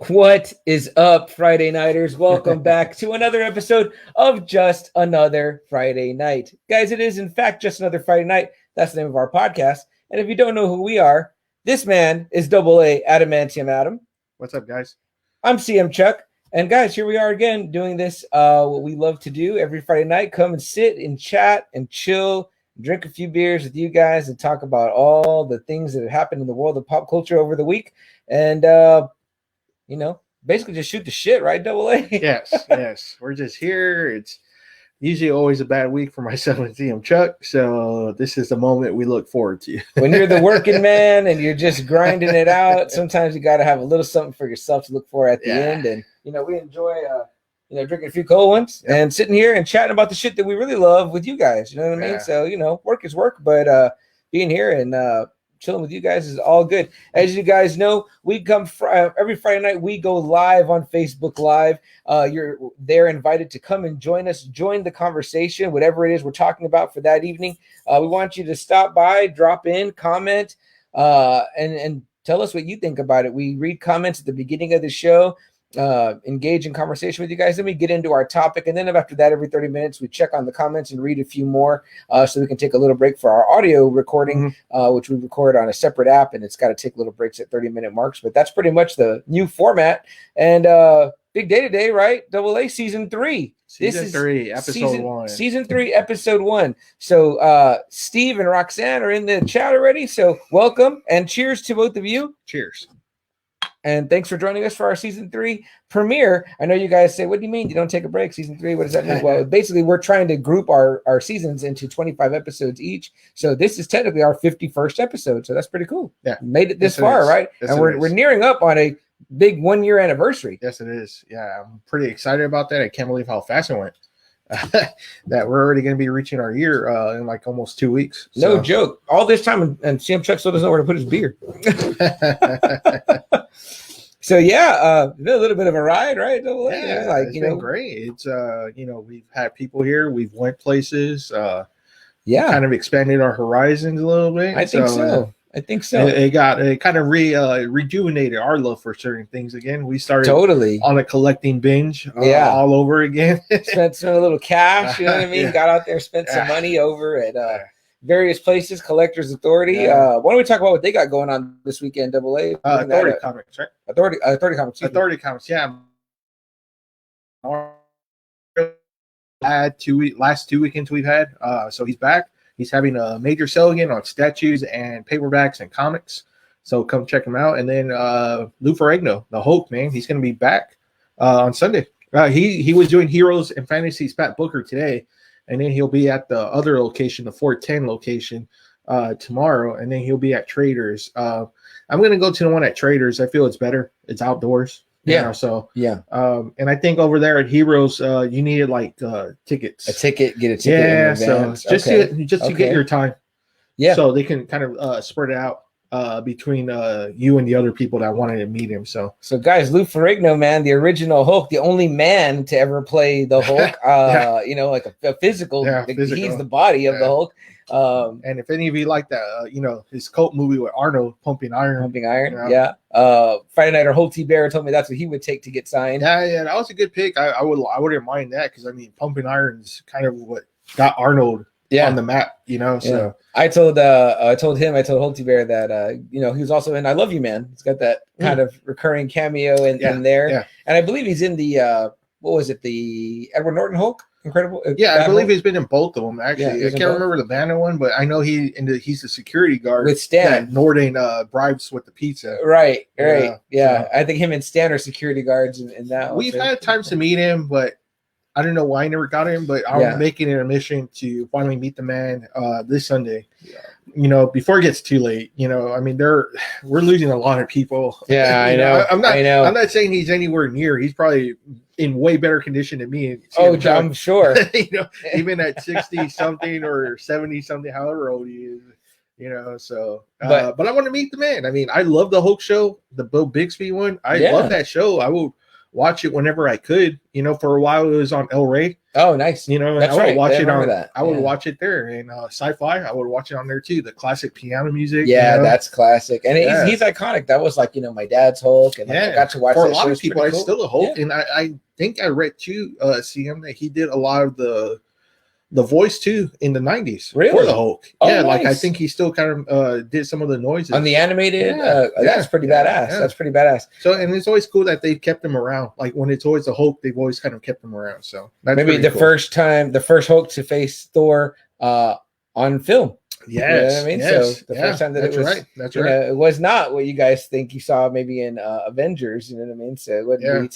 What is up, Friday Nighters? Welcome back to another episode of Just Another Friday Night. Guys, it is in fact just another Friday night. That's the name of our podcast. And if you don't know who we are, this man is AA Adamantium Adam. What's up, guys? I'm CM Chuck. And guys, here we are again doing this, what we love to do every Friday night. Come and sit and chat and chill, drink a few beers with you guys and talk about all the things that have happened in the world of pop culture over the week. And, basically just shoot the shit, right, AA? Yes. We're just here. It's usually always a bad week for myself and CM Chuck. So this is the moment we look forward to. When you're the working man and you're just grinding it out, sometimes you got to have a little something for yourself to look for at the end. And, we enjoy, drinking a few cold ones and sitting here and chatting about the shit that we really love with you guys. You know what I mean? So, work is work, but being here and chilling with you guys is all good. As you guys know, we come every Friday night. We go live on Facebook Live. They're invited to come and join us, join the conversation, whatever it is we're talking about for that evening. We want you to stop by, drop in, comment, and tell us what you think about it. We read comments at the beginning of the show. Engage in conversation with you guys. Then we get into our topic, and then after that, every 30 minutes, we check on the comments and read a few more, so we can take a little break for our audio recording, which we record on a separate app, and it's got to take little breaks at 30-minute marks. But that's pretty much the new format. And big day today, right? AA season 3. Season 3, episode 1. Season 3, episode 1. So Steve and Roxanne are in the chat already. So welcome and cheers to both of you. Cheers. And thanks for joining us for our season 3 premiere. I know you guys say, what do you mean you don't take a break? Season 3, what does that mean? Well, basically, we're trying to group our seasons into 25 episodes each. So this is technically our 51st episode. So that's pretty cool. Yeah. Made it this far, right? Yes, and we're nearing up on a big 1-year anniversary. Yes, it is. Yeah, I'm pretty excited about that. I can't believe how fast it went. That we're already going to be reaching our year in like almost 2 weeks. So. No joke. All this time, and Sam Chuck still doesn't know where to put his beer. So it's been a little bit of a ride, right? Yeah, it's been great. It's we've had people here, we've went places, kind of expanded our horizons a little bit. I think so. It kind of rejuvenated our love for certain things again. We started on a collecting binge all over again. spent a little cash, you know what I mean? Got out there, spent some money over at various places, Collectors Authority. Why don't we talk about what they got going on this weekend, AA? Authority Comics, right? Authority Comics. Authority Comics, yeah. Last 2 weekends we've had. So he's back. He's having a major sale again on statues and paperbacks and comics. So come check him out. And then Lou Ferrigno, the Hulk, man, he's going to be back on Sunday. He was doing Heroes and Fantasies Pat Booker today. And then he'll be at the other location, the 410 location, tomorrow. And then he'll be at Traders. I'm going to go to the one at Traders. I feel it's better. It's outdoors. And I think over there at Heroes, you needed like tickets. Get a ticket. Yeah, so just to get your time. Yeah. So they can kind of spread it out between you and the other people that wanted to meet him. So guys, Lou Ferrigno, man, the original Hulk, the only man to ever play the Hulk. Like a physical. He's the body of the Hulk. And if any of you like that, his cult movie with Arnold, Pumping Iron. Friday Nighter Hulk Bear told me that's what he would take to get signed. Yeah, that was a good pick. I wouldn't mind that because Pumping Iron is kind of what got Arnold on the map, So I told Hulk Bear that he was also in I Love You Man. He's got that kind of recurring cameo in there. Yeah. And I believe he's in the the Edward Norton Hulk? Incredible. I believe he's been in both of them actually. I can't remember the Banner one, but I know he's the security guard with Stan. Norton bribes with the pizza. Right. So, I think him and Stan are security guards in that one. We've had times to meet him, but I don't know why I never got him. But I'm making it a mission to finally meet the man this Sunday. Yeah. Before it gets too late. We're losing a lot of people. Yeah, I know. I'm not saying he's anywhere near. He's probably in way better condition than me. I'm sure. Even at 60 something or 70 something, however old he is. But I want to meet the man. I love the Hulk show, the Bill Bixby one. I love that show. I will watch it whenever I could. You know, for a while it was on El Rey. Oh, nice. You know, That's I would right. watch I it remember on that. I would watch it there. And Sci-Fi, I would watch it on there too. The classic piano music. Yeah, you know? that's classic. And he's iconic. That was like, you know, my dad's Hulk. And like, I got to watch for that a lot show. of people, it's cool. still a Hulk. And I think I read too, CM, that he did a lot of the voice too in the 90s really? for the Hulk. Oh, yeah, nice. like I think he still kind of did some of the noises on the animated. That's pretty badass. That's pretty badass. So, and it's always cool that they've kept him around. Like when it's always a Hulk, they've always kind of kept him around. So that's maybe the cool. first Hulk to face Thor on film. Yes, you know what I mean. Yes, so the first time that it was right. That's you right. know, it was not what you guys think you saw maybe in Avengers. You know what I mean. So it wouldn't be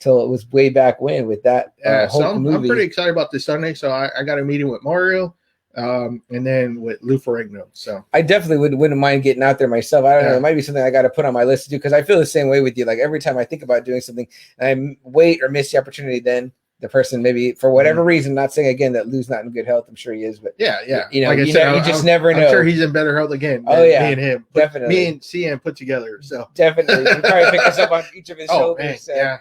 till it was way back when with that Hulk so I'm movie. pretty excited about this Sunday. So I got a meeting with Mario, and then with Lou Ferrigno. So I definitely wouldn't mind getting out there myself. I don't know. It might be something I got to put on my list to do because I feel the same way with you. Like every time I think about doing something, and I wait or miss the opportunity, then the person maybe for whatever reason, not saying again that Lou's not in good health. I'm sure he is, but yeah. You know, like you just never know. I'm sure he's in better health again. Oh yeah, me and him, definitely. Me and CM put together. So definitely, you probably pick us up on each of his shoulders. Man, so. yeah.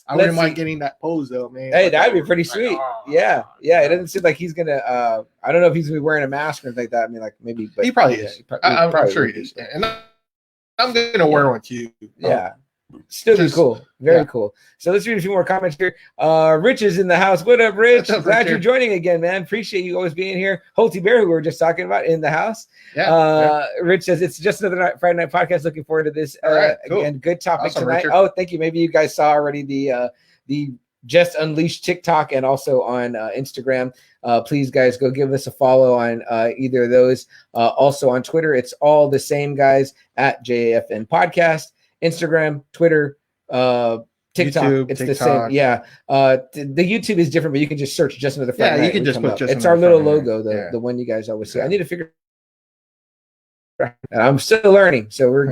I wouldn't mind getting that pose though, man. Hey, that'd be pretty sweet. Yeah. It doesn't seem like he's gonna. I don't know if he's gonna be wearing a mask or anything like that. I mean, like maybe, but he probably is. I'm sure he is, and I'm gonna wear one too. Yeah. Still be cool. Very cool. So let's read a few more comments here. Rich is in the house. What up, Rich? Glad you're joining again, man. Appreciate you always being here. Holty Bear, who we were just talking about, in the house. Rich says it's just another Friday night podcast. Looking forward to this. Cool. Again, good topic tonight. Richard. Oh, thank you. Maybe you guys saw already the Just Unleashed TikTok and also on Instagram. Please, guys, go give us a follow on either of those. Also on Twitter, it's all the same, guys, at JAFN Podcast. Instagram, Twitter, TikTok, YouTube, it's the same. Yeah. The YouTube is different, but you can just search Just Another Friday Night. You can just put Just it's our little logo, the one you guys always see. I need to figure I'm still learning, so we're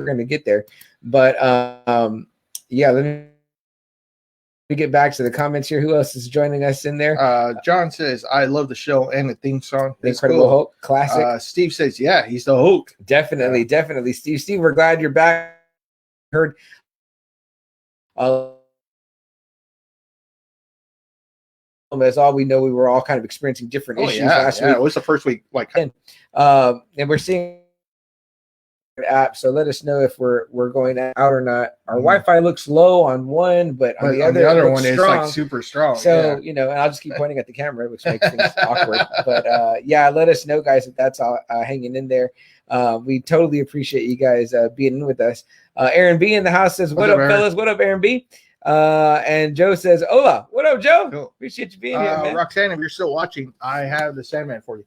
going to get there. But let me get back to the comments here. Who else is joining us in there? John says, I love the show and the theme song. The Incredible Hulk, classic. Steve says, yeah, he's the Hulk. Definitely. Steve, we're glad you're back. Heard as all we know, we were all kind of experiencing different issues last week. It was the first week, and we're seeing app. So let us know if we're going out or not. Our Wi-Fi looks low on one, but on the other one is like super strong. So you know, and I'll just keep pointing at the camera, which makes things awkward. But let us know, guys, if that's all hanging in there. We totally appreciate you guys being with us. Aaron B in the house says, "What up, fellas? What up, Aaron B?" And Joe says, "Hola, what up, Joe? Cool. Appreciate you being here, man." Roxanne, if you're still watching, I have the Sandman for you.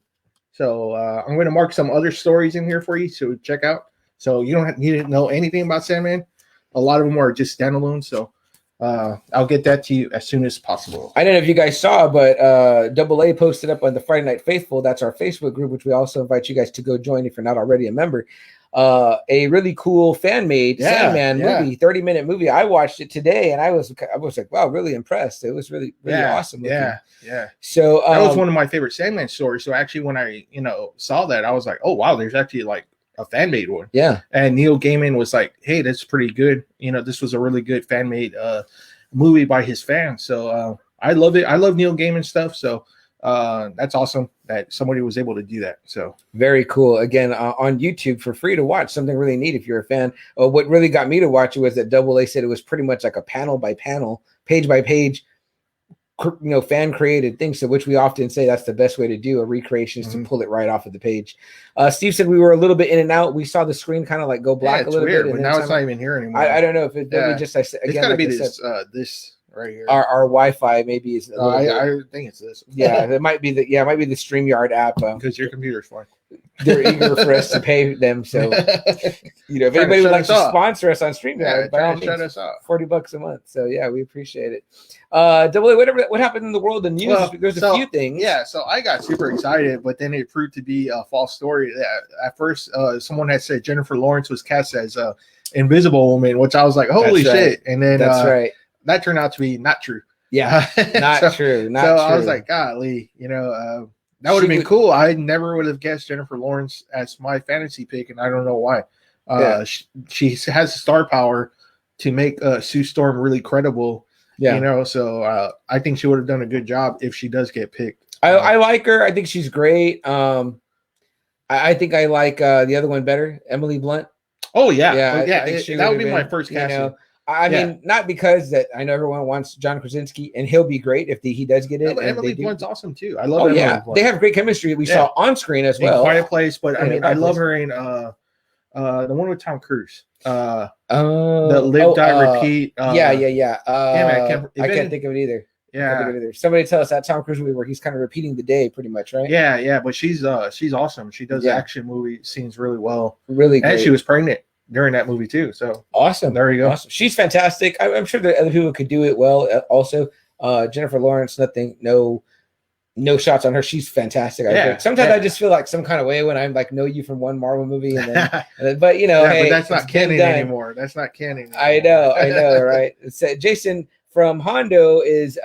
So I'm going to mark some other stories in here for you to check out. So you don't need to know anything about Sandman. A lot of them are just standalone. So I'll get that to you as soon as possible. I don't know if you guys saw, but AA posted up on the Friday Night Faithful. That's our Facebook group, which we also invite you guys to go join if you're not already a member. A really cool fan-made Sandman movie, 30-minute movie. I watched it today, and I was like, wow, really impressed. It was really awesome looking. Yeah. So that was one of my favorite Sandman stories. So actually, when I saw that, I was like, oh wow, there's actually like a fan-made one. Yeah. And Neil Gaiman was like, hey, that's pretty good. This was a really good fan-made movie by his fans. So I love it. I love Neil Gaiman stuff. So that's awesome that somebody was able to do that. So very cool. Again, on YouTube for free to watch. Something really neat if you're a fan. What really got me to watch it was that AA said it was pretty much like a panel by panel, page by page, fan created things. So which we often say that's the best way to do a recreation is to pull it right off of the page. Steve said we were a little bit in and out. We saw the screen kind of like go black a little weird, bit. But now it's not even here anymore. I don't know if it just I said again. It's got to be like this right here. Our Wi-Fi maybe is. I think it's this. Yeah, it might be the StreamYard app because your computer's fine. They're eager for us to pay them. So if anybody would like to sponsor us on StreamYard, by all means, shut us off. $40 a month. So yeah, we appreciate it. What happened in the world of news? Well, there's a few things. Yeah, so I got super excited, but then it proved to be a false story. At first, someone had said Jennifer Lawrence was cast as Invisible Woman, which I was like, holy shit! And then that's right. That turned out to be not true. Yeah, not true. Not true. I was like, golly, that would have been cool. I never would have guessed Jennifer Lawrence as my fantasy pick, and I don't know why. She has star power to make Sue Storm really credible. Yeah. You know, so I think she would have done a good job if she does get picked. I like her. I think she's great. I think I like the other one better, Emily Blunt. Oh yeah, Yeah, I think that would be my first casting. You know, I mean, not because that I know everyone wants John Krasinski, and he'll be great if he does get it. Emily Blunt's awesome too. I love. Oh Emily yeah, Blunt. they have great chemistry. We saw on screen as well. Quiet Place, but I mean, I love her in the one with Tom Cruise. The Live Die Repeat. Yeah. I can't think of it either. Yeah. Somebody tell us that Tom Cruise movie where he's kind of repeating the day, pretty much, right? Yeah, but she's awesome. She does action movie scenes really well. Really great. And she was pregnant during that movie too. So awesome. There you go. Awesome. She's fantastic. I'm sure that other people could do it well. Also, Jennifer Lawrence, no shots on her. She's fantastic. I think. Sometimes I just feel like some kind of way when I'm like know you from one Marvel movie, and then but you know, hey, but that's not canon anymore. That's not canon anymore. I know, right? It's Jason from Hondo is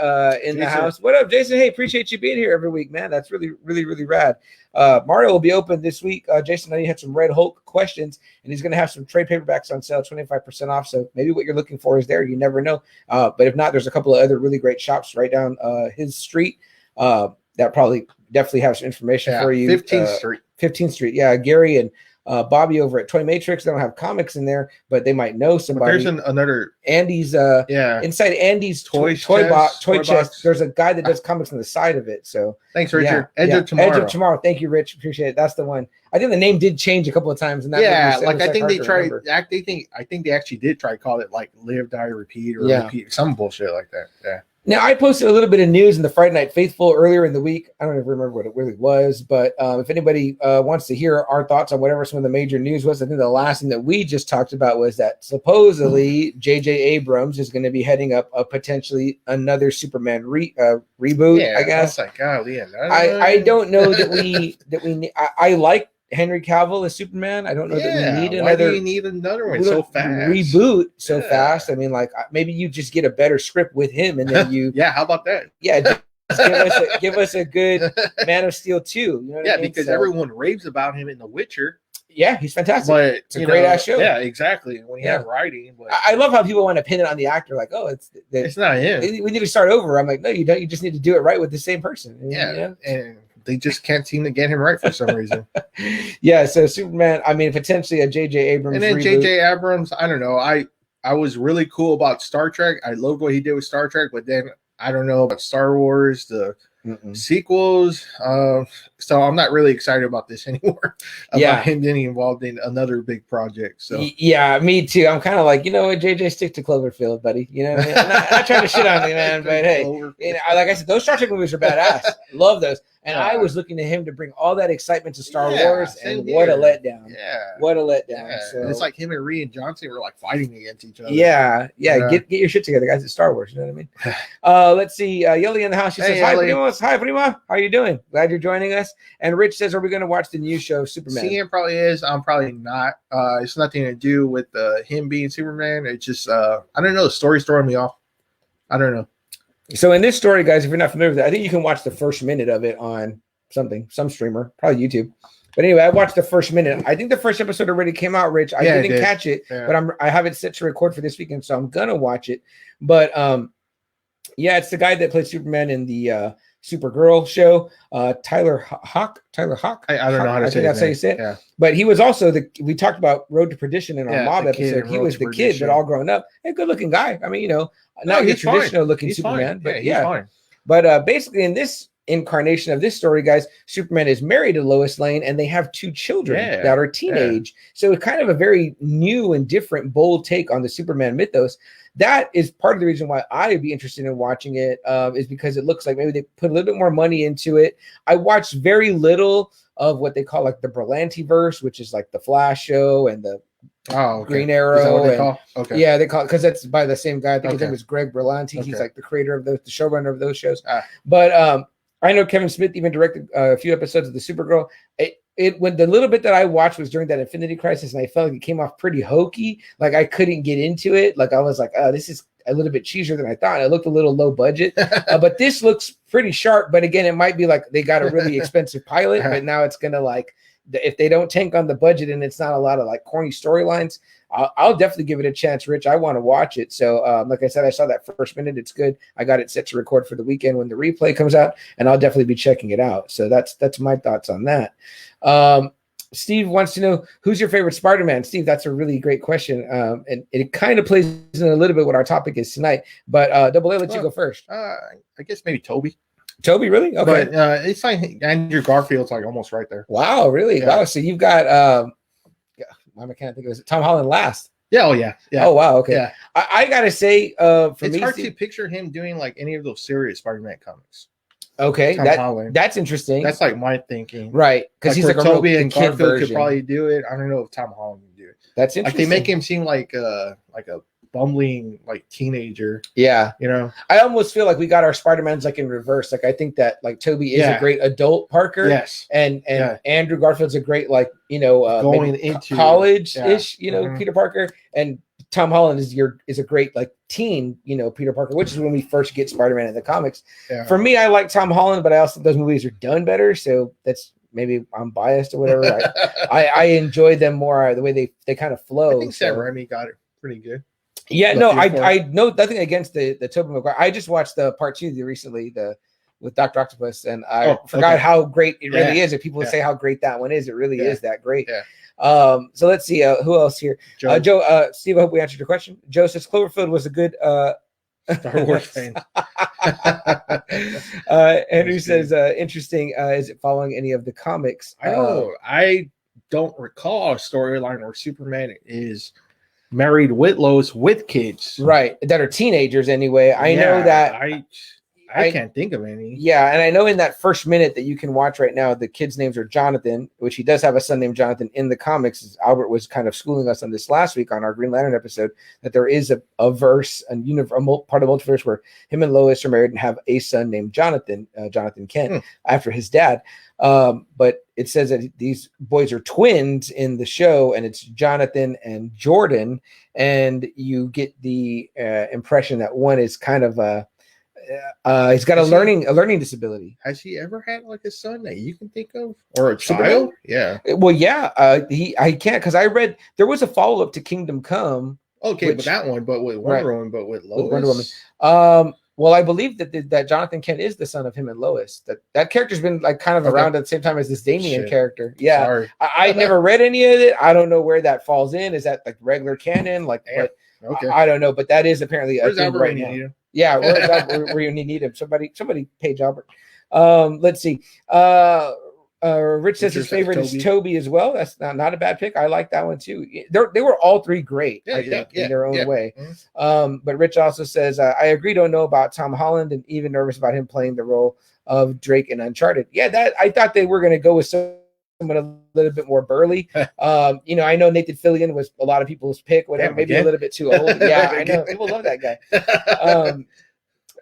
in the house. What up, Jason? Hey, appreciate you being here every week, man. That's really, really, really rad. Mario will be open this week. Jason, I know you had some Red Hulk questions, and he's going to have some trade paperbacks on sale, 25% off. So maybe what you're looking for is there. You never know. But if not, there's a couple of other really great shops right down his street that probably definitely have some information for you. 15th Street. 15th Street. Yeah, Gary and Bobby over at Toy Matrix. They don't have comics in there, but they might know somebody. But there's another Andy's inside Andy's toy chest. There's a guy that does comics on the side of it. So thanks, Richard. Edge of Tomorrow. Edge of Tomorrow. Thank you, Rich. Appreciate it. That's the one. I think the name did change a couple of times. And I think they tried. I think they actually did try to call it like Live, Die, Repeat, or Repeat, some bullshit like that. Yeah. Now, I posted a little bit of news in the Friday Night Faithful earlier in the week. I don't even remember what it really was, but if anybody wants to hear our thoughts on whatever some of the major news was, I think the last thing that we just talked about was that supposedly J.J. Abrams is going to be heading up a potentially another Superman reboot, I guess. I don't know that I like Henry Cavill as Superman. I don't know that we need another. Why do you need another one so fast? Reboot so fast. I mean, like maybe you just get a better script with him, and then you. How about that? Yeah, give us a good Man of Steel 2. You know what I mean? Because everyone raves about him in The Witcher. Yeah, he's fantastic. But it's a great ass show. Yeah, exactly. When you have writing, but I love how people want to pin it on the actor, like, oh, it's not him. We need to start over. I'm like, no, you don't. You just need to do it right with the same person. And they just can't seem to get him right for some reason. So Superman, I mean, potentially a J.J. Abrams. And then J.J. Abrams, I don't know. I was really cool about Star Trek. I loved what he did with Star Trek, but then I don't know about Star Wars, the sequels. So I'm not really excited about this anymore. About him getting involved in another big project. So me too. I'm kind of like, you know what, JJ, stick to Cloverfield, buddy. You know what I mean? I'm not trying to shit on you, man, but hey, like I said, those Star Trek movies are badass. Love those. And I was looking to him to bring all that excitement to Star Wars, and what a letdown. What a letdown. So it's like him and Rian Johnson were like fighting against each other. Get your shit together, guys. It's Star Wars. You know what I mean? Let's see. Yoli in the house. She says, "Hi, Primo. Hi, Primo. How are you doing? Glad you're joining us." And Rich says, "Are we going to watch the new show, Superman?" CM probably is. I'm probably not. It's nothing to do with him being Superman. It's just I don't know. The story's throwing me off. I don't know. So in this story, guys, if you're not familiar with it, I think you can watch the first minute of it on some streamer, probably YouTube. But anyway, I watched the first minute. I think the first episode already came out, Rich. I didn't catch it, but I have it set to record for this weekend, so I'm gonna watch it. But it's the guy that played Superman in the Supergirl show, Tyler Hawk. I don't know how to say it. That's how you say it. Yeah. But he was also we talked about Road to Perdition in our mob episode. He was the kid that all grown up. A good looking guy. I mean, not your traditional looking Superman, but he's fine. But basically in this incarnation of this story, guys, Superman is married to Lois Lane, and they have 2 children that are teenage. So it's kind of a very new and different, bold take on the Superman mythos. That is part of the reason why I'd be interested in watching it, is because it looks like maybe they put a little bit more money into it. I watched very little of what they call like the Berlanti verse, which is like the Flash show and the Green Arrow. Is that what they call? Okay. Yeah, they call it because that's by the same guy. I think his name is Greg Berlanti. He's like the creator of the showrunner of those shows. But I know Kevin Smith even directed a few episodes of the Supergirl. When the little bit that I watched was during that Infinity Crisis, and I felt like it came off pretty hokey. Like I couldn't get into it. Like I was like, oh, this is a little bit cheesier than I thought. It looked a little low budget, but this looks pretty sharp. But again, it might be like they got a really expensive pilot, but now it's gonna like if they don't tank on the budget and it's not a lot of like corny storylines, I'll definitely give it a chance, Rich. I want to watch it. So like I said, I saw that first minute. It's good. I got it set to record for the weekend when the replay comes out, and I'll definitely be checking it out. So that's my thoughts on that. Steve wants to know, who's your favorite Spider-Man? Steve, that's a really great question. And it kind of plays in a little bit what our topic is tonight. But Double A, let you go first. I guess maybe Toby. Toby, really? Okay. But it's like Andrew Garfield's like almost right there. Wow, really? Yeah. Wow. So you've got I can't think of it. Tom Holland last. Yeah. Oh yeah. Oh wow. Okay. Yeah. I gotta say, for it's me, hard to picture him doing like any of those serious Spider-Man comics. Okay, that's interesting. That's like my thinking, right? Because he's like a Toby real and kid Garfield version. could probably do it. I don't know if Tom Holland can do it. That's interesting. Like they make him seem like a bumbling like teenager. Yeah, you know. I almost feel like we got our Spider-Mans like in reverse. Like I think that like Toby is a great adult Parker. Yes, and Andrew Garfield's a great like going into college-ish Peter Parker, and Tom Holland is a great like teen Peter Parker, which is when we first get Spider-Man in the comics. Yeah. For me, I like Tom Holland, but I also think those movies are done better. So that's maybe I'm biased or whatever. I enjoy them more the way they kind of flow. I think Sam Raimi got it pretty good. Yeah, no, I know nothing against the Tobey Maguire. I just watched the part 2 recently, with Dr. Octopus, and I forgot how great it really is. If people say how great that one is, it really is that great. Yeah. So let's see who else here. Joe, Steve, I hope we answered your question. Joe says Cloverfield was a good Star Wars fan. Andrew says interesting. Is it following any of the comics? I don't recall a storyline where Superman is married with Lois with kids, right? That are teenagers anyway. I know that I can't think of any. Yeah, and I know in that first minute that you can watch right now, the kids' names are Jonathan, which he does have a son named Jonathan in the comics. Albert was kind of schooling us on this last week on our Green Lantern episode, that there is a verse, part of the multiverse where him and Lois are married and have a son named Jonathan, Jonathan Kent, after his dad. But it says that these boys are twins in the show, and it's Jonathan and Jordan, and you get the impression that one is kind of he's got a learning disability. Has he ever had like a son that you can think of, or a child? Yeah. Well, yeah. I can't, because I read there was a follow up to Kingdom Come. Okay, but that one, but with Wonder Woman, but with Lois. With Wonder Woman. Well, I believe that Jonathan Kent is the son of him and Lois. That character's been like kind of around at the same time as this Damian character. Yeah, sorry. I never read any of it. I don't know where that falls in. Is that like regular canon? Like, okay, I don't know. But that is apparently a thing right now. Yeah, where you need him. Somebody page Albert. Let's see. Rich says his favorite is Toby as well. That's not a bad pick. I like that one too. They were all three great, I think, in their own way. But Rich also says, I agree, don't know about Tom Holland, and even nervous about him playing the role of Drake in Uncharted. Yeah, that I thought they were going to go with someone a little bit more burly. I know Nathan Fillion was a lot of people's pick, whatever, maybe a little bit too old. Yeah, I know. People love that guy.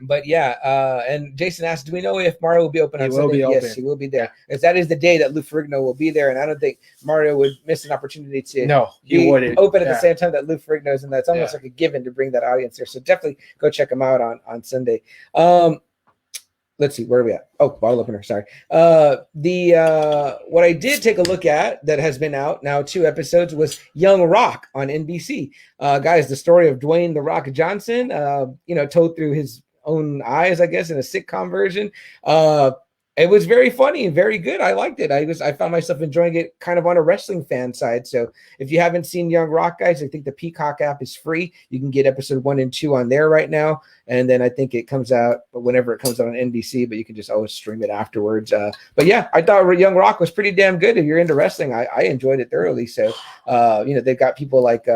But yeah, and Jason asked, do we know if Mario will be open on Sunday? Yes, he will be there. Because that is the day that Lou Ferrigno will be there, and I don't think Mario would miss an opportunity to he wouldn't open at the same time that Lou Ferrigno is, and that's almost like a given to bring that audience there. So definitely go check him out on Sunday. Let's see, where are we at? Oh, bottle opener. Sorry. What I did take a look at that has been out now 2 episodes was Young Rock on NBC. Guys, the story of Dwayne "The Rock" Johnson, told through his own eyes, I guess, in a sitcom version. It was very funny and very good. I liked it. I found myself enjoying it kind of on a wrestling fan side. So if you haven't seen Young Rock, guys, I think the Peacock app is free. You can get episode 1 and 2 on there right now. And then I think it comes out whenever it comes out on NBC, but you can just always stream it afterwards. But yeah, I thought Young Rock was pretty damn good. If you're into wrestling, I enjoyed it thorouly. So, they've got people like,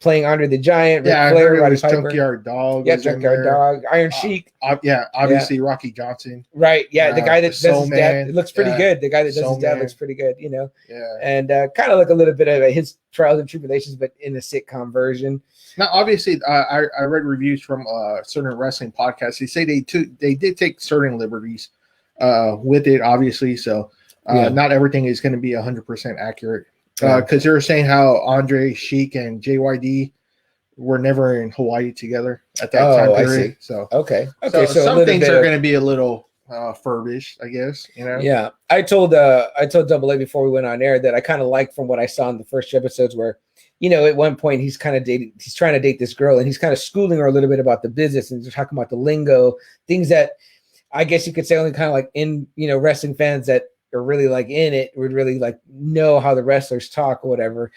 playing Andre the Giant, Ric Flair, Roddy Piper. Junkyard Dog. Yeah, Junkyard Dog. Iron Sheik. Obviously Rocky Johnson. Right. Yeah, the guy that does his dad. It looks pretty good. The guy that does his dad looks pretty good, Yeah. And kind of like a little bit of his trials and tribulations, but in a sitcom version. Now, obviously, I read reviews from certain wrestling podcasts. They say they did take certain liberties with it, obviously. So not everything is going to be 100% accurate. Because they were saying how Andre, Sheik, and JYD were never in Hawaii together at that time period. I see. So okay. So some things are going to be a little furbished, I guess. You know. Yeah, I told Double A before we went on air that I kind of like from what I saw in the first 2 episodes where, at one point he's trying to date this girl and he's kind of schooling her a little bit about the business and talking about the lingo, things that I guess you could say only kind of like in, wrestling fans that are really like in it would really like know how the wrestlers talk or whatever.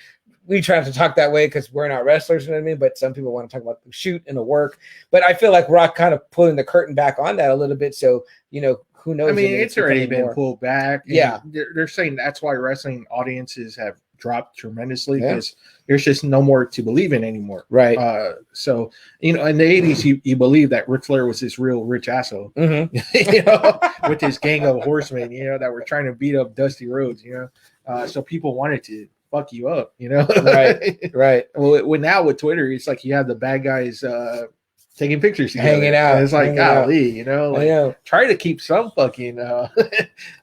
We try not to talk that way because we're not wrestlers, you know what I mean? But some people want to talk about the shoot and the work. But I feel like Rock kind of pulling the curtain back on that a little bit. So, who knows? I mean, it's already been pulled back. Yeah. They're saying that's why wrestling audiences have dropped tremendously because there's just no more to believe in anymore. Right. So, in the 80s, you believe that Ric Flair was this real rich asshole, with his gang of horsemen, that were trying to beat up Dusty Rhodes, so people wanted to fuck you up, Right. Well, now with Twitter, it's like you have the bad guys taking pictures together. Hanging out. And it's like, golly, try to keep some fucking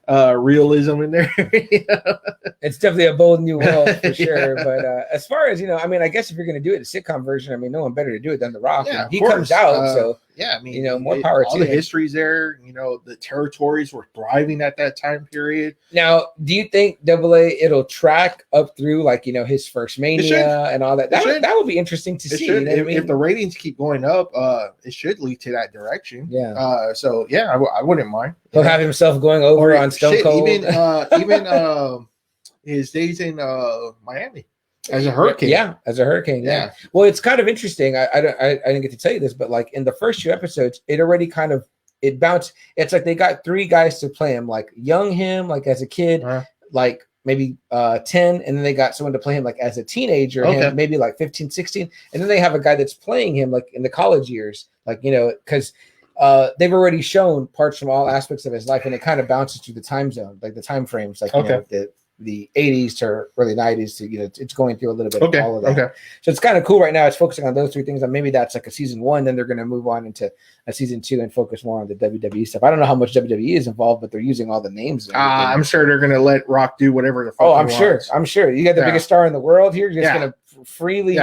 realism in there. It's definitely a bold new world for sure. But as far as, I guess if you're going to do it, the sitcom version, no one better to do it than The Rock. Yeah, he comes out, so more power to all the history's there. The territories were thriving at that time period. Now, do you think Double A it'll track up through like his first Mania and all that? That would be interesting to see. If the ratings keep going up, it should lead to that direction. Yeah. I wouldn't mind. He'll have himself going over on Stone Cold. Even his days in Miami. As a hurricane. Yeah, as a hurricane. Yeah. Well, it's kind of interesting. I didn't get to tell you this, but like in the first 2 episodes, it already kind of bounced. It's like they got 3 guys to play him, like young him, like as a kid, like maybe 10, and then they got someone to play him like as a teenager, him, maybe like 15, 16, and then they have a guy that's playing him like in the college years, like because they've already shown parts from all aspects of his life, and it kind of bounces through the time zone, like the time frames, like the 80s to early 90s to it's going through a little bit of all of that. So it's kind of cool right now. It's focusing on those 3 things, and maybe that's like a season 1. Then they're going to move on into a season 2 and focus more on the WWE stuff. I don't know how much WWE is involved, but they're using all the names. I'm sure they're going to let Rock do whatever the fuck. Oh, I'm sure. You got the biggest star in the world here. You're just going to freely,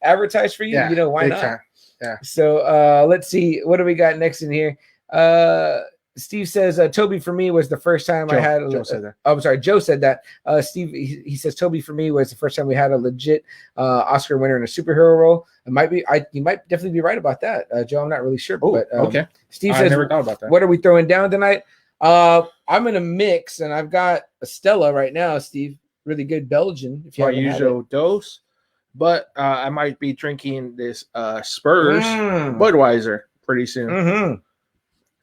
advertise for you. Why not? Time. Yeah. So let's see. What do we got next in here? Steve says Toby for me was the first time I had. Joe said that. I'm sorry, Joe said that. Steve he says Toby for me was the first time we had a legit Oscar winner in a superhero role. It might be. You might definitely be right about that, Joe. I'm not really sure. But okay. Steve says, I never thought about that. What are we throwing down tonight? I'm in a mix, and I've got a Stella right now, Steve. Really good Belgian. If you usual dose, but I might be drinking this Spurs Budweiser pretty soon.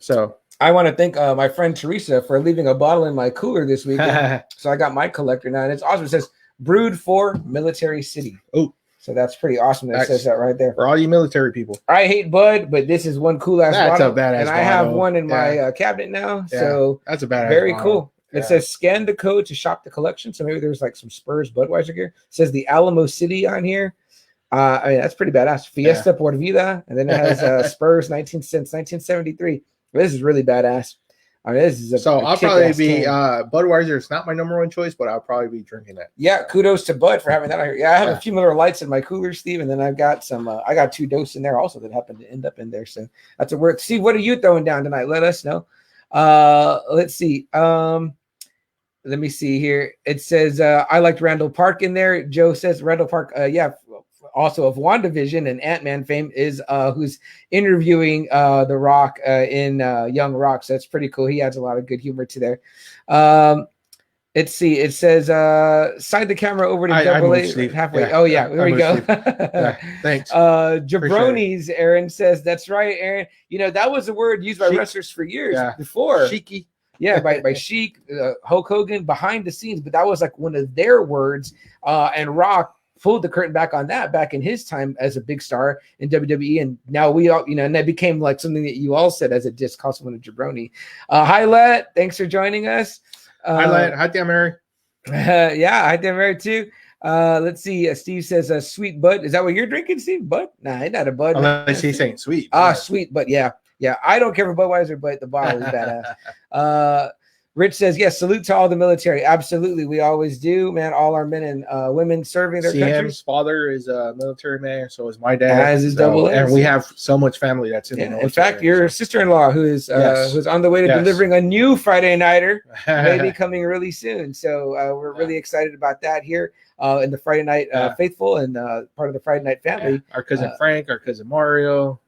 So. I want to thank my friend Teresa for leaving a bottle in my cooler this weekend. So I got my collector now, and it's awesome. It says brewed for Military City. Oh, so that's pretty awesome. That says that right there. For all you military people. I hate Bud, but this is one cool ass bottle. That's a badass and I have one in my cabinet now. Yeah. So that's a badass very bottle. Cool. It says scan the code to shop the collection. So maybe there's like some Spurs Budweiser gear. It says the Alamo City on here. That's pretty badass. Fiesta Por Vida, and then it has Spurs 1973. This is really badass. This is I'll probably be Budweiser. It's not my number 1 choice, but I'll probably be drinking that. Yeah, kudos to Bud for having that out here. Yeah, I have a few Miller Lights in my cooler, Steve, and then I've got some. I got 2 doses in there also that happen to end up in there. So that's a word. Steve, what are you throwing down tonight? Let us know. Let's see. Let me see here. It says I liked Randall Park in there. Joe says Randall Park. Also of WandaVision and Ant-Man fame is who's interviewing The Rock in Young Rock. So that's pretty cool. He adds a lot of good humor to there. Let's see. It says side the camera over to Double A halfway. Yeah. Oh yeah, there we go. Thanks. Jabronis, Aaron says that's right, Aaron. That was a word used by wrestlers for years before. Sheiky. Yeah, by Sheik, Hulk Hogan behind the scenes, but that was like one of their words. And Rock pulled the curtain back on that back in his time as a big star in WWE, and now we all, and that became like something that you all said as a disc, call someone a jabroni. Hi, Let. Thanks for joining us. Hi, Let. Hi, Dan Mary. Yeah, hi, Dan Mary too. Let's see. Steve says sweet Bud. Is that what you're drinking, Steve? Bud? Nah, it's not a Bud. Unless he's saying sweet. Sweet, but yeah. I don't care for Budweiser, but the bottle is badass. Rich says, yes, salute to all the military. Absolutely. We always do, man. All our men and women serving their countries. CM's father is a military man, so is my dad. As is double A. And we have so much family that's in the military. In fact, your sister-in-law, who's on the way to delivering a new Friday Nighter, may be coming really soon. So we're really excited about that here in the Friday Night Faithful and part of the Friday Night family. Yeah. Our cousin Frank, our cousin Mario,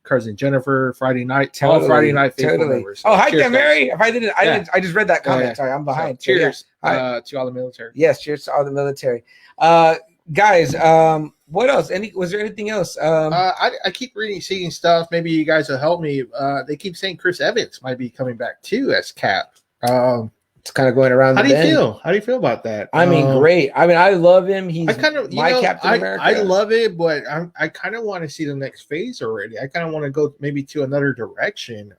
cousin Jennifer, Friday Night, all Friday Night Faithful members. So hi there, Mary. If I didn't, I just read that comment. Sorry, I'm behind. So, cheers to all the military. Yes, cheers to all the military. Guys, what else? Was there anything else? I keep seeing stuff. Maybe you guys will help me. They keep saying Chris Evans might be coming back too as Cap. It's kind of going around. How do you feel? How do you feel about that? I mean, great. I mean, I love him. He's Captain America. I love it, but I kind of want to see the next phase already. I kind of want to go maybe to another direction.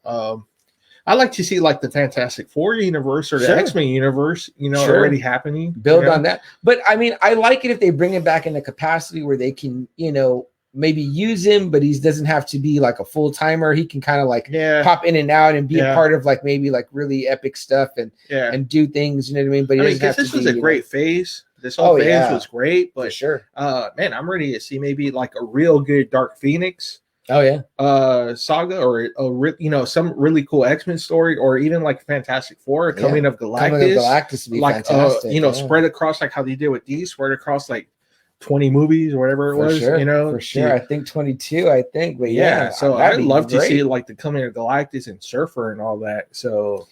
I like to see like the Fantastic Four universe or the X-Men universe, already happening. Build on that. But I mean, I like it if they bring him back in a capacity where they can, maybe use him, but he doesn't have to be like a full timer. He can kind of like pop in and out and be a part of like maybe like really epic stuff and do things. You know what I mean? But this was a great phase. This whole phase was great, but man, I'm ready to see maybe like a real good Dark Phoenix. Saga or some really cool X-Men story, or even like Fantastic Four coming of Galactus would be like fantastic, spread across like how they did with these, spread across like 20 movies or whatever it was, for sure. I think 22, but so I'd love to see like the coming of Galactus and Surfer and all that. So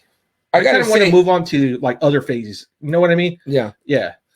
I kind of want to move on to like other phases. You know what I mean? Yeah.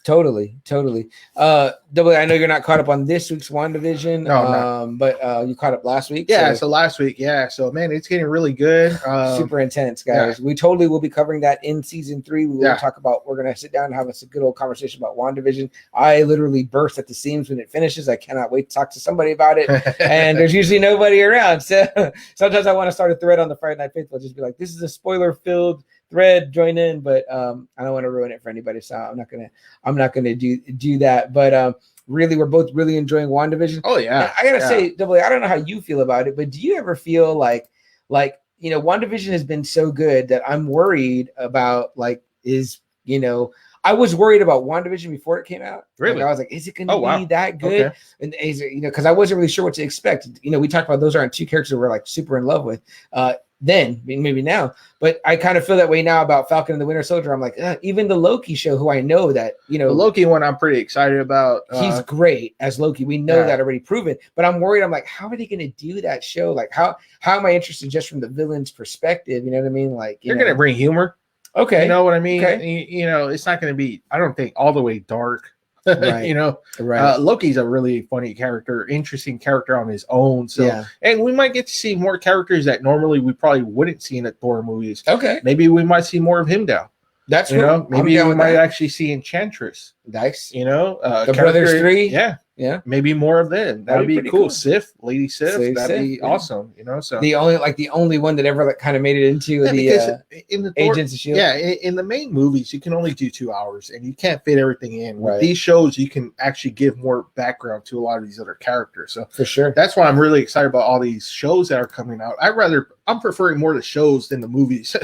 Totally. Double A, I know you're not caught up on this week's WandaVision, but you caught up last week. So last week, so man, it's getting really good. Super intense, guys. We totally will be covering that in season 3. We will talk about, we're gonna sit down and have a good old conversation about WandaVision. I literally burst at the seams when it finishes. I cannot wait to talk to somebody about it. And there's usually nobody around. So sometimes I want to start a thread on the Friday Night Faithful, just be like, this is a spoiler-filled thread, join in, but I don't want to ruin it for anybody, so I'm not gonna do that. But really, we're both really enjoying WandaVision. And I gotta say, Double A, I don't know how you feel about it, but do you ever feel like WandaVision has been so good that I'm worried about I was worried about WandaVision before it came out. Really? I was like, is it going to be that good? Okay. And is it, because I wasn't really sure what to expect. We talked about those aren't two characters that we're like super in love with. Then maybe now, but I kind of feel that way now about Falcon and the Winter Soldier. I'm like, even the Loki show, who I know that the Loki one, I'm pretty excited about. He's great as Loki. We know that already proven. But I'm worried. I'm like, how are they going to do that show? Like, how am I interested just from the villain's perspective? You know what I mean? Like, they're going to bring humor. Okay, you know what I mean. Okay. It's not going to be, I don't think, all the way dark. Right. Loki's a really funny character, interesting character on his own. So, and we might get to see more characters that normally we probably wouldn't see in the Thor movies. Okay, maybe we might see more of him now. That's maybe we might actually see Enchantress. Nice. The Brothers 3. Yeah. Maybe more of them. That'd be cool. Sif, Lady Sif. That'd be awesome. So the only one that ever kind of made it into in the Agents of Shield. Yeah, in the main movies, you can only do 2 hours, and you can't fit everything in. With these shows, you can actually give more background to a lot of these other characters. So for sure, that's why I'm really excited about all these shows that are coming out. I'm preferring more the shows than the movies.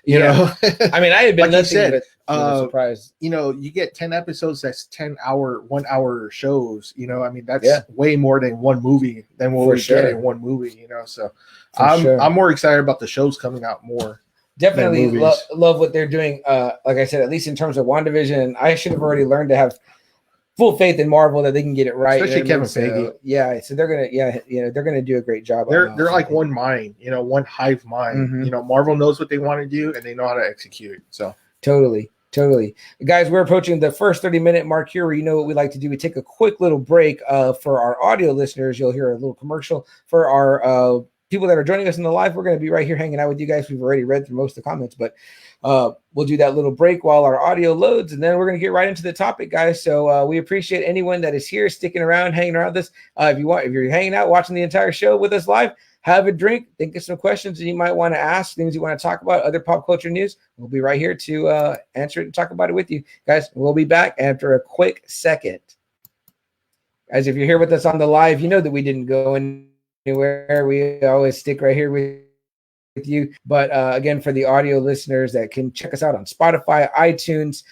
You know, I mean, I had been like nothing but surprised. You get 10 episodes. That's 1 hour shows. I mean, that's way more than one movie than what we get in one movie. So I'm more excited about the shows coming out more. Definitely love what they're doing. Like I said, at least in terms of WandaVision, I should have already learned to have full faith in Marvel that they can get it right. Especially Kevin Feige. So they're gonna do a great job. They're like one mind, one hive mind. Mm-hmm. Marvel knows what they want to do and they know how to execute it. So totally. Guys, we're approaching the first 30-minute mark here, where what we like to do. We take a quick little break for our audio listeners. You'll hear a little commercial. For our people that are joining us in the live, we're going to be right here hanging out with you guys. We've already read through most of the comments, but we'll do that little break while our audio loads, and then we're going to get right into the topic, guys. So we appreciate anyone that is here, sticking around, hanging around with us. If you're hanging out, watching the entire show with us live, have a drink, think of some questions that you might want to ask, things you want to talk about, other pop culture news. We'll be right here to answer it and talk about it with you, guys. We'll be back after a quick second. Guys, if you're here with us on the live, you know that we didn't go anywhere. We always stick right here with with you. But again, for the audio listeners that can check us out on Spotify, iTunes,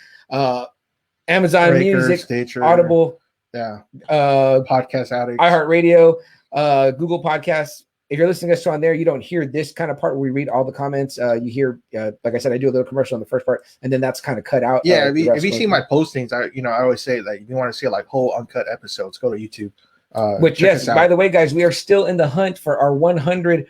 Amazon Breaker, Music, Stitcher, Audible, Podcast Addicts, iHeartRadio, Google Podcasts. If you're listening to us on there, you don't hear this kind of part where we read all the comments. You hear, like I said, I do a little commercial on the first part, and then that's kind of cut out. Yeah, if you see my postings, I always say that if you want to see like whole uncut episodes, go to YouTube. Which, yes, by the way, guys, we are still in the hunt for our 100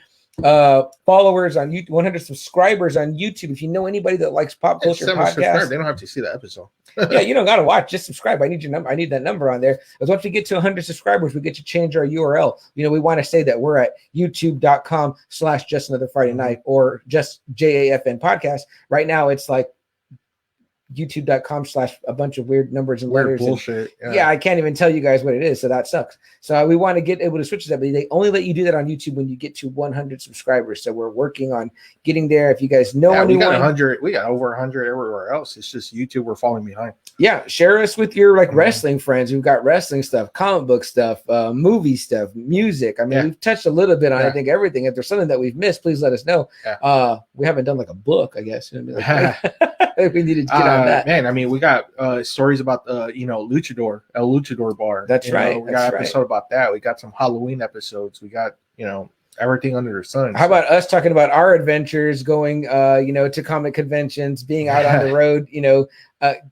followers on YouTube, 100 subscribers on YouTube. If you know anybody that likes pop culture podcasts, they don't have to see the episode. Yeah, you don't gotta watch, just subscribe. I need your number. I need that number on there. Because once we get to 100 subscribers, we get to change our URL. We want to say that we're at youtube.com/just another Friday night or just JAFN podcast. Right now it's like youtube.com/ a bunch of weird numbers and letters. Bullshit. Yeah, I can't even tell you guys what it is, so that sucks. So we want to get able to switch that, but they only let you do that on YouTube when you get to 100 subscribers. So we're working on getting there. If you guys know anyone, we got 100. We got over 100 everywhere else. It's just YouTube. We're falling behind. Yeah, share us with your wrestling friends. We've got wrestling stuff, comic book stuff, movie stuff, music. I mean, we've touched a little bit on I think everything. If there's something that we've missed, please let us know. We haven't done like a book, I guess. We needed to get on that. Man, I mean, we got stories about Luchador, El Luchador Bar. That's right. We got an episode about that. We got some Halloween episodes. We got everything under the sun. How about us talking about our adventures going to comic conventions, being out on the road,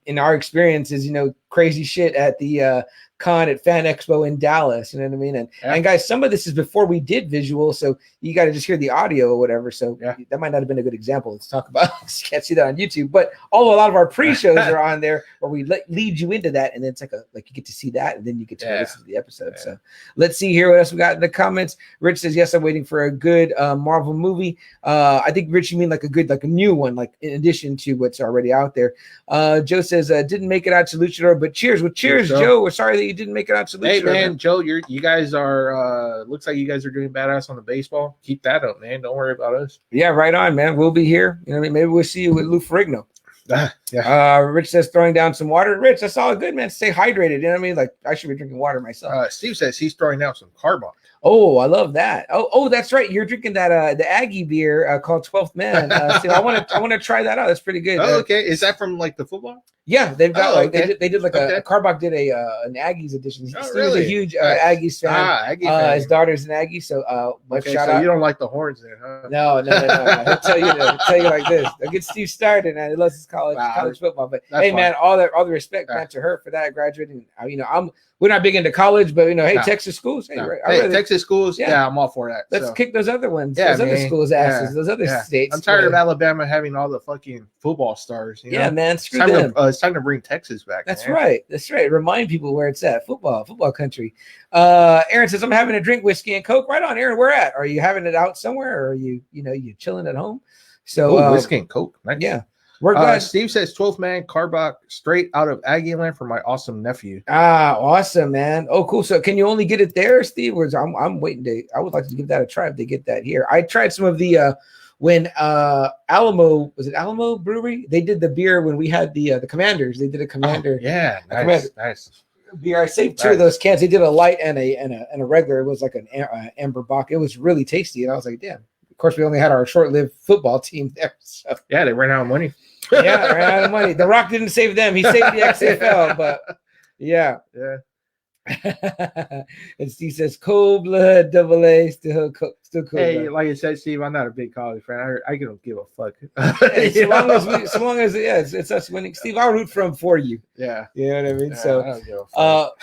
in our experiences, crazy shit at the con at Fan Expo in Dallas, you know what I mean? And guys, some of this is before we did visual, so you got to just hear the audio or whatever. So that might not have been a good example. Let's talk about. You can't see that on YouTube, but a lot of our pre-shows are on there where we lead you into that, and then it's like you get to see that, and then you get to listen to the episode. So let's see here what else we got in the comments. Rich says, "Yes, I'm waiting for a good Marvel movie." I think Rich, you mean like a new one, like in addition to what's already out there. Joe says, "Didn't make it out to Luchador, but cheers." Well, cheers, Joe. We're sorry that you didn't make it out to Luchador. Hey, man, Joe, you guys are looks like you guys are doing badass on the baseball. Keep that up, man. Don't worry about us. Yeah, right on, man. We'll be here. Maybe we'll see you with Lou Ferrigno. Rich says throwing down some water. Rich, that's all good, man. Stay hydrated. You know what I mean? Like I should be drinking water myself. Steve says he's throwing down some carbon. Oh, I love that. Oh, that's right. You're drinking that the Aggie beer called 12th Man. So I want to try that out. That's pretty good. Oh, okay. Is that from like the football? Yeah, they've got they did like a Carbach did an Aggies edition. He's a huge Aggies fan. Aggie fan. His daughter's an Aggie, so shout out. You don't like the horns then, huh? No. I'll tell you like this. I'll get Steve started, and he loves his college football. But hey, fine. Man, all the respect man to her for that graduating. We're not big into college, but Texas schools. Texas schools. Yeah, I'm all for that. Let's kick those other ones. Those other schools' asses. Those other states. I'm tired of Alabama having all the fucking football stars. Yeah, man. Screw them. It's time to bring Texas back. That's right. Remind people where it's at. Football country. Aaron says, "I'm having a drink, whiskey and Coke." Right on, Aaron. Where at? Are you having it out somewhere, or are you chilling at home? So whiskey and Coke. Nice. Yeah. We're good. Steve says 12th Man Carbach straight out of Aggie land for my awesome nephew. Awesome, man. Oh, cool. So can you only get it there, Steve? Or I'm waiting I would like to give that a try if they get that here. I tried some of the when Alamo Brewery? They did the beer when we had the Commanders. They did a Commander. Nice. Beer. I saved two of those cans. They did a light and a regular. It was like an amber bock. It was really tasty, and I was like, damn. Of course, we only had our short-lived football team there. So. Yeah, they ran out of money. Ran out of money. The Rock didn't save them. He saved the XFL, but yeah. And Steve says, "Cold blood, double A, still cool." Hey, like I said, Steve, I'm not a big college fan. I don't give a fuck. So long as it's us winning. Steve, I'll root for you. Yeah, you know what I mean. Yeah, so, I don't give a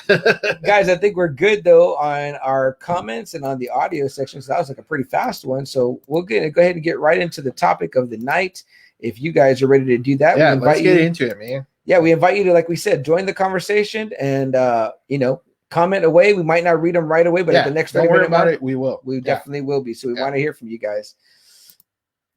fuck. Guys, I think we're good though on our comments and on the audio section. So that was like a pretty fast one. So we'll go ahead and get right into the topic of the night. If you guys are ready to do that, yeah, let's get into it, man. Yeah, we invite you to, like we said, join the conversation and comment away. We might not read them right away, but at the next 30 minute mark, we will. We definitely will be. So we want to hear from you guys.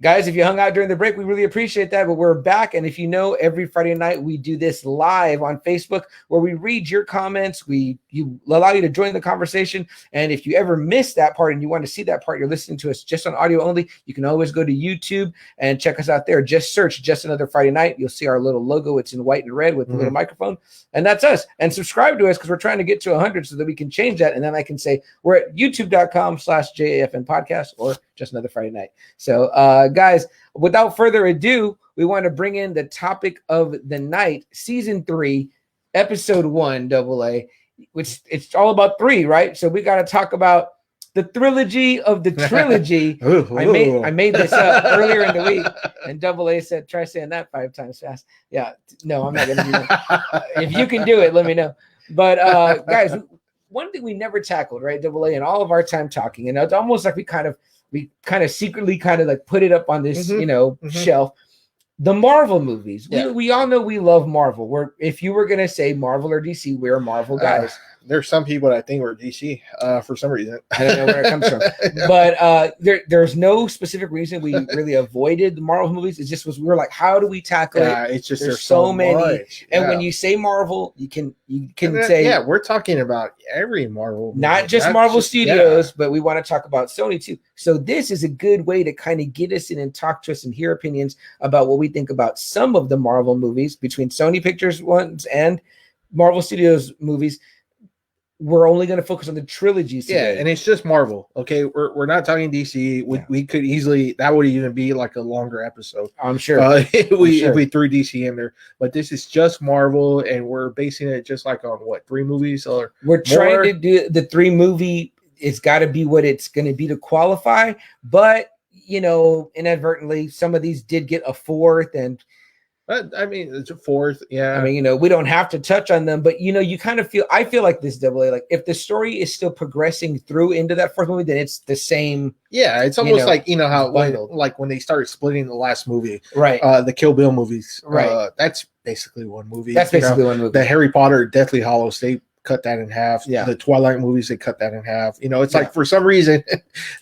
Guys, if you hung out during the break, we really appreciate that. But we're back. And if you know, every Friday night, we do this live on Facebook where we read your comments. You allow you to join the conversation. And if you ever miss that part and you want to see that part, you're listening to us just on audio only, you can always go to YouTube and check us out there. Just search Just Another Friday Night. You'll see our little logo. It's in white and red with the little microphone. And that's us. And subscribe to us because we're trying to get to 100 so that we can change that. And then I can say we're at youtube.com/JAFN podcast or just another Friday night. So, guys, without further ado, we want to bring in the topic of the night, season 3, episode 1, AA, which it's all about 3, right? So we got to talk about the Thrillogy of the Trilogy. I made this up earlier in the week, and AA said, try saying that 5 times fast. Yeah, no, I'm not going to do that. If you can do it, let me know. But guys, one thing we never tackled, right, AA, in all of our time talking, and it's almost like we kind of secretly kind of like put it up on this, shelf. The Marvel movies. We all know we love Marvel. If you were going to say Marvel or DC, we're Marvel guys. There's some people that think we're DC for some reason. I don't know where it comes from. But there's no specific reason we really avoided the Marvel movies. It just was, we were like, how do we tackle it? It's just there's so many. Much. And when you say Marvel, you can say we're talking about every Marvel movie. Not just Marvel Studios, but we want to talk about Sony too. So this is a good way to kind of get us in and talk to us and hear opinions about what we think about some of the Marvel movies between Sony Pictures ones and Marvel Studios movies. We're only going to focus on the trilogies today. Yeah, and it's just Marvel. Okay, we're not talking DC. We could easily, that would even be like a longer episode. I'm sure. If we threw DC in there, but this is just Marvel, and we're basing it just like on what, 3 movies or we're trying to do the 3 movie. It's got to be what it's going to be to qualify, but inadvertently, some of these did get a 4th and. I mean, it's a 4th. Yeah. I mean, we don't have to touch on them, but you kind of feel, I feel like this AA, like if the story is still progressing through into that 4th movie, then it's the same. Yeah. It's almost like, how when they started splitting the last movie, right? The Kill Bill movies, right? That's basically one movie. That's basically one movie. The Harry Potter, Deathly Hallows, they cut that in half. Yeah. The Twilight movies, they cut that in half. It's like for some reason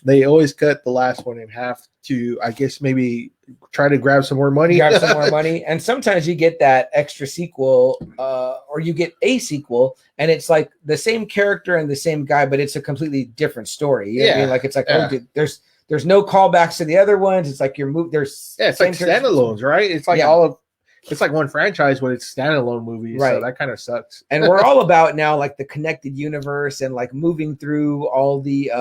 they always cut the last one in half to, I guess, maybe try to grab some more money. And sometimes you get that extra sequel, or you get a oh, and it's like the same character and the same guy, but it's a completely different story. You know what I mean? Like it's like, oh, dude, there's no callbacks to the other ones. It's like there's it's like standalones, right? It's like it's like one franchise, but it's standalone movies. Right. So that kind of sucks. And we're all about now like the connected universe and like moving through all the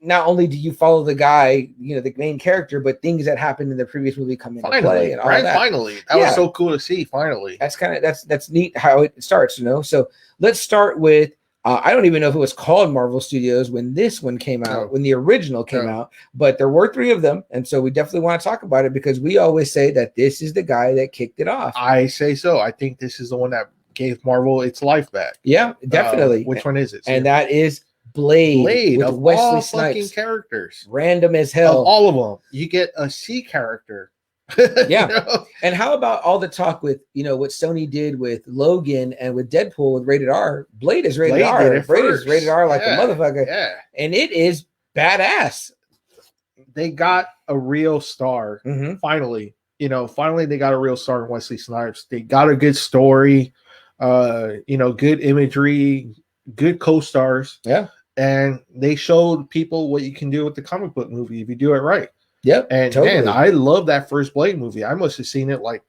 not only do you follow the guy, the main character, but things that happened in the previous movie come into play and all that. Finally. That was so cool to see. Finally. That's neat how it starts, So let's start with I don't even know if it was called Marvel Studios when this one came out, when the original came out, but there were 3 of them. And so we definitely want to talk about it because we always say that this is the guy that kicked it off. I say so. I think this is the one that gave Marvel its life back. Yeah, definitely. Which one is it? And that is Blade with of Wesley all Snipes. fucking characters. Random as hell. Of all of them. You get a C character. Yeah. And how about all the talk with what Sony did with Logan and with Deadpool with rated R? Blade is rated R. Blade is rated R like a motherfucker. Yeah. And it is badass. They got a real star. Finally. Finally they got a real star in Wesley Snipes. They got a good story, good imagery, good co-stars. Yeah. And they showed people what you can do with the comic book movie if you do it right. Yep. And totally. Man, I love that first Blade movie. I must have seen it like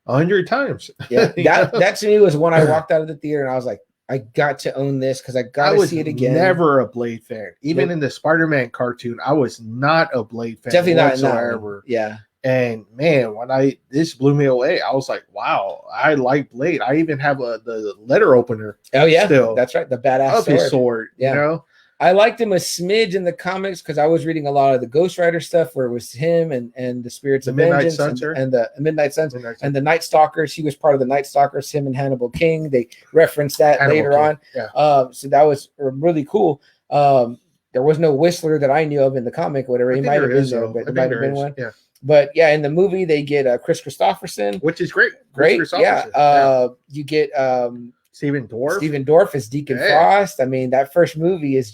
100 times. Yeah. That to me was when I walked out of the theater and I was like, I got to own this because I got to see it again. Never a Blade fan. Even in the Spider-Man cartoon, I was not a Blade fan. Definitely not whatsoever. Yeah. And man, when this blew me away, I was like, wow, I like Blade. I even have the letter opener. Oh yeah. Still. That's right. The badass sword. Yeah. I liked him a smidge in the comics because I was reading a lot of the Ghost Rider stuff where it was him and the Spirits of Vengeance and the Midnight Suns and the Night Stalkers. He was part of the Night Stalkers, him and Hannibal King. They referenced that later on. Yeah. So that was really cool. There was no Whistler that I knew of in the comic, whatever. He might have been there, but there might have been one. Yeah. But yeah, in the movie they get Chris Christopherson, which is great. Yeah. You get Stephen Dorff is Deacon Frost. I mean, that first movie is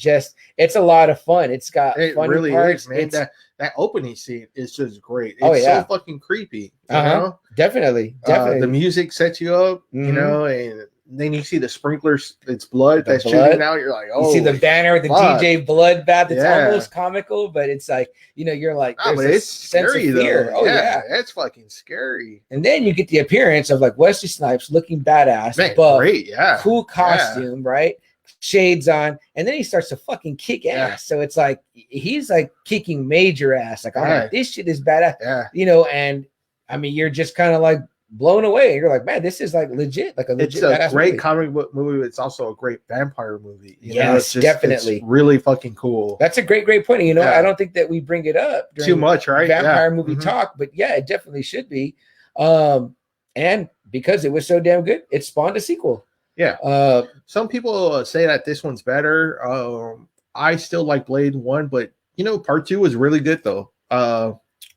it's a lot of fun. It's got funny really parts. Is, man. That opening scene is just great. It's so fucking creepy. You know? Definitely. The music sets you up, and then you see the sprinklers, it's blood that's shooting out. You're like, oh, you see the banner with the DJ Bloodbath. It's almost comical, but it's like, you're like, but it's scary though. Oh yeah, it's fucking scary. And then you get the appearance of like Wesley Snipes looking badass, Man, but great, cool costume, right? shades on, and then he starts to fucking kick ass. So it's like he's like kicking major ass. Like, I'm like, this shit is badass. You know, and I mean, you're just kind of like blown away. You're like, man, this is like legit, like a legit. It's a great comic book movie. It's also a great vampire movie. Yes, definitely. It's really fucking cool. That's a great point. You know, I don't think that we bring it up too much, right? Vampire movie talk, but yeah, it definitely should be. And because it was so damn good, it spawned a sequel. Yeah. Some people say that this one's better. I still like Blade 1, but you know, Part 2 was really good though.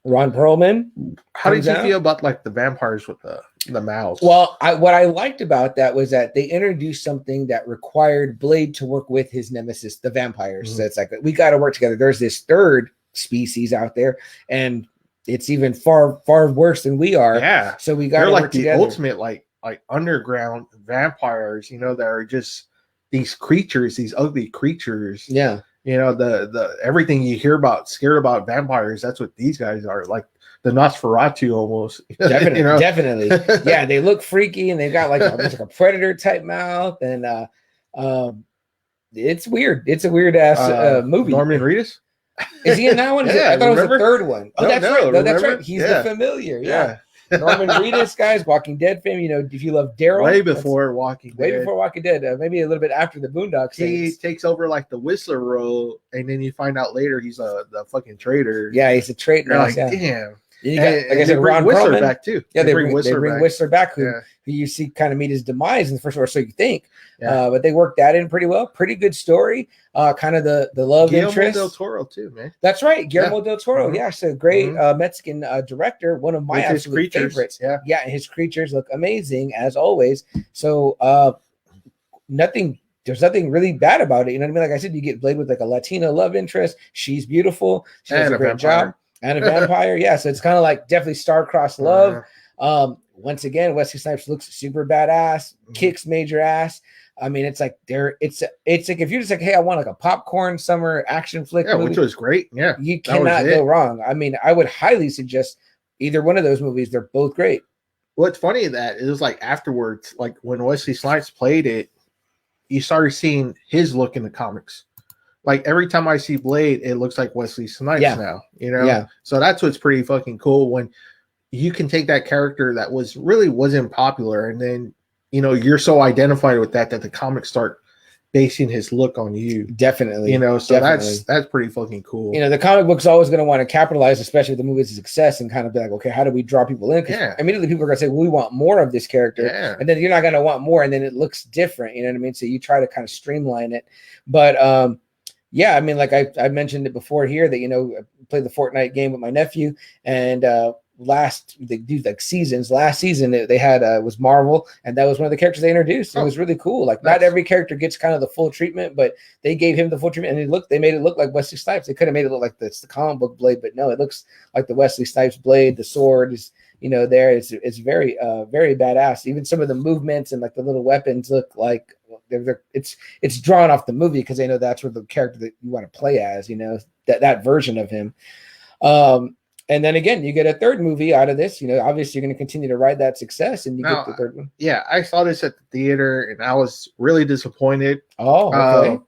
Ron Perlman. How did you feel about like the vampires with the mouths? Well, what I liked about that was that they introduced something that required Blade to work with his nemesis, the vampires. So it's like, we got to work together. There's this third species out there, and it's even far worse than we are. Yeah. So we got to work like together. The ultimate like underground vampires, you know, that are just these creatures, these ugly creatures. Yeah. You know, the everything you hear about, scared about vampires, that's what these guys are, like the Nosferatu almost. Definitely, you know? Definitely. Yeah, they look freaky and they've got like a predator type mouth, and it's weird. It's a weird ass movie. Norman Reedus? Is he in that one? I thought it was the third one. Oh, that's right. No, that's right. He's the familiar. Yeah. Norman Reedus, guys, Walking Dead fame. You know, if you love Daryl, way before Walking Dead, maybe a little bit after the Boondocks. He takes over like the Whistler role, and then you find out later he's the fucking traitor. Yeah, he's a traitor. Like, damn. You got, like I said, Ron Whistler Perlman back too. Yeah, they bring Whistler back, who you see kind of meet his demise in the first one, so you think. But they worked that in pretty well. Pretty good story. Kind of the love interest. Guillermo del Toro too, man. That's right, Guillermo del Toro. Yeah, so great Mexican director. One of my absolute favorites. Yeah, his creatures look amazing as always. So there's nothing really bad about it. You know what I mean? Like I said, you get Blade with like a Latina love interest. She's beautiful. She does a great job. And a vampire, yeah. So it's kind of like definitely star-crossed love. Once again, Wesley Snipes looks super badass, kicks major ass. I mean, it's like it's like if you're just like, hey, I want like a popcorn summer action flick, movie, which was great. Yeah, you cannot go wrong. I mean, I would highly suggest either one of those movies. They're both great. What's funny that it was like afterwards, like when Wesley Snipes played it, you started seeing his look in the comics. Like every time I see Blade, it looks like Wesley Snipes now, you know? Yeah. So that's what's pretty fucking cool when you can take that character that wasn't popular, and then, you know, you're so identified with that the comics start basing his look on you. Definitely. You know, so that's pretty fucking cool. You know, the comic book's always going to want to capitalize, especially with the movie's success, and kind of be like, okay, how do we draw people in? Because immediately people are going to say, well, we want more of this character. Yeah. And then you're not going to want more, and then it looks different. You know what I mean? So you try to kind of streamline it. But, yeah, I mean, like I mentioned it before here that, you know, I played the Fortnite game with my nephew, and last season they had was Marvel, and that was one of the characters they introduced. It was really cool. Like not every character gets kind of the full treatment, but they gave him the full treatment, and they made it look like Wesley Snipes. They could have made it look like the comic book Blade, but no, it looks like the Wesley Snipes blade. The sword is, you know, there. It's very very badass. Even some of the movements and like the little weapons look like it's drawn off the movie, because they know that's where the character that you want to play as, you know, that version of him. And then again, you get a third movie out of this. You know, obviously you're going to continue to ride that success, and you get the third one. Yeah, I saw this at the theater, and I was really disappointed. Oh, okay.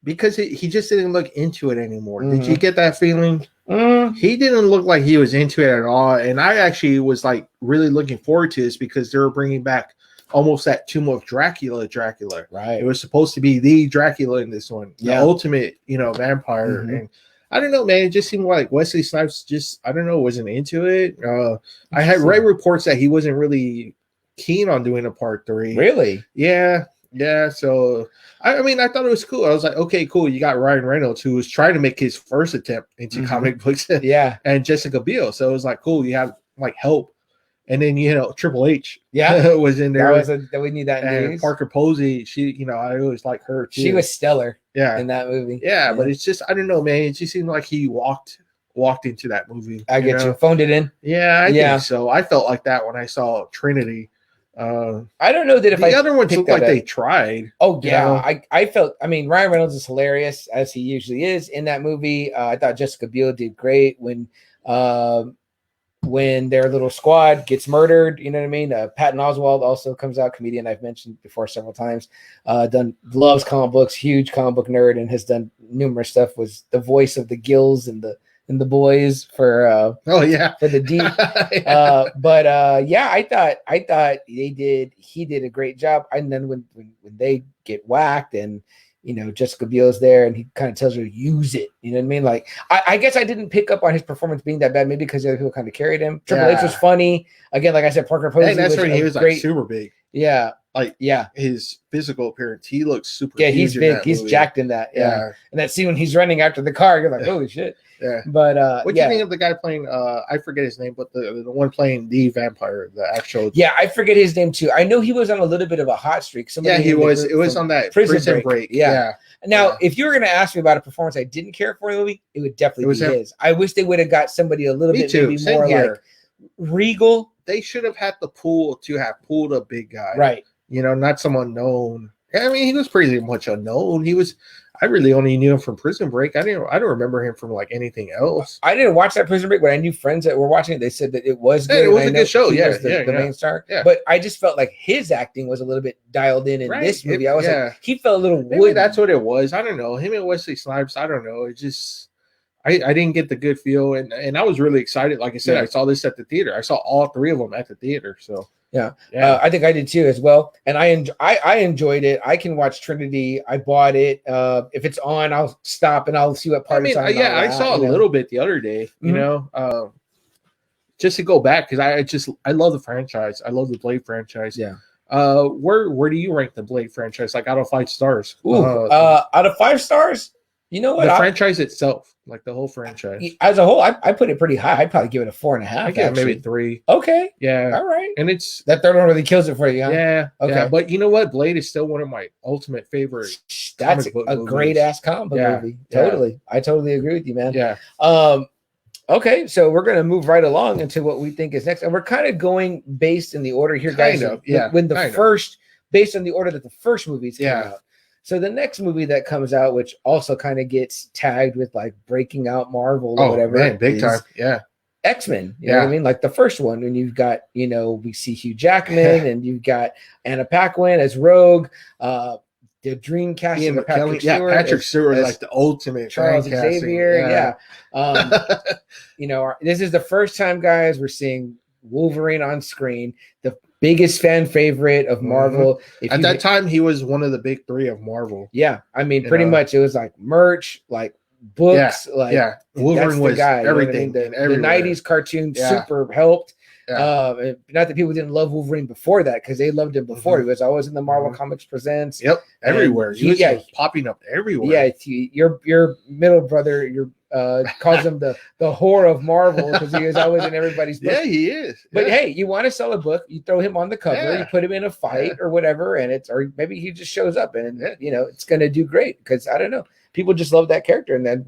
Because he just didn't look into it anymore. Did you get that feeling? He didn't look like he was into it at all, and I actually was like really looking forward to this, because they were bringing back almost that Tomb of Dracula. Right. It was supposed to be the Dracula in this one, the ultimate, you know, vampire. And I don't know, man. It just seemed like Wesley Snipes just, I don't know, wasn't into it. I had read reports that he wasn't really keen on doing a part 3. Really? Yeah. So, I mean, I thought it was cool. I was like, okay, cool. You got Ryan Reynolds, who was trying to make his first attempt into comic books. And Jessica Biel. So it was like, cool. You have like help. And then, you know, Triple H was in there. We need that and news. Parker Posey, she, you know, I always like her too. She was stellar in that movie. Yeah, but it's just, I don't know, man. It just seemed like he walked into that movie. I get you. Phoned it in. Yeah, I think so. I felt like that when I saw Trinity. I don't know that if the other ones looked like they tried. Oh, yeah. I felt, I mean, Ryan Reynolds is hilarious, as he usually is in that movie. I thought Jessica Biel did great when when their little squad gets murdered, you know what I mean? Patton Oswalt also comes out, comedian I've mentioned before several times. Loves comic books, huge comic book nerd, and has done numerous stuff. Was the voice of the Gills and the boys for oh yeah, for the deep. I thought he did a great job. And then when they get whacked and Jessica Biel's there and he kind of tells her to use it, you know what I mean? Like I guess I didn't pick up on his performance being that bad, maybe because the other people kind of carried him. Triple H was funny. Again, like I said, Parker Posey that's when he was great, like super big. Yeah. Like his physical appearance, he looks super. Yeah, he's big. He's jacked in that. Yeah. And that scene when he's running after the car, you're like, holy shit. Yeah. But what do you think of the guy playing? I forget his name, but the one playing the vampire, the actual. Yeah, I forget his name too. I know he was on a little bit of a hot streak. He was. It was on that prison break. Yeah. Now, if you were going to ask me about a performance I didn't care for in the movie, it would definitely be his. I wish they would have got somebody a little bit maybe more like regal. They should have had the pull to have pulled a big guy, right? Not someone known. I mean, he was pretty much unknown. I really only knew him from Prison Break. I don't remember him from like anything else. I didn't watch that Prison Break, but I knew friends that were watching it. They said that it was good. It was a good show. Yeah, the main star. Yeah. But I just felt like his acting was a little bit dialed in this movie. I was like, he felt a little wooden. Maybe that's what it was. I don't know. Him and Wesley Snipes. I don't know. It just. I didn't get the good feel, and I was really excited. Like I said, I saw this at the theater. I saw all three of them at the theater. So I think I did too as well. And I enjoyed it. I can watch Trilogy. I bought it. If it's on, I'll stop and I'll see what part. I saw a little bit the other day. Just to go back because I love the franchise. I love the Blade franchise. Yeah. Where do you rank the Blade franchise? Like out of 5 stars? Out of 5 stars. You know what? The franchise itself, like the whole franchise. As a whole, I put it pretty high. I'd probably give it a 4.5. I give it maybe 3. Okay. Yeah. All right. And it's that third one really kills it for you, huh? Yeah. Okay. Yeah. But you know what? Blade is still one of my ultimate favorite. That's a great ass comic book movie. Totally. Yeah. I totally agree with you, man. Yeah. Okay, so we're gonna move right along into what we think is next, and we're kind of going based in the order here, guys. Based on the order that the first movies came out. So the next movie that comes out, which also kind of gets tagged with like breaking out Marvel or whatever, man, big time, X-Men. You know what I mean? Like the first one, and you've got we see Hugh Jackman, and you've got Anna Paquin as Rogue, the dream casting of Patrick Stewart. Patrick Stewart is like the ultimate Charles Xavier. This is the first time, guys, we're seeing Wolverine on screen. The biggest fan favorite of Marvel. At that time, he was one of the big 3 of Marvel. Yeah, I mean, pretty much it was like merch, like books, Wolverine was guy, everything. The 90s cartoon super helped. Not that people didn't love Wolverine before that, because they loved him before. He was always in the Marvel Comics Presents. Yep, everywhere. He was popping up everywhere. Yeah, your middle brother, calls him the whore of Marvel because he was always in everybody's book. Yeah, he is. But hey, you want to sell a book, you throw him on the cover, you put him in a fight or whatever, or maybe he just shows up and it's going to do great because I don't know, people just love that character, and then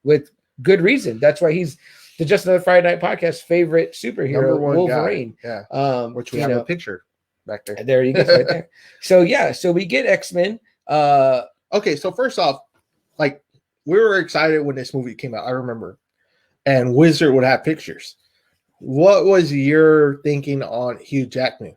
with good reason. That's why he's the Just Another Friday Night Podcast favorite superhero, Wolverine. Guy. Yeah, which we have a picture back there. There you go, right there. So we get X-Men. Okay, so first off, like, we were excited when this movie came out, I remember. And Wizard would have pictures. What was your thinking on Hugh Jackman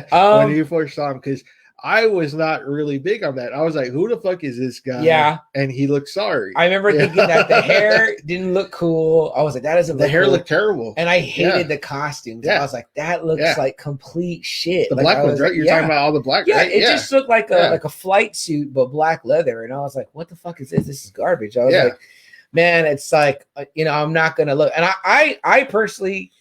when you first saw him? Because I was not really big on that. I was like, who the fuck is this guy? Yeah. And he looked sorry. I remember thinking that the hair didn't look cool. I was like, that doesn't look cool. The hair looked terrible. And I hated the costumes. Yeah. I was like, that looks like complete shit. The black ones, right? You're talking about all the black, right? It just looked like a flight suit, but black leather. And I was like, what the fuck is this? This is garbage. I was like, man, it's like, I'm not going to look. And I personally,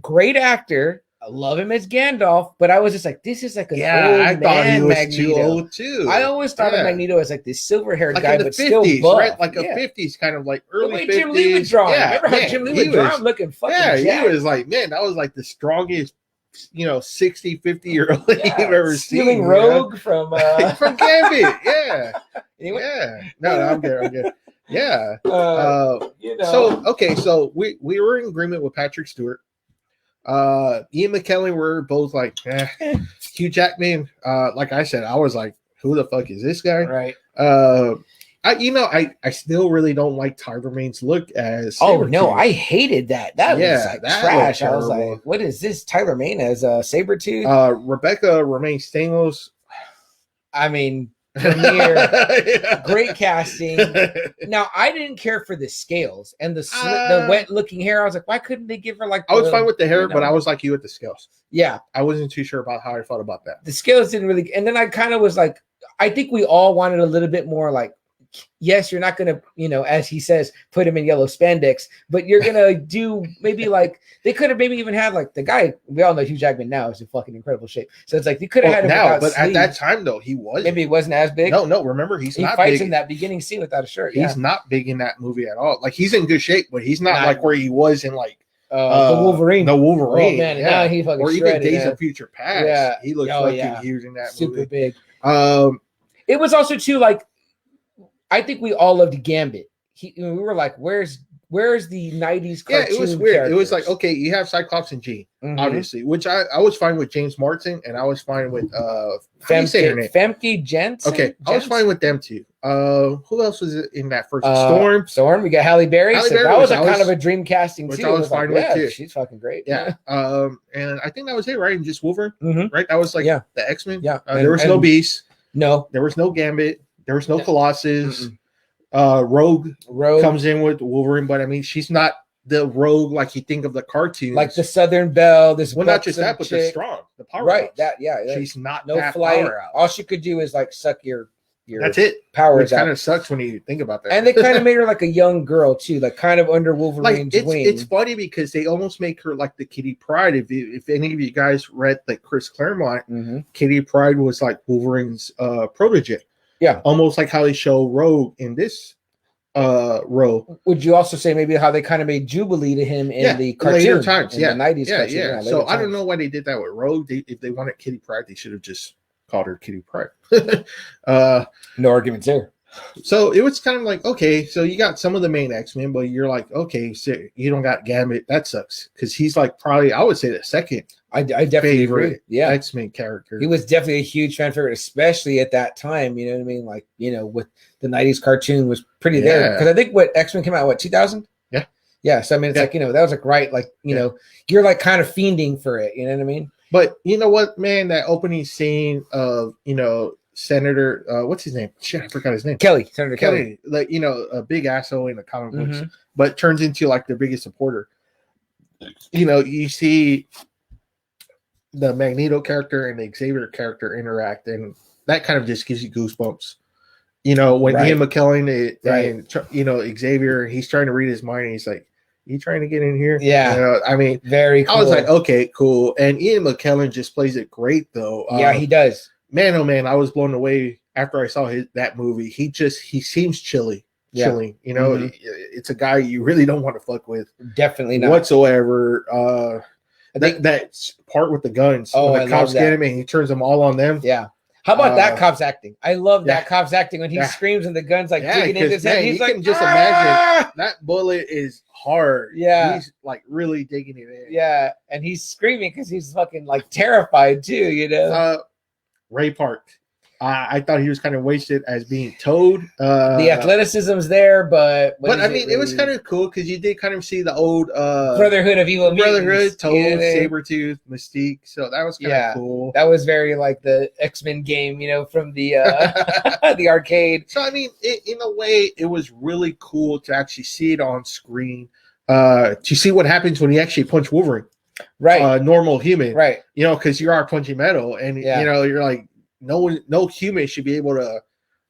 great actor. I love him as Gandalf, but I was just like, this is like an old I thought he was Magneto. too old too. I always thought of Magneto as like this silver-haired like guy, but 50s, still buff. Right? Like a 50s kind of like early 50s. Jim Lee was drawing. Remember how Jim Lee was drawing looking fucking jacked? He was like, man, that was like the strongest 60, 50-year-old you've ever seen. Rogue from Gambit. Anyway. No, I'm good. Yeah. So we were in agreement with Patrick Stewart. Ian McKellen were both like, Hugh Jackman. Like I said, I was like, who the fuck is this guy? Right. I still really don't like Tyler Maine's look as Oh no, Sabretooth. I hated that. That was like that trash. looked I was terrible. like, what is this? Tyler Mane as Sabretooth? Rebecca Romaine Stamos. I mean, Premiere, great casting. Now, I didn't care for the scales and the wet looking hair. I was like, why couldn't they give her like? I was fine with the hair, but I was like you with the scales. Yeah, I wasn't too sure about how I felt about that. The scales didn't really, and then I kind of was like, I think we all wanted a little bit more like, yes, you're not gonna, as he says, put him in yellow spandex, but you're gonna do maybe like they could have maybe even had like the guy. We all know Hugh Jackman now is in fucking incredible shape, so it's like they could have had him now, but sleeves. At that time though, he was maybe it wasn't as big. No, remember he not fights big in that beginning scene without a shirt. He's not big in that movie at all. Like he's in good shape, but he's not like where he was in like the Wolverine. The Wolverine. Oh man, now he fucking or even Days of Future Past. Yeah, he looks huge in that super movie. big. It was also too like. I think we all loved Gambit. We were like, where's the 90s cartoon? Yeah, it was weird. Characters? It was like, okay, you have Cyclops and Jean, obviously, which I was fine with James Martin, and I was fine with Famke Janssen. Okay, I was fine with them too. Who else was in that first Storm? We got Halle Berry. That was kind of a dream casting which too. I was fine with too. She's fucking great. Yeah. And I think that was it, right? And just Wolverine, right? That was like the X-Men. Yeah. There was no Beast. No. There was no Gambit. There was no Colossus. Rogue comes in with Wolverine, but I mean, she's not the Rogue like you think of the cartoons, like the Southern Belle. Not just that, but they're strong. The power, right? She's not no flight. All she could do is like suck your. That's it. Powers kind of sucks when you think about that. And they kind of made her like a young girl too, like kind of under Wolverine's wing. It's funny because they almost make her like the Kitty Pryde. If any of you guys read like Chris Claremont, Kitty Pryde was like Wolverine's protege. Yeah, almost like how they show Rogue in this row. Would you also say maybe how they kind of made Jubilee to him in the cartoon, later times, in the 90s cartoon? Yeah. So I don't know why they did that with Rogue. If they wanted Kitty Pryde, they should have just called her Kitty Pryde. No arguments there. So it was kind of like, okay, so you got some of the main X-Men, but you're like, okay, so you don't got Gambit. That sucks because he's like probably, I would say, the second I definitely agree. Yeah, X-Men character. He was definitely a huge fan favorite, especially at that time. You know what I mean? Like, with the 90s cartoon was pretty there. Because I think what X-Men came out, 2000? Yeah. Yeah. So I mean, it's like, that was like right, like, you're like kind of fiending for it. You know what I mean? But you know what, man, that opening scene of, Senator, what's his name? Shit, I forgot his name. Senator Kelly. Like, a big asshole in the comic books, but turns into like their biggest supporter. You see the Magneto character and the Xavier character interact, and that kind of just gives you goosebumps. When Ian McKellen and Xavier, he's trying to read his mind, and he's like, "You trying to get in here?" Yeah, I mean, very cool. I was like, okay, cool. And Ian McKellen just plays it great, though. Yeah, he does. Man, oh man, I was blown away after I saw that movie. He seems chilling. It's a guy you really don't want to fuck with. Definitely not whatsoever. That part with the guns. When the cops get him and he turns them all on them. Yeah. How about that cop's acting? I love that cop's acting when he screams and the gun's like digging into his head. He's like, can just imagine that bullet is hard. Yeah. He's like really digging it in. Yeah. And he's screaming because he's fucking like terrified too, Ray Park. I thought he was kind of wasted as being Toad. The athleticism's there, but I mean, it was kind of cool because you did kind of see the old Brotherhood of Evil Mutants. Toad, Sabretooth, Mystique. So that was kind of cool. That was very like the X-Men game, from the the arcade. So I mean, in a way, it was really cool to actually see it on screen. To see what happens when you actually punch Wolverine. Right. Normal human. Right. Because you are punching metal, and you're like, no human should be able to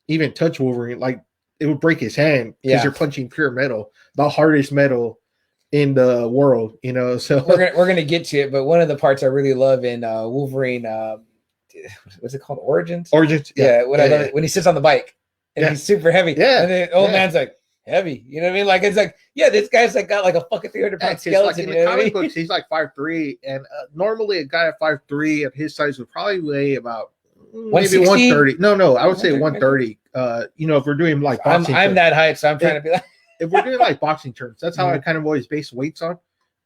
even touch Wolverine. Like, it would break his hand because you're punching pure metal, the hardest metal in the world. So we're gonna get to it, but one of the parts I really love in Wolverine, what's it called? Origins. Yeah. When he sits on the bike and he's super heavy. Yeah. And the old man's like, heavy, you know what I mean? Like, it's like, this guy's like got like a fucking 300-pound skeleton. Like in the comic books, he's like 5'3", and normally a guy at 5'3" at his size would probably weigh about maybe 130. No, I would say 130. If we're doing like boxing, I'm that height, so I'm trying to be like, if we're doing like boxing terms, that's how I kind of always base weights on,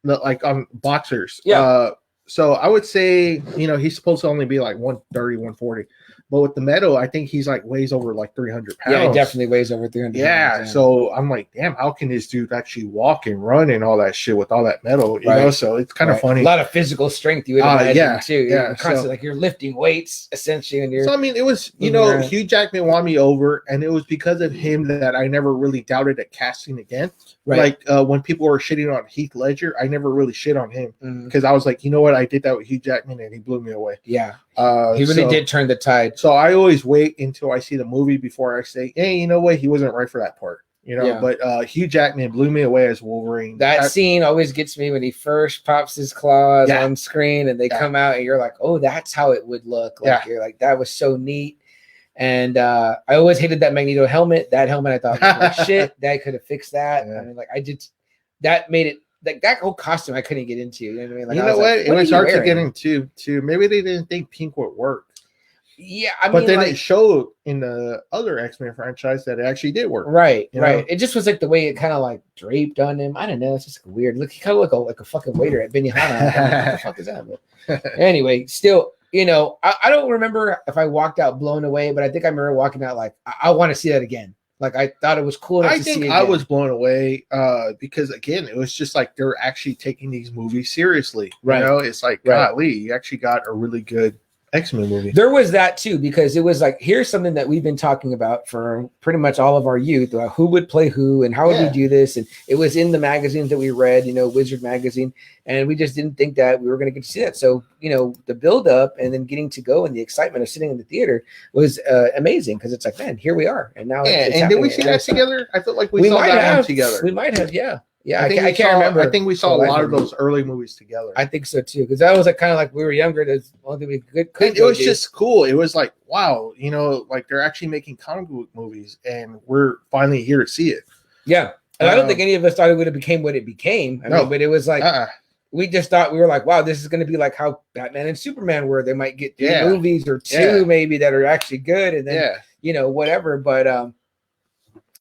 like on boxers. Yeah. So I would say, he's supposed to only be like 130, 140. But with the metal, I think he's like weighs over like 300 pounds. Yeah, he definitely weighs over 300 Yeah, pounds. so I'm like, damn, how can this dude actually walk and run and all that shit with all that metal? You know, so it's kind of funny. A lot of physical strength, you would imagine, too. Yeah, You're constantly like you're lifting weights essentially, and you're. So I mean, it was Hugh Jackman won me over, and it was because of him that I never really doubted at casting again. Right. Like when people were shitting on Heath Ledger, I never really shit on him because I was like, you know what, I did that with Hugh Jackman, and he blew me away. Yeah, he really did turn the tide. So I always wait until I see the movie before I say, hey, you know what, he wasn't right for that part. You know, but Hugh Jackman blew me away as Wolverine. That scene always gets me when he first pops his claws on screen and they come out and you're like, oh, that's how it would look. Like you're like, that was so neat. And I always hated that Magneto helmet. That helmet I thought was like, shit, that could have fixed that. I mean, like that made it like that whole costume I couldn't get into. You know what I mean? Like, you know what? It was hard to get into too. Maybe they didn't think pink would work. Yeah, but then it showed in the other X-Men franchise that it actually did work. Right. It just was like the way it kind of like draped on him. I don't know. It's just weird. Look, he kind of looked like a fucking waiter at Benihana. What the fuck is that? But anyway, still, you know, I don't remember if I walked out blown away, but I think I remember walking out like I want to see that again. Like I thought it was cool. I think I was blown away because again, it was just like they're actually taking these movies seriously. Right. You know, it's like golly, you actually got a really good X-Men movie. There was that too, because it was like, here's something that we've been talking about for pretty much all of our youth, who would play who and how would we do this. And it was in the magazines that we read, you know, Wizard magazine. And we just didn't think that we were going to get to see that. So, you know, the build up and then getting to go and the excitement of sitting in the theater was amazing. Cause it's like, man, here we are. And now it's and did we see that together? I felt like we saw that one together. We might have. Yeah. Yeah, I can't remember. I think we saw a lot of those early movies together. I think so too, because that was like kind of like we were younger. That's one thing we could. It was just cool. It was like, wow, you know, like they're actually making comic book movies, and we're finally here to see it. Yeah, and I don't think any of us thought it would have became what it became. I mean, but it was like we just thought we were like, wow, this is going to be like how Batman and Superman were. They might get 3 movies or 2 maybe that are actually good, and then you know whatever. But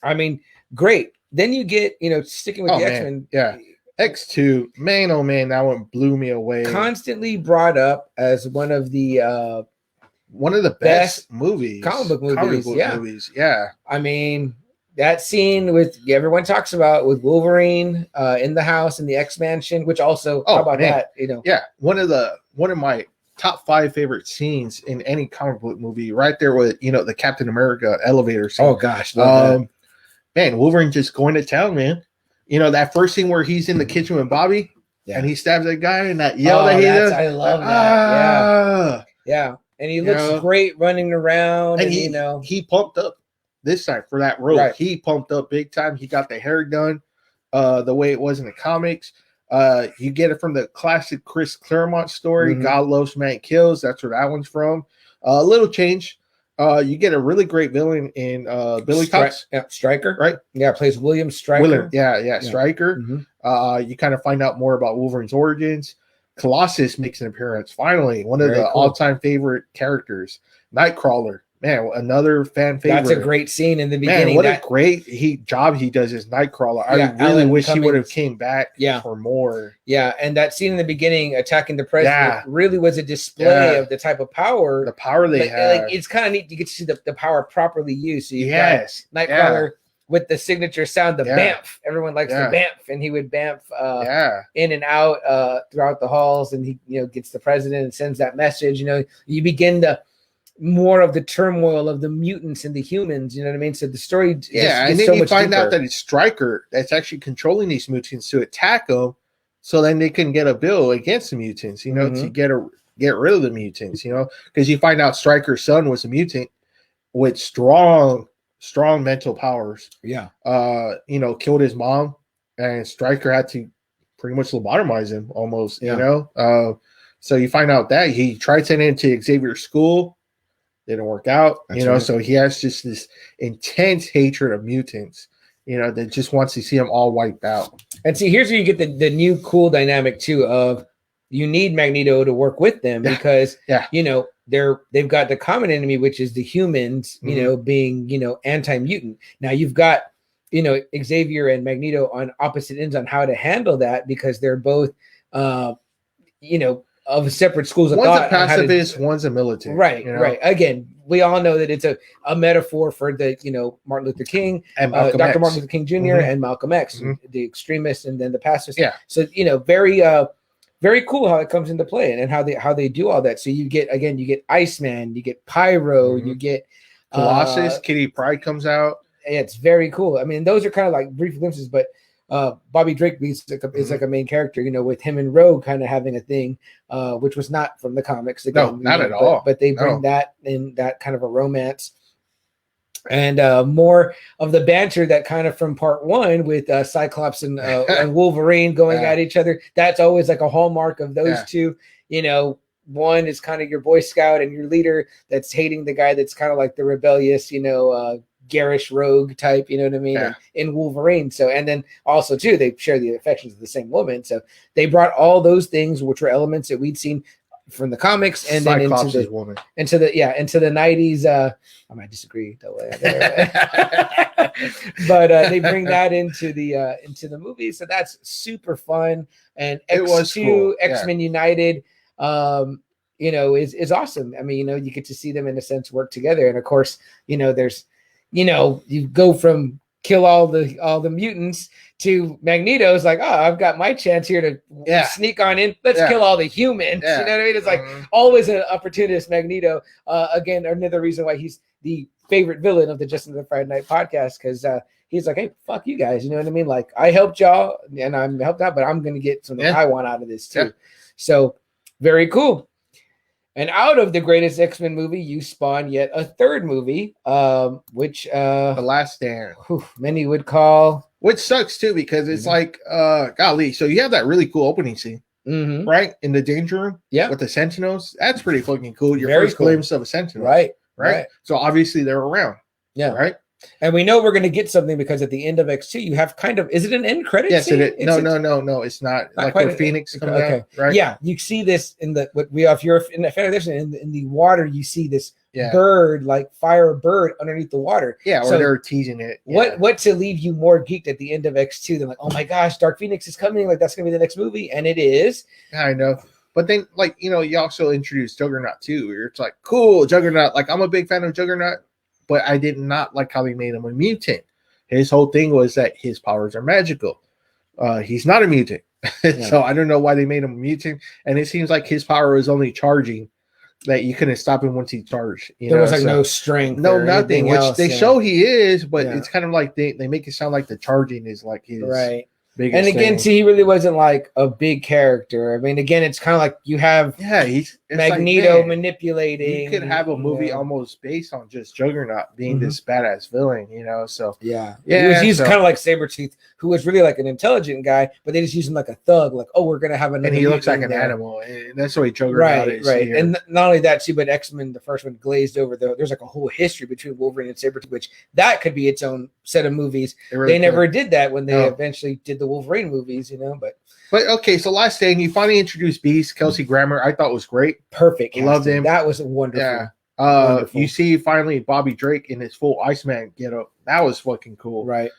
I mean, great. Then you get, you know, sticking with the X-Men. Yeah. X2, man, oh man, that one blew me away. Constantly brought up as one of the best movies. Comic book movies. Yeah. I mean, that scene with everyone talks about with Wolverine in the house in the X-Mansion, which also how about that? You know, one of my top 5 favorite scenes in any comic book movie, right there with, you know, the Captain America elevator scene. Oh gosh, man, Wolverine just going to town, man. You know, that first scene where he's in the kitchen with Bobby and he stabs that guy and that yell that he does. I love that. Yeah. And he looks great running around. And he pumped up this time for that role. Right. He pumped up big time. He got the hair done the way it was in the comics. You get it from the classic Chris Claremont story, God Loves, Man Kills. That's where that one's from. A little change. You get a really great villain in Billy Cox. Stryker, right? Yeah, plays William Stryker. Stryker. You kind of find out more about Wolverine's origins. Colossus makes an appearance. Finally, one of the all-time favorite characters. Nightcrawler. Man, another fan favorite. That's a great scene in the beginning. Man, what a great job he does as Nightcrawler. I really wish he would have came back for more. Yeah, and that scene in the beginning attacking the president really was a display of the type of power. The power they have. Like, it's kind of neat to get to see the power properly used. So you got Nightcrawler with the signature sound, the bamf. Everyone likes the bamf, and he would bamf in and out throughout the halls, and he gets the president and sends that message. You begin to more of the turmoil of the mutants and the humans, you know what I mean? So the story and then so you find out that it's Stryker that's actually controlling these mutants to attack them, so then they can get a bill against the mutants, to get rid of the mutants, because you find out Stryker's son was a mutant with strong mental powers. Killed his mom, and Stryker had to pretty much lobotomize him almost, so you find out that he tried sending him to Xavier's school. Didn't work out, so he has just this intense hatred of mutants, that just wants to see them all wiped out. And see, here's where you get the new cool dynamic too of you need Magneto to work with them because they've got the common enemy, which is the humans, being anti-mutant. Now you've got Xavier and Magneto on opposite ends on how to handle that because they're both of separate schools of one's thought. A pacifist, one's a militant. Right, right. Again, we all know that it's a metaphor for the Martin Luther King and Dr. Martin Luther King Jr. And Malcolm X, the extremist and then the pacifist. Yeah. So very cool how it comes into play and how they do all that. So you get Iceman, you get Pyro, you get Colossus, Kitty Pryde comes out. It's very cool. I mean, those are kind of like brief glimpses, but Bobby Drake is like a main character, with him and Rogue kind of having a thing, which was not from the comics. Again, no, not at all. But they bring that in, that kind of a romance. And more of the banter that kind of from part one with Cyclops and Wolverine going at each other. That's always like a hallmark of those two. One is kind of your Boy Scout and your leader that's hating the guy that's kind of like the rebellious, garish rogue type, you know what I mean? Yeah. In Wolverine. So, and then also too, they share the affections of the same woman. So they brought all those things, which were elements that we'd seen from the comics, and then into the 90s. I might disagree that way, but they bring that into the movie. So that's super fun. And X2, cool. X-Men United, is awesome. I mean, you get to see them in a sense work together. And of course, there's, you go from kill all the mutants to Magneto's like, oh, I've got my chance here to sneak on in. Let's kill all the humans. You know what I mean? It's like always an opportunist Magneto. Again, another reason why he's the favorite villain of the Just Another Friday Night podcast, because he's like, hey, fuck you guys. You know what I mean? Like, I helped y'all and I'm helped out, but I'm going to get something I want out of this too. Yeah. So very cool. And out of the greatest X-Men movie, you spawn yet a third movie, which The Last Stand. Many would call, which sucks too, because it's like, golly. So you have that really cool opening scene, right, in the Danger Room, with the Sentinels. That's pretty fucking cool. Your first glimpse of a Sentinel, right? So obviously they're around, right. And we know we're going to get something because at the end of X2, you have kind of, is it an end credit? Yes, scene? it is. No, it's not. Like where Phoenix comes out, right? Yeah, you see this in the, if you're in the fan of this, in the water, you see this bird, like fire bird underneath the water. Yeah, or so they're teasing it. What to leave you more geeked at the end of X2 than like, oh my gosh, Dark Phoenix is coming. Like, that's going to be the next movie. And it is. I know. But then, like, you also introduced Juggernaut too, where it's like, cool, Juggernaut. Like, I'm a big fan of Juggernaut. But I did not like how they made him a mutant. His whole thing was that his powers are magical. He's not a mutant. So I don't know why they made him a mutant. And it seems like his power was only charging, that you couldn't stop him once he charged. There was like no strength. No, nothing. Which they show he is, but it's kind of like they make it sound like the charging is like his biggest and again, thing. he really wasn't like a big character. I mean, again, it's kind of like you have he's Magneto like, manipulating. You could have a movie almost based on just Juggernaut being this badass villain, So he's kind of like Sabretooth, who was really like an intelligent guy, but they just use him like a thug. Like, oh, we're gonna have another. And he looks like an animal, and that's the way Juggernaut is. Right. Here. And not only that too, but X-Men, the first one, glazed over. There's like a whole history between Wolverine and Sabretooth, which that could be its own set of movies. They never did that when they eventually did the Wolverine movies, But okay, so Last Stand, you finally introduced Beast, Kelsey Grammer. I thought was great. Perfect. Loved him. That was wonderful. Yeah. Wonderful. You see finally Bobby Drake in his full Iceman getup. That was fucking cool. Right.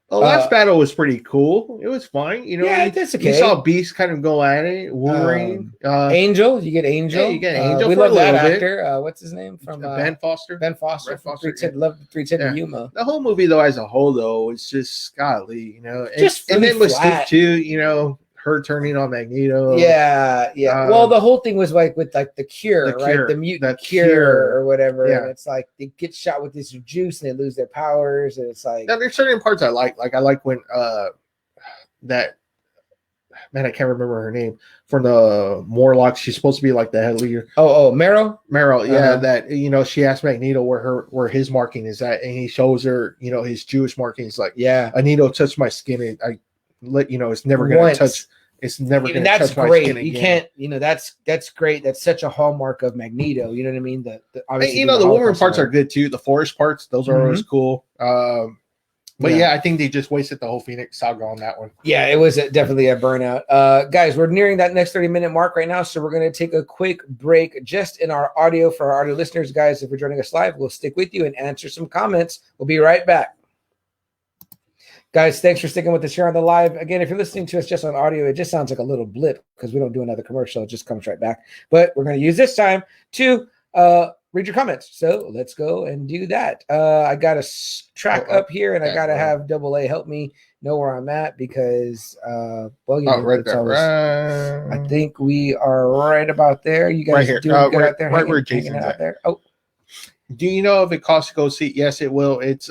The last battle was pretty cool. It was fine. That's okay. You saw Beast kind of go at it. Wolverine. Angel. You get Angel. Yeah, you get Angel. We love that actor. What's his name? From Ben Foster. Ben Foster. From 310. Love 310 Yuma. The whole movie, though, as a whole, though, it's just golly, Just and then Mystique too. Her turning on Magneto. Yeah. Well, the whole thing was like with like the cure, right? The mutant cure or whatever. Yeah. And it's like they get shot with this juice and they lose their powers. And it's like, now there's certain parts I like. Like I like when that man, I can't remember her name, from the Morlocks. She's supposed to be like the head leader. Oh, Marrow. Yeah, that she asked Magneto where his marking is at, and he shows her his Jewish marking. He's like, Magneto touched my skin, and I let it's never gonna touch. It's never going to touch my skin again. You can't, that's great. That's such a hallmark of Magneto. You know what I mean? Obviously, the Wolverine parts are good too. The forest parts, those are always cool. But I think they just wasted the whole Phoenix saga on that one. Yeah, it was definitely a burnout. Guys, we're nearing that next 30-minute mark right now, so we're going to take a quick break just in our audio for our audio listeners. Guys, if you're joining us live, we'll stick with you and answer some comments. We'll be right back. Guys, thanks for sticking with us here on the live. Again, if you're listening to us just on audio, it just sounds like a little blip because we don't do another commercial. It just comes right back. But we're going to use this time to read your comments. So let's go and do that. I got a track up here, and I got to have Double A help me know where I'm at because, well, you know, right it's there. always, I think we are right about there. You guys right here. doing good out there? Right where Jason's out there. Oh, do you know if it costs to go see? Yes, it will. It's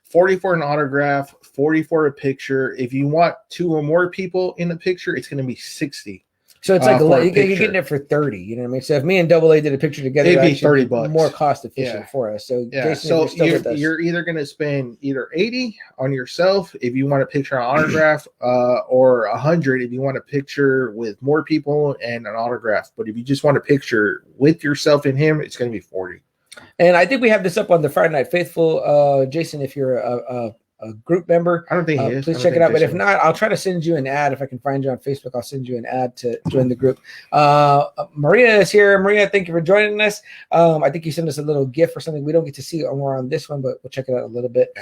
40 for an autograph, 40 for a picture. If you want 2 or more people in the picture, it's going to be 60. So it's like you're getting it for 30. You know what I mean? So if me and Double A did a picture together, it'd be $30 more cost efficient for us. So yeah, Jason, so you're either going to spend either 80 on yourself if you want a picture on autograph, or 100 if you want a picture with more people and an autograph. But if you just want a picture with yourself and him, it's going to be 40. And I think we have this up on the Friday Night Faithful. Jason, if you're a group member, I don't think he is. Please check it out. But if not, I'll try to send you an ad. If I can find you on Facebook, I'll send you an ad to join the group. Maria is here. Maria, thank you for joining us. I think you sent us a little GIF or something. We don't get to see more on this one, but we'll check it out a little bit.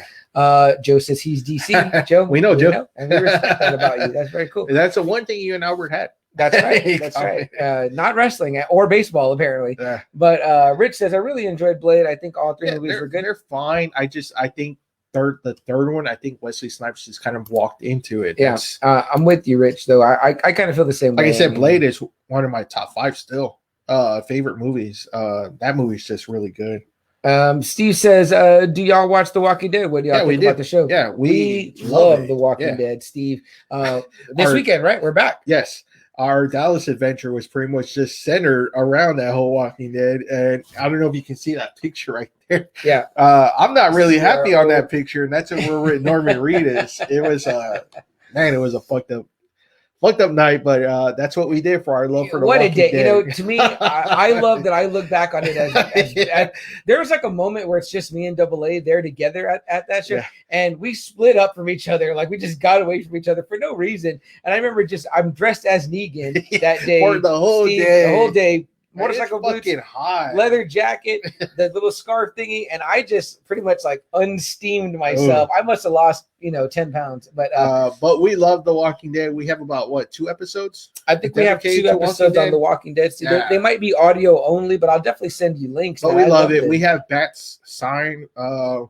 Joe says he's DC. Joe, we know Joe, and we respect that about you. That's very cool. That's the one thing you and Albert had. That's right. That's right. Not wrestling or baseball, apparently. Yeah. But Rich says, I really enjoyed Blade. I think all 3 movies were good. They're fine. I think the third one, I think Wesley Snipes just kind of walked into it. Yeah. I'm with you, Rich, though. I kind of feel the same way. Like I said, Blade is one of my top 5 still. Favorite movies. That movie's just really good. Steve says, do y'all watch The Walking Dead? What do y'all think about the show? Yeah, we love The Walking Dead, Steve. This weekend, right? We're back. Yes. Our Dallas adventure was pretty much just centered around that whole Walking Dead. And I don't know if you can see that picture right there. Yeah. I'm not really happy on that picture. And that's where Norman Reed is. It was, man, it was a fucked up night, but that's what we did for our love for the Walking Dead. You know, to me, I love that I look back on it as there was like a moment where it's just me and Double A there together at that show, and we split up from each other. Like we just got away from each other for no reason. And I remember I'm dressed as Negan that day for the whole day. The whole day. Motorcycle boots, hot. Leather jacket, the little scarf thingy, and I just pretty much like unsteamed myself. I must have lost 10 pounds, but we love The Walking Dead. We have about 2 episodos? I think we have 2 episodes on The Walking Dead. So they might be audio only, but I'll definitely send you links. But we love it. We have Bat's sign. Do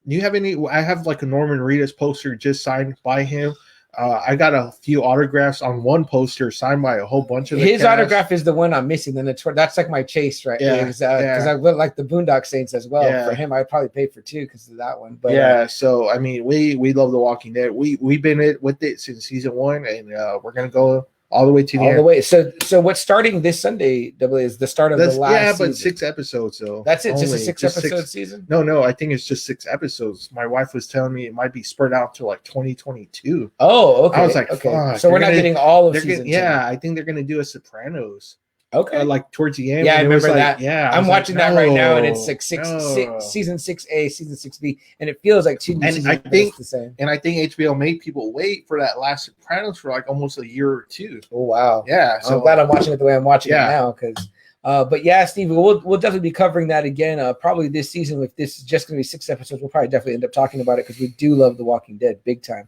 you have any? I have like a Norman Reedus poster just signed by him. I got a few autographs on one poster signed by a whole bunch of his autograph is the one I'm missing. Then that's like my chase, right? Because I would like the Boondock Saints as well. Yeah. For him, I'd probably pay for 2 because of that one. But so I mean, we love The Walking Dead. We've been with it since season 1, and we're gonna go all the way to the end. Way. So what's starting this Sunday, W, is the start of the last season. 6 episodes. So that's it. Just a 6 episode season? No. I think it's just 6 episodes. My wife was telling me it might be spread out to like 2022. Oh, okay. I was like, okay. Fuck, so we're not getting all of season 2. I think they're gonna do a Sopranos. Okay. Like towards the end. Yeah, I remember that. Yeah. I'm watching that right now, and it's like season 6A, season 6B, and it feels like 2 seasons. I think the same. And I think HBO made people wait for that last Sopranos for like almost a year or 2. Oh wow. Yeah. So I'm glad I'm watching it the way I'm watching it now, because but yeah, Steve, we'll definitely be covering that again. Probably this season. If this is just going to be 6 episodes, we'll probably definitely end up talking about it because we do love The Walking Dead big time.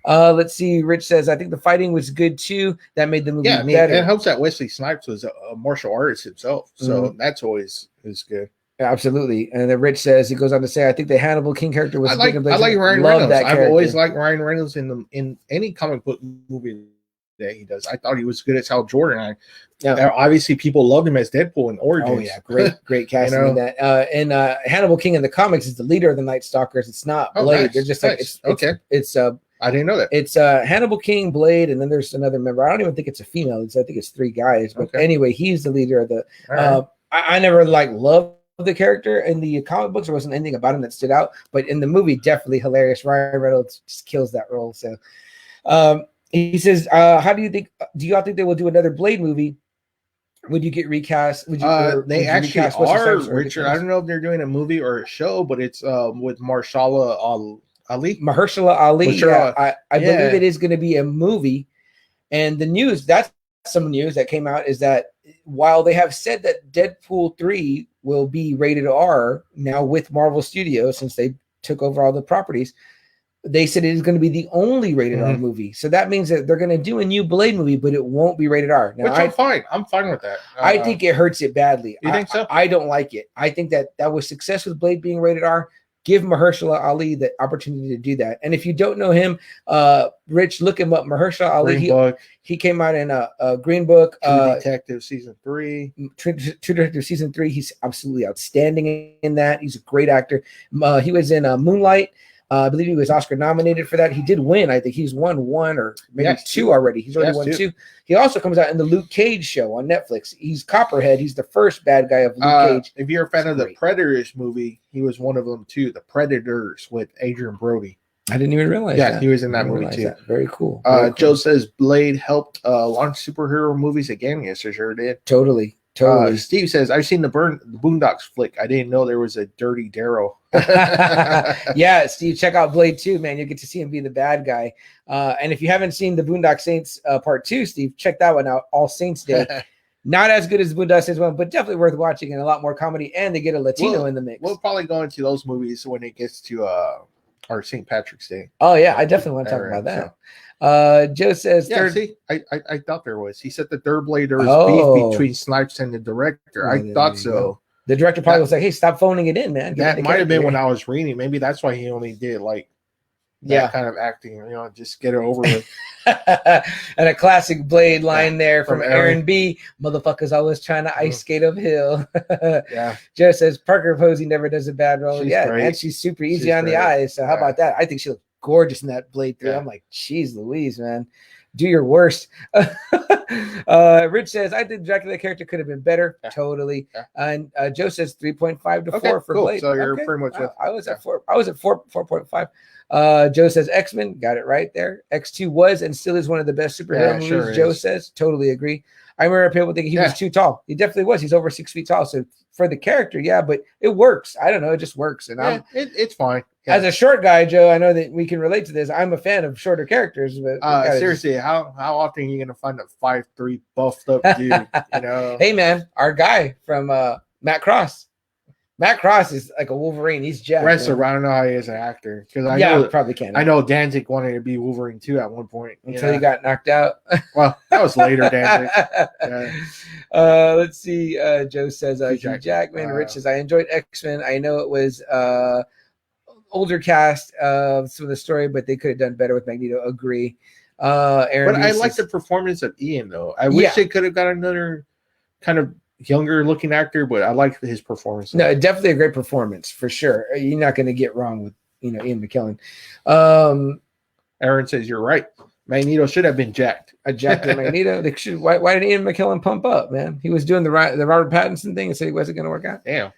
Let's see. Rich says, I think the fighting was good too. That made the movie better. It helps that Wesley Snipes was a martial artist himself. So that's always is good. Yeah, absolutely. And then Rich says, he goes on to say, I think the Hannibal King character was I like Ryan Reynolds. I've always liked Ryan Reynolds in any comic book movie that he does. I thought he was good as Hal Jordan. Obviously people loved him as Deadpool in Origins. Oh yeah, great casting in that. And Hannibal King in the comics is the leader of the Night Stalkers. It's not Blade. Nice. They're just like it's I didn't know that. It's Hannibal King, Blade, and then there's another member. I don't even think it's a female. I think it's 3 guys. But anyway, he's the leader of the. Right. I never loved the character in the comic books. There wasn't anything about him that stood out, but in the movie, definitely hilarious. Ryan Reynolds just kills that role. So, he says, "How do you think? Do y'all think they will do another Blade movie? Would you get recast? Would you? They actually are, Richard. I don't know if they're doing a movie or a show, but it's with Mahershala Ali. Mahershala Ali. I believe it is going to be a movie. And the news, that's some news that came out, is that while they have said that Deadpool 3 will be rated R now with Marvel Studios, since they took over all the properties, they said it is going to be the only rated R movie. So that means that they're going to do a new Blade movie, but it won't be rated R. Now, which I'm fine. I'm fine with that. I think it hurts it badly. You think so? I don't like it. I think that was success with Blade being rated R. Give Mahershala Ali the opportunity to do that. And if you don't know him, Rich, look him up. Mahershala Ali. He came out in a Green Book. True Detective season 3. True Detective season 3. He's absolutely outstanding in that. He's a great actor. He was in Moonlight. I believe he was Oscar nominated for that. He did win. I think he's won 1 or maybe 2 already. He's already won 2. He also comes out in the Luke Cage show on Netflix. He's Copperhead. He's the first bad guy of Luke Cage. If you're a fan of the Predators movie, he was one of them too. The Predators with Adrian Brody. I didn't even realize that. Yeah, he was in that movie too. That. Very cool. Joe says Blade helped launch superhero movies again. Yes, it sure did. Totally. Steve says, I've seen the Boondocks flick. I didn't know there was a Dirty Daryl. Yeah, Steve, check out Blade 2, man. You'll get to see him be the bad guy. And if you haven't seen the Boondock Saints Part 2, Steve, check that one out. All Saints Day. Not as good as the Boondock Saints one, but definitely worth watching and a lot more comedy. And they get a Latino in the mix. We'll probably go into those movies when it gets to our St. Patrick's Day. Oh, yeah. I definitely want to talk about that. Joe says, I thought there was. He said the third Blade there was beef between Snipes and the director. I thought so. The director probably was like, hey, stop phoning it in, man. That might have been when I was reading. Maybe that's why he only did like that kind of acting, just get it over with. And a classic Blade line there from Aaron B. Motherfuckers always trying to ice skate uphill. Joe says Parker Posey never does a bad role. And she's super easy on the eyes. So how about that? I think she looked gorgeous in that Blade 3. I'm like, geez Louise, man. Do your worst. Rich says, I think Dracula character could have been better. Totally. And Joe says 3.5 to 4 for Blade. So you're pretty much I was at 4. I was at 4.5. Joe says X-Men. Got it right there. X2 was and still is one of the best superhero movies. Sure Joe says. Totally agree. I remember people thinking he was too tall. He definitely was. He's over 6 feet tall. So for the character, but it works. I don't know. It just works. And it's fine. As a short guy, Joe, I know that we can relate to this. I'm a fan of shorter characters, but seriously, how often are you gonna find a 5'3" buffed up dude? Hey man, our guy from Matt Cross. Matt Cross is like a Wolverine. He's jacked. Wrestler, I don't know how he is an actor because I know probably can. I know Danzig wanted to be Wolverine too at one point until he got knocked out. Well, that was later, Danzig. Let's see. Joe says Hugh Jackman. Rich says I enjoyed X-Men. I know it was older cast of some of the story, but they could have done better with Magneto. Agree. Aaron, but I like the performance of Ian though. I wish they could have got another kind of younger looking actor, but I like his performance. No, definitely a great performance for sure. You're not going to get wrong with Ian McKellen. Aaron says you're right. Magneto should have been jacked. A jacked Magneto. They should. Why did Ian McKellen pump up, man? He was doing the Robert Pattinson thing and said he wasn't going to work out. Damn.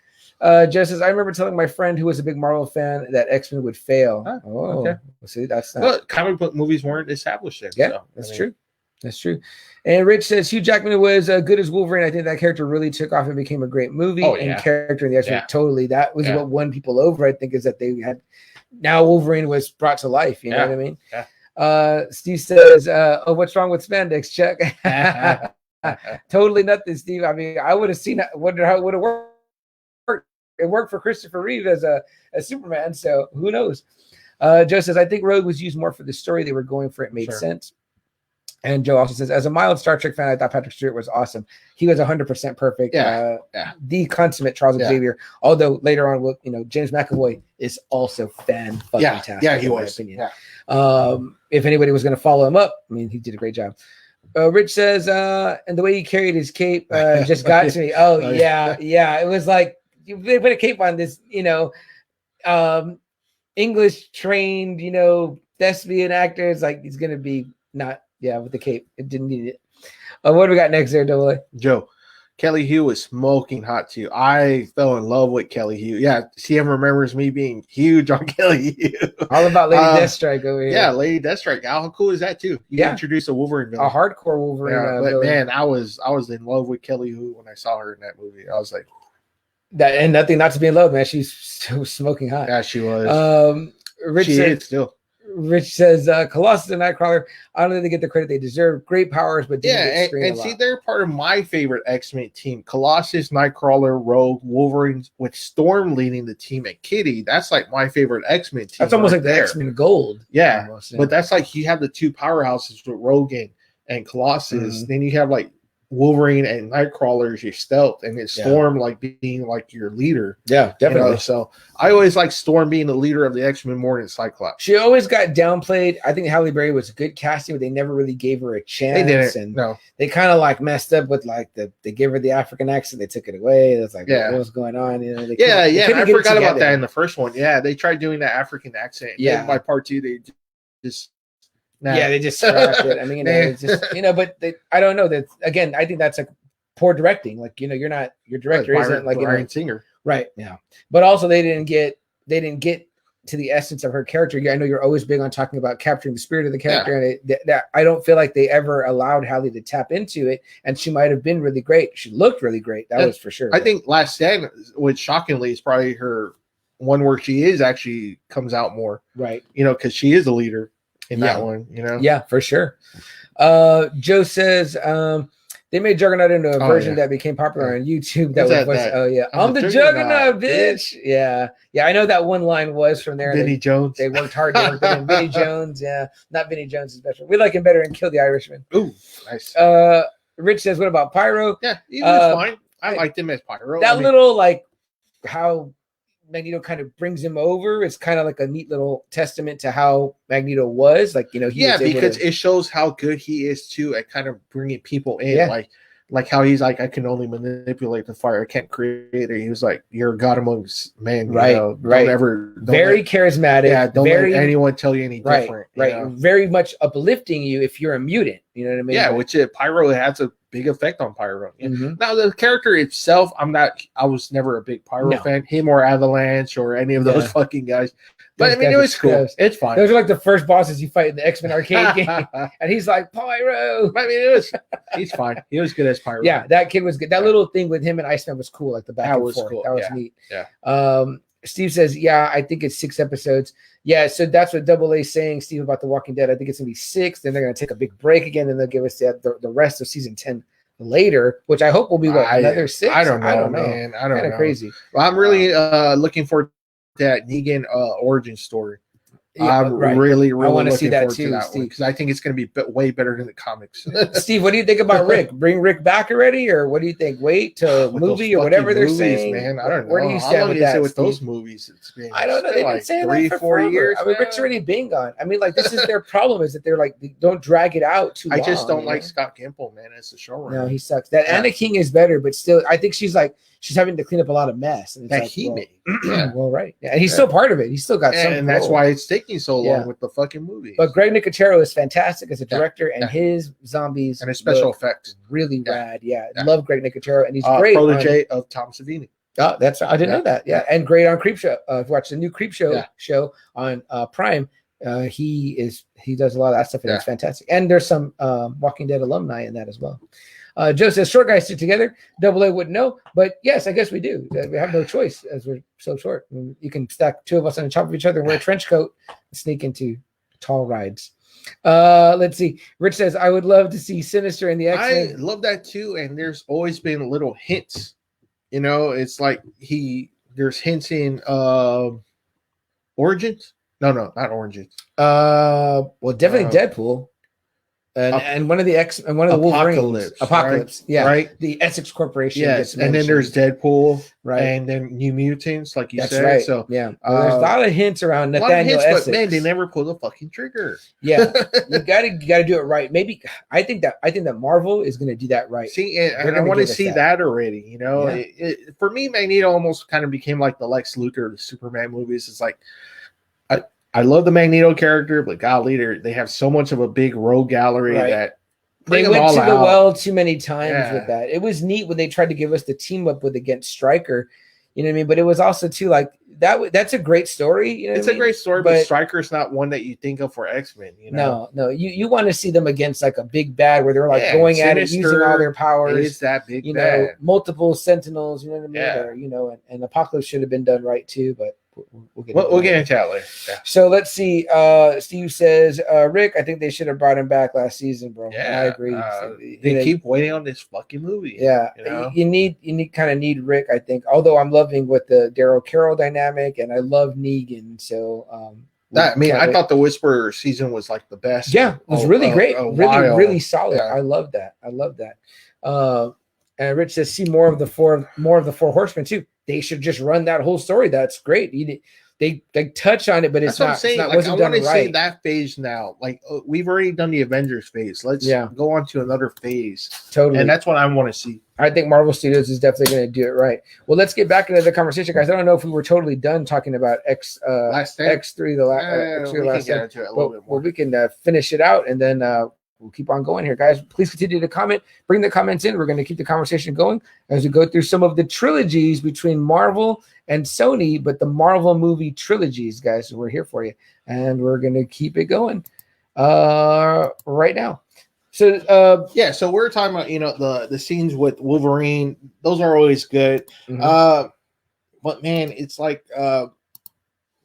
Joe says, I remember telling my friend who was a big Marvel fan that X-Men would fail. Okay. See, that's not. Well, comic book movies weren't established yet. Yeah, that's true. That's true. And Rich says Hugh Jackman was good as Wolverine. I think that character really took off and became a great movie. And character in the X-Men, totally. That was what won people over, I think, is that they had now Wolverine was brought to life. You know what I mean? Yeah. Steve says, what's wrong with spandex, Chuck? Totally nothing, Steve. I mean, I would have seen it. Wonder how it would have worked. It worked for Christopher Reeve as Superman, so who knows? Joe says, I think Rogue was used more for the story they were going for. It made sense. And Joe also says, as a mild Star Trek fan, I thought Patrick Stewart was awesome. He was 100% perfect. The consummate Charles Xavier. Although later on, James McAvoy is also fan-fucking-tastic. Yeah, he was. In my opinion. If anybody was going to follow him up, I mean, he did a great job. Rich says, and the way he carried his cape just got to me. It was like, they put a cape on this, English trained, thespian actor. It's like he's gonna be not, with the cape. It didn't need it. What do we got next there, Double A? Joe, Kelly Hu was smoking hot too. I fell in love with Kelly Hu. Yeah, CM remembers me being huge on Kelly Hu. All about Lady Deathstrike over here. Yeah, Lady Deathstrike. How cool is that too? You introduced a Wolverine villain. A hardcore Wolverine. But man, I was in love with Kelly Hu when I saw her in that movie. I was like. That and nothing not to be in love, man. She's so smoking hot. Yeah, she was. Rich she said, is still. Rich says Colossus and Nightcrawler, I don't think they get the credit they deserve. Great powers, but didn't get screen and see, they're part of my favorite X-Men team. Colossus, Nightcrawler, Rogue, Wolverine, with Storm leading the team, and Kitty. That's like my favorite X-Men team. That's almost like the X-Men Gold. Yeah, almost, but that's like you have the two powerhouses with Rogue and Colossus. Then you have like Wolverine and Nightcrawler as your stealth, and it's Storm like being like your leader. Yeah, definitely. You know? So I always like Storm being the leader of the X-Men more than Cyclops. She always got downplayed. I think Halle Berry was a good casting, but they never really gave her a chance. They didn't. And no, they kind of like messed up with like they gave her the African accent. They took it away. It was like, what was going on? You know, I forgot about that in the first one. Yeah, they tried doing that African accent. Yeah, then by part 2, they just. They just scrapped it. I mean, it's just but I don't know that. Again, I think that's like poor directing. Like, your director isn't like Bryan Singer, right? Yeah, but also they didn't get to the essence of her character. I know you're always big on talking about capturing the spirit of the character, and that I don't feel like they ever allowed Halle to tap into it. And she might have been really great. She looked really great. That was for sure. I think Last Stand, which shockingly is probably her one where she is actually comes out more, right? Because she is a leader in that one. Yeah, for sure. Joe says they made Juggernaut into a version that became popular on YouTube. I'm the Juggernaut, bitch. Yeah. I know that one line was from there. Vinnie Jones. They worked hard to work it in. Vinnie Jones. Yeah, not Vinnie Jones is better. We like him better in Kill the Irishman. Ooh, nice. Rich says, what about Pyro? Yeah, he was fine. I liked him as Pyro. Little like how Magneto kind of brings him over. It's kind of like a neat little testament to how Magneto was. Like, because it shows how good he is too at kind of bringing people in. Like how he's like, I can only manipulate the fire. I can't create it. He was like, you're a god amongst men. Right. Very charismatic. Yeah. Don't let anyone tell you any different. Right. Very much uplifting you if you're a mutant. You know what I mean? Yeah. Which Pyro has a big effect on Pyro. Now the character itself, I was never a big Pyro fan. Him or Avalanche or any of those fucking guys. But I mean, it was cool. It's fine. Those are like the first bosses you fight in the X-Men arcade game, and he's like Pyro. I mean, he's fine. He was good as Pyro. Yeah, that kid was good. That little thing with him and Iceman was cool. Like the back and forth. Cool. That was neat. Yeah. Steve says, I think it's 6 episodes. Yeah, so that's what Double A is saying, Steve, about The Walking Dead. I think it's gonna be 6. Then they're gonna take a big break again, and they'll give us the rest of season 10 later, which I hope will be another 6. I don't know, man. I don't know. Kind of crazy. Well, I'm really looking forward to that Negan origin story. I'm really I want to see that too, because I think it's going to be way better than the comics. Steve, what do you think about Rick? Bring Rick back already, or what do you think? Wait till movie or whatever they're saying. Man, I don't know. Where do you stand with that? With those movies, I don't know. They've been saying 3-4 years. I mean, Rick's already been gone. I mean, like this is their problem is that they're like they don't drag it out too long. I just don't like Scott Gimple, man, as the showrunner. No, he sucks. That Anna King is better, but still, I think she's having to clean up a lot of mess. And that he made. Well, right. Yeah, and he's still part of it. He's still got some. And that's why it's taking so long with the fucking movie. But Greg Nicotero is fantastic as a director, and his zombies and his special effects really rad. Yeah, love Greg Nicotero, and he's great. Protege of Tom Savini. Oh, that's I didn't know that. Yeah, and great on Creepshow. If you watch the new Creepshow show on Prime, he does a lot of that stuff, and it's fantastic. And there's some Walking Dead alumni in that as well. Joe says, short guys stick together. Double A wouldn't know. But yes, I guess we do. We have no choice as we're so short. You can stack 2 of us on the top of each other and wear a trench coat and sneak into tall rides. Let's see. Rich says, I would love to see Sinister in the X-Men. I love that too. And there's always been little hints. It's like there's hints in Origins. No, not Origins. Well, definitely Deadpool. And one of the Wolverines. Apocalypse. Right? Yeah. Right. The Essex Corporation. Yes. And then there's Deadpool. Right. And then New Mutants, like you said. Right. So yeah. There's a lot of hints around Nathaniel Essex. But man, they never pull the fucking trigger. Yeah. you gotta do it right. Maybe I think that Marvel is gonna do that right. See, and I want to see that already. For me, Magneto almost kind of became like the Lex Luthor of the Superman movies. It's like I love the Magneto character, but golly, they have so much of a big rogue gallery that they went to the well too many times with that. It was neat when they tried to give us the team up against Stryker, you know what I mean? But it was also too like that's a great story. It's a great story, but Stryker's not one that you think of for X-Men. No, you want to see them against like a big bad where they're like going at it, using all their powers. It's that big bad. Multiple Sentinels, you know what I mean? Or, and Apocalypse should have been done right too, but We'll get into that later. Yeah. So let's see. Steve says, Rick, I think they should have brought him back last season, bro. Yeah, I agree. They keep waiting on this fucking movie. Yeah, you need Rick, I think. Although I'm loving with the Daryl Carroll dynamic, and I love Negan. So I thought the Whisperer season was like the best. Yeah, it was really great, really solid. Yeah. I love that. And Rich says, see more of the four Horsemen too. They should just run that whole story. That's great. They touch on it, but it's not. I'm saying. I want to say that phase now. Like we've already done the Avengers phase. Let's go on to another phase. Totally, and that's what I want to see. I think Marvel Studios is definitely going to do it right. Well, let's get back into the conversation, guys. I don't know if we were totally done talking about X3, the last time. Well, we can finish it out, and then we'll keep on going here, guys. Please continue to comment. Bring the comments in. We're going to keep the conversation going as we go through some of the trilogies between Marvel and Sony, but the Marvel movie trilogies, guys. So we're here for you, and we're going to keep it going right now. So so we're talking about the scenes with Wolverine. Those are always good. Mm-hmm. But man, it's like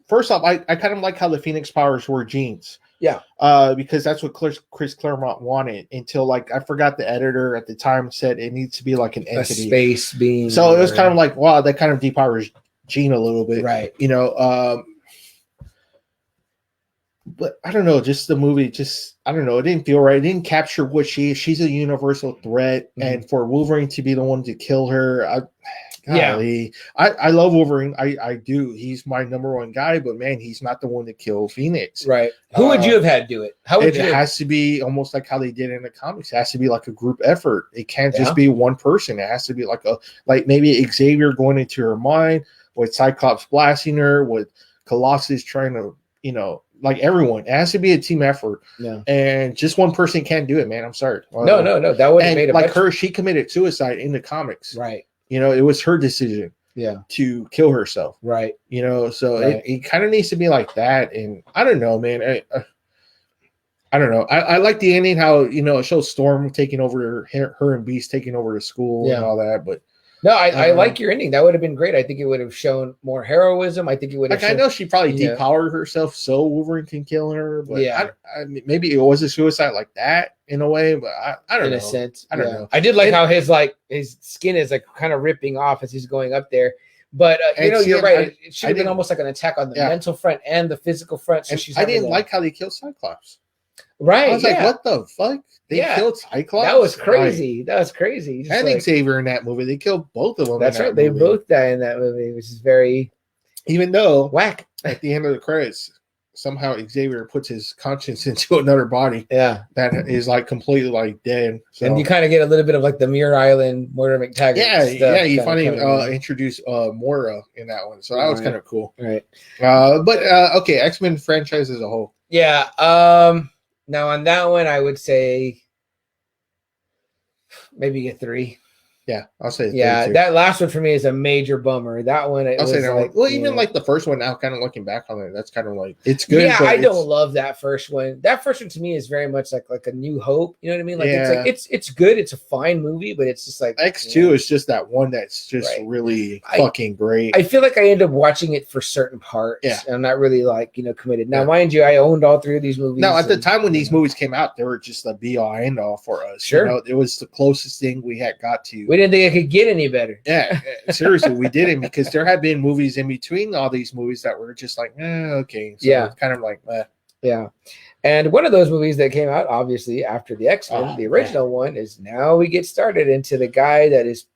first off, I kind of like how the Phoenix powers were genes. Yeah. Because that's what Chris Claremont wanted until like I forgot the editor at the time said it needs to be like an entity, a space being. So it was kind of like, wow, that kind of depowers Jean a little bit, right? But I don't know, just the movie, I don't know, it didn't feel right. It didn't capture what she is. She's a universal threat, and for Wolverine to be the one to kill her, I love Wolverine. I do. He's my number one guy, but man, he's not the one to kill Phoenix. Right. Who would you have had do it? How would it has to be almost like how they did in the comics. It has to be like a group effort. It can't just be one person. It has to be like maybe Xavier going into her mind, with Cyclops blasting her, with Colossus trying to, like everyone. It has to be a team effort. Yeah. And just one person can't do it, man. I'm sorry. No. That would have made it like her. She committed suicide in the comics. Right. It was her decision. Yeah. To kill herself. Right. So it kind of needs to be like that. And I don't know, man. I don't know. I like the ending, how, it shows Storm taking over her and Beast taking over the school and all that. But no, I like your ending. That would have been great. I think it would have shown more heroism. I think it would have. I know she probably depowered herself so Wolverine can kill her, but I mean, maybe it was a suicide like that in a way. But I don't know. In a sense, I don't know. I did like how his skin is like kind of ripping off as he's going up there. But you're right. It should have been almost like an attack on the mental front and the physical front. So I didn't like how they killed Cyclops. Right. I was like, what the fuck? They killed Cyclops? That was crazy. And Xavier in that movie. They killed both of them. That's right. They both die in that movie, which is very... Even though whack. At the end of the credits, somehow Xavier puts his conscience into another body. Yeah. That is like completely like dead. So. And you kind of get a little bit of like the Mirror Island, Moira McTaggart. Yeah. He finally introduced Moira in that one. So that was kind of cool. Right. But okay, X-Men franchise as a whole. Yeah. Now on that one, I would say maybe a 3. Yeah, I'll say. Yeah, that last one for me is a major bummer. That one, I'll say that like, one. Well, even like the first one now, kind of looking back on it, that's kind of like it's good. Yeah, I don't love that first one. That first one to me is very much like a New Hope. You know what I mean? Like it's good. It's a fine movie, but it's just like X2 is just that one that's just really fucking great. I feel like I end up watching it for certain parts. Yeah, and I'm not really like committed. Now, mind you, I owned all 3 of these movies. Now, at the time when these movies came out, they were just the be all end all for us. Sure, it was the closest thing we had got to. We didn't think it could get any better. Yeah, seriously, we didn't, because there had been movies in between all these movies that were just like, okay. So it's kind of like, Yeah. And one of those movies that came out, obviously, after the X-Men, the original one, is now we get started into the guy that is,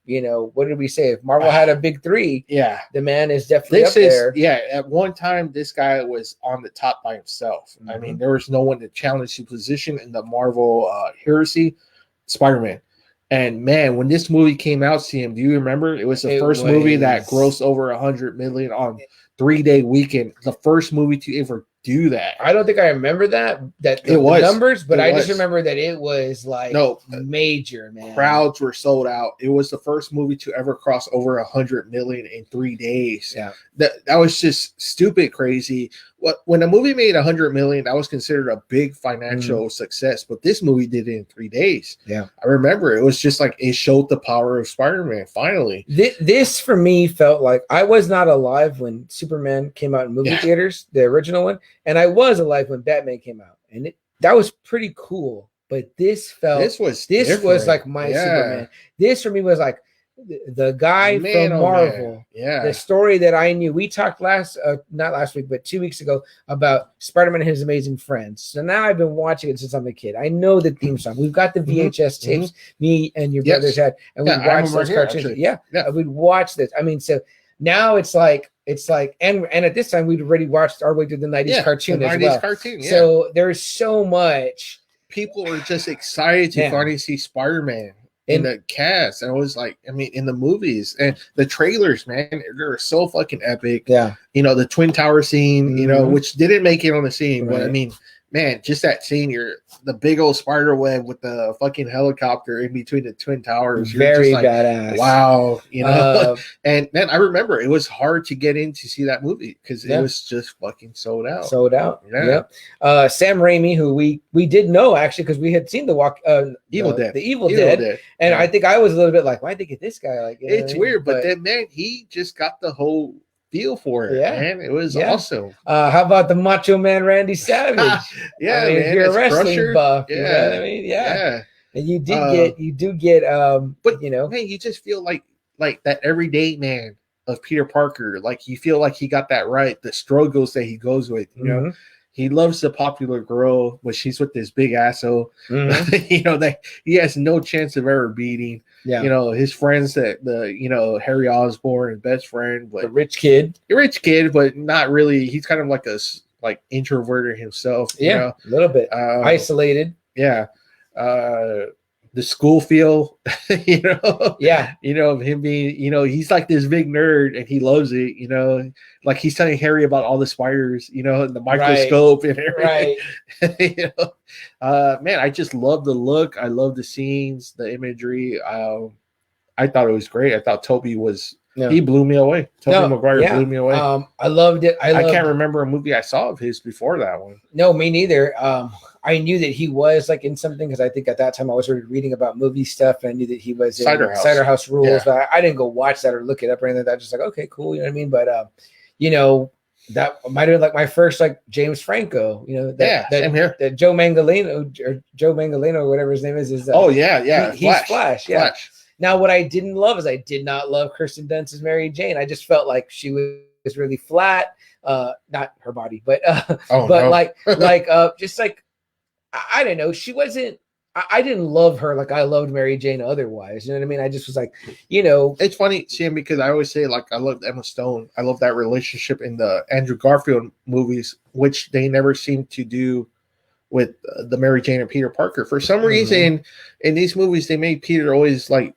what did we say? If Marvel had a big 3, the man is definitely up there. Yeah, at one time, this guy was on the top by himself. Mm-hmm. I mean, there was no one to challenge his position in the Marvel heresy, Spider-Man. And man, when this movie came out, CM, do you remember? It was the first movie that grossed over $100 million on 3-day weekend. The first movie to ever do that. I don't think I remember the numbers, but I just remember that it was like major, man. Crowds were sold out. It was the first movie to ever cross over 100 million in 3 days. Yeah, that was just stupid crazy. When a movie made 100 million, that was considered a big financial success. But this movie did it in 3 days. Yeah, I remember it was just like it showed the power of Spider-Man. Finally, this for me felt like I was not alive when Superman came out in movie theaters, the original one, and I was alive when Batman came out, and that was pretty cool. But this was like my Superman. This for me was like the guy from Marvel. Yeah, the story that I knew. We talked not last week, but 2 weeks ago about Spider-Man and His Amazing Friends. So now I've been watching it since I'm a kid. I know the theme song. We've got the VHS tapes. Me and your brothers had, and we watched those cartoons. Yeah, we'd watch this. I mean, so now it's like, and at this time we'd already watched our way through the 90s cartoon as well. So there's so much. People are just excited to finally see Spider-Man in the cast. And it was like, I mean, in the movies and the trailers, man, they're so fucking epic. Yeah. You know, the Twin Tower scene, you know, which didn't make it on the scene, but I mean, man, just that scene, the big old spider web with the fucking helicopter in between the Twin Towers. Very just like, badass. Wow. You know, and man, I remember it was hard to get in to see that movie because it was just fucking sold out. Yeah. Sam Raimi, who we did know actually because we had seen the Evil Dead. And I think I was a little bit like, why'd they get this guy? Like, it's weird, but then man, he just got the whole feel for it, man. It was awesome. How about the Macho Man Randy Savage? Man, you're a wrestling buff. You know what I mean? And you do get but you know, man, you just feel like that everyday man of Peter Parker. Like you feel like he got that right. The struggles that he goes with, you know. He loves the popular girl, but she's with this big asshole. You know, that he has no chance of ever beating. Yeah. You know, his friends Harry Osborn, his best friend, but the rich kid, but not really. He's kind of like a introverted himself. Yeah, you know? A little bit isolated. Yeah. The school feel, you know, you know, him being, you know, he's like this big nerd and he loves it, you know, like he's telling Harry about all the spiders, you know, and the microscope and everything. You know, man, I just love the look. I love the scenes, the imagery. I thought it was great. I thought Toby was. He blew me away. Tobey Maguire blew me away. I loved it. I can't remember a movie I saw of his before that one. No, me neither. I knew that he was like in something because I think at that time I was already reading about movie stuff and I knew that he was in Cider House Rules. But I didn't go watch that or look it up or anything like that. Just like, okay, cool. You know what I mean? But, you know, that might have been like my first like James Franco, you know, same here. That Joe Manganiello or whatever his name is. He's Flash. Yeah. Flash. Now, what I didn't love is I did not love Kirsten Dunst's Mary Jane. I just felt like she was really flat. Not her body, but just like I don't know. She wasn't. I didn't love her like I loved Mary Jane otherwise. You know what I mean? I just was like, you know. It's funny, Sam, because I always say like I loved Emma Stone. I love that relationship in the Andrew Garfield movies, which they never seem to do with the Mary Jane and Peter Parker. For some reason, in these movies, they made Peter always like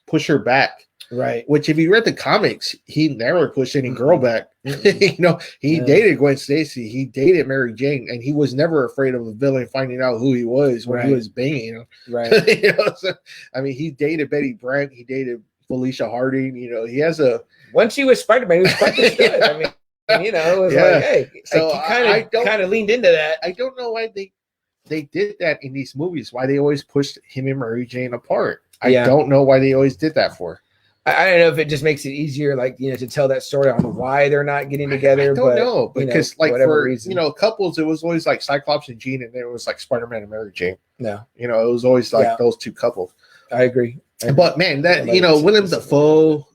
push her back. Right. Which, if you read the comics, he never pushed any girl back. You know, he dated Gwen Stacy, he dated Mary Jane, and he was never afraid of a villain finding out who he was when he was banging him. Right. You know, so, I mean, he dated Betty Brant, he dated Felicia Harding. You know, he has a. Once he was Spider-Man, he was quite good. I mean, you know, it was like, hey, so he kind of leaned into that. I don't know why they did that in these movies. Why they always pushed him and Mary Jane apart. I don't know why they always did that for. I don't know if it just makes it easier, like, you know, to tell that story on why they're not getting together. I don't know, because you know, like for reason. You know, couples, it was always like Cyclops and Jean, and then it was like Spider-Man and Mary Jane. No, you know, it was always like those two couples. I agree. But man, that you know, Willem Dafoe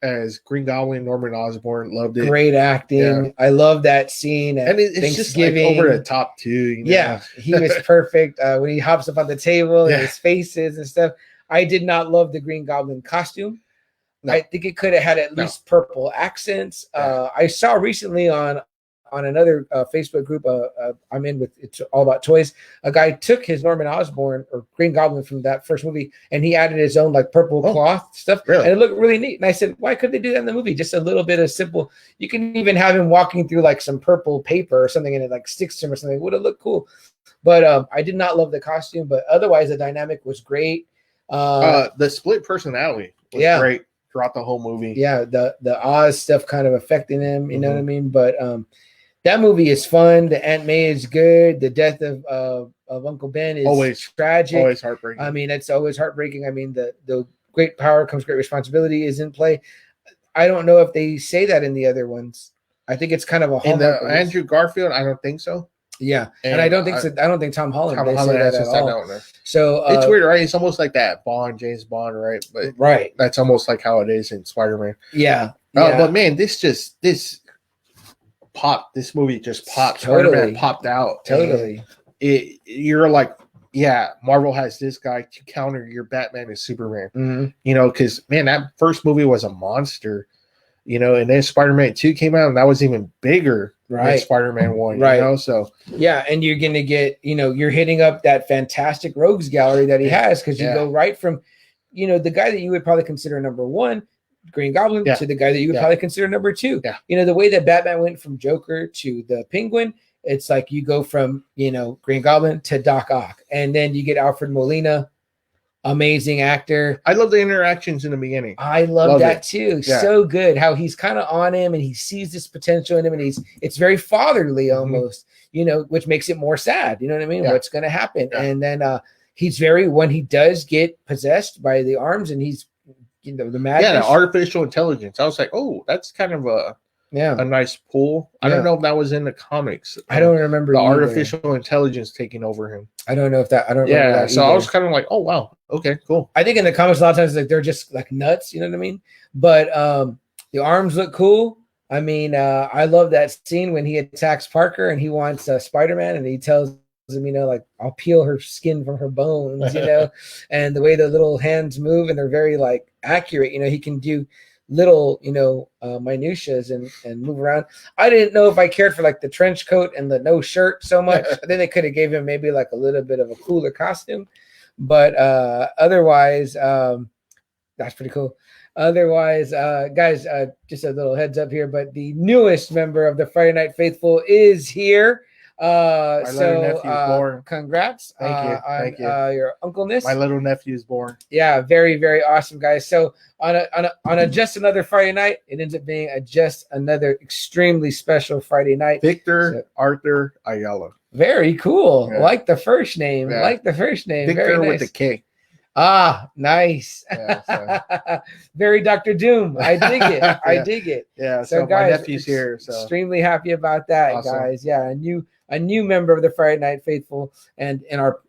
as Green Goblin, Norman Osborn, loved it. Great acting. Yeah. I love that scene. And it's just like over the top too. You know? Yeah, he was perfect when he hops up on the table and his faces and stuff. I did not love the Green Goblin costume. No. I think it could have had at least purple accents. I saw recently on on another Facebook group I'm in with, it's all about toys. A guy took his Norman Osborn or Green Goblin from that first movie, and he added his own like purple cloth stuff, really? And it looked really neat. And I said, why could they do that in the movie? Just a little bit of simple. You can even have him walking through like some purple paper or something, and it like sticks to him or something. It would have looked cool. But I did not love the costume. But otherwise, the dynamic was great. The split personality was great throughout the whole movie. Yeah, the Oz stuff kind of affecting him. You know what I mean? But that movie is fun. The Aunt May is good. The death of Uncle Ben is always tragic. Always heartbreaking. I mean, it's always heartbreaking. I mean, the great power comes great responsibility is in play. I don't know if they say that in the other ones. I think it's kind of a hallmark. In the Andrew Garfield, I don't think so. Yeah, and I don't think so. I don't think Tom Holland. They say that at all. So it's weird, right? It's almost like that James Bond, right? But that's almost like how it is in Spider-Man. Yeah. But man, this movie just popped. Totally. Spider-Man popped out. Totally. You're like, yeah, Marvel has this guy to counter your Batman and Superman. Mm-hmm. You know, because man, that first movie was a monster. You know, and then Spider-Man 2 came out, and that was even bigger than Spider-Man 1. Right. You know, so yeah, and you're gonna get, you're hitting up that fantastic rogues gallery that he has, because you go right from, the guy that you would probably consider number one, Green Goblin, to the guy that you would probably consider number two. Yeah. The way that Batman went from Joker to the Penguin, it's like you go from Green Goblin to Doc Ock, and then you get Alfred Molina. Amazing actor. I love the interactions in the beginning. I love that too. Yeah. So good how he's kind of on him and he sees this potential in him, and it's very fatherly almost, which makes it more sad. You know what I mean? Yeah. What's going to happen? Yeah. And then he's when he does get possessed by the arms, and he's the madness. Yeah, the artificial intelligence. I was like, oh, that's kind of a nice pull. I don't know if that was in the comics. I don't remember the artificial intelligence taking over him. I don't know if that. I don't remember that. So I was kind of like, oh wow, okay, cool. I think in the comics a lot of times like they're just like nuts. You know what I mean? But the arms look cool. I mean, I love that scene when he attacks Parker and he wants Spider-Man, and he tells him, like, I'll peel her skin from her bones. And the way the little hands move, and they're very like accurate. He can do little minutiae and move around. I didn't know if I cared for like the trench coat and the no shirt so much. Then they could have gave him maybe like a little bit of a cooler costume, but otherwise that's pretty cool. Otherwise, guys, just a little heads up here, but the newest member of the Friday Night Faithful is here. Congrats. Thank you. Your uncleness. My little nephew's born. Yeah, very, very awesome, guys. So on a just another Friday night, it ends up being just another extremely special Friday night. Victor Arthur Ayala. Very cool. Yeah. Like the first name. Victor very nice. With the K. Ah, nice. Yeah, very Dr. Doom. I dig it. I dig it. Yeah. So guys, my nephew's here. So extremely happy about that, awesome. Guys. Yeah, a new member of the Friday Night Faithful, and in our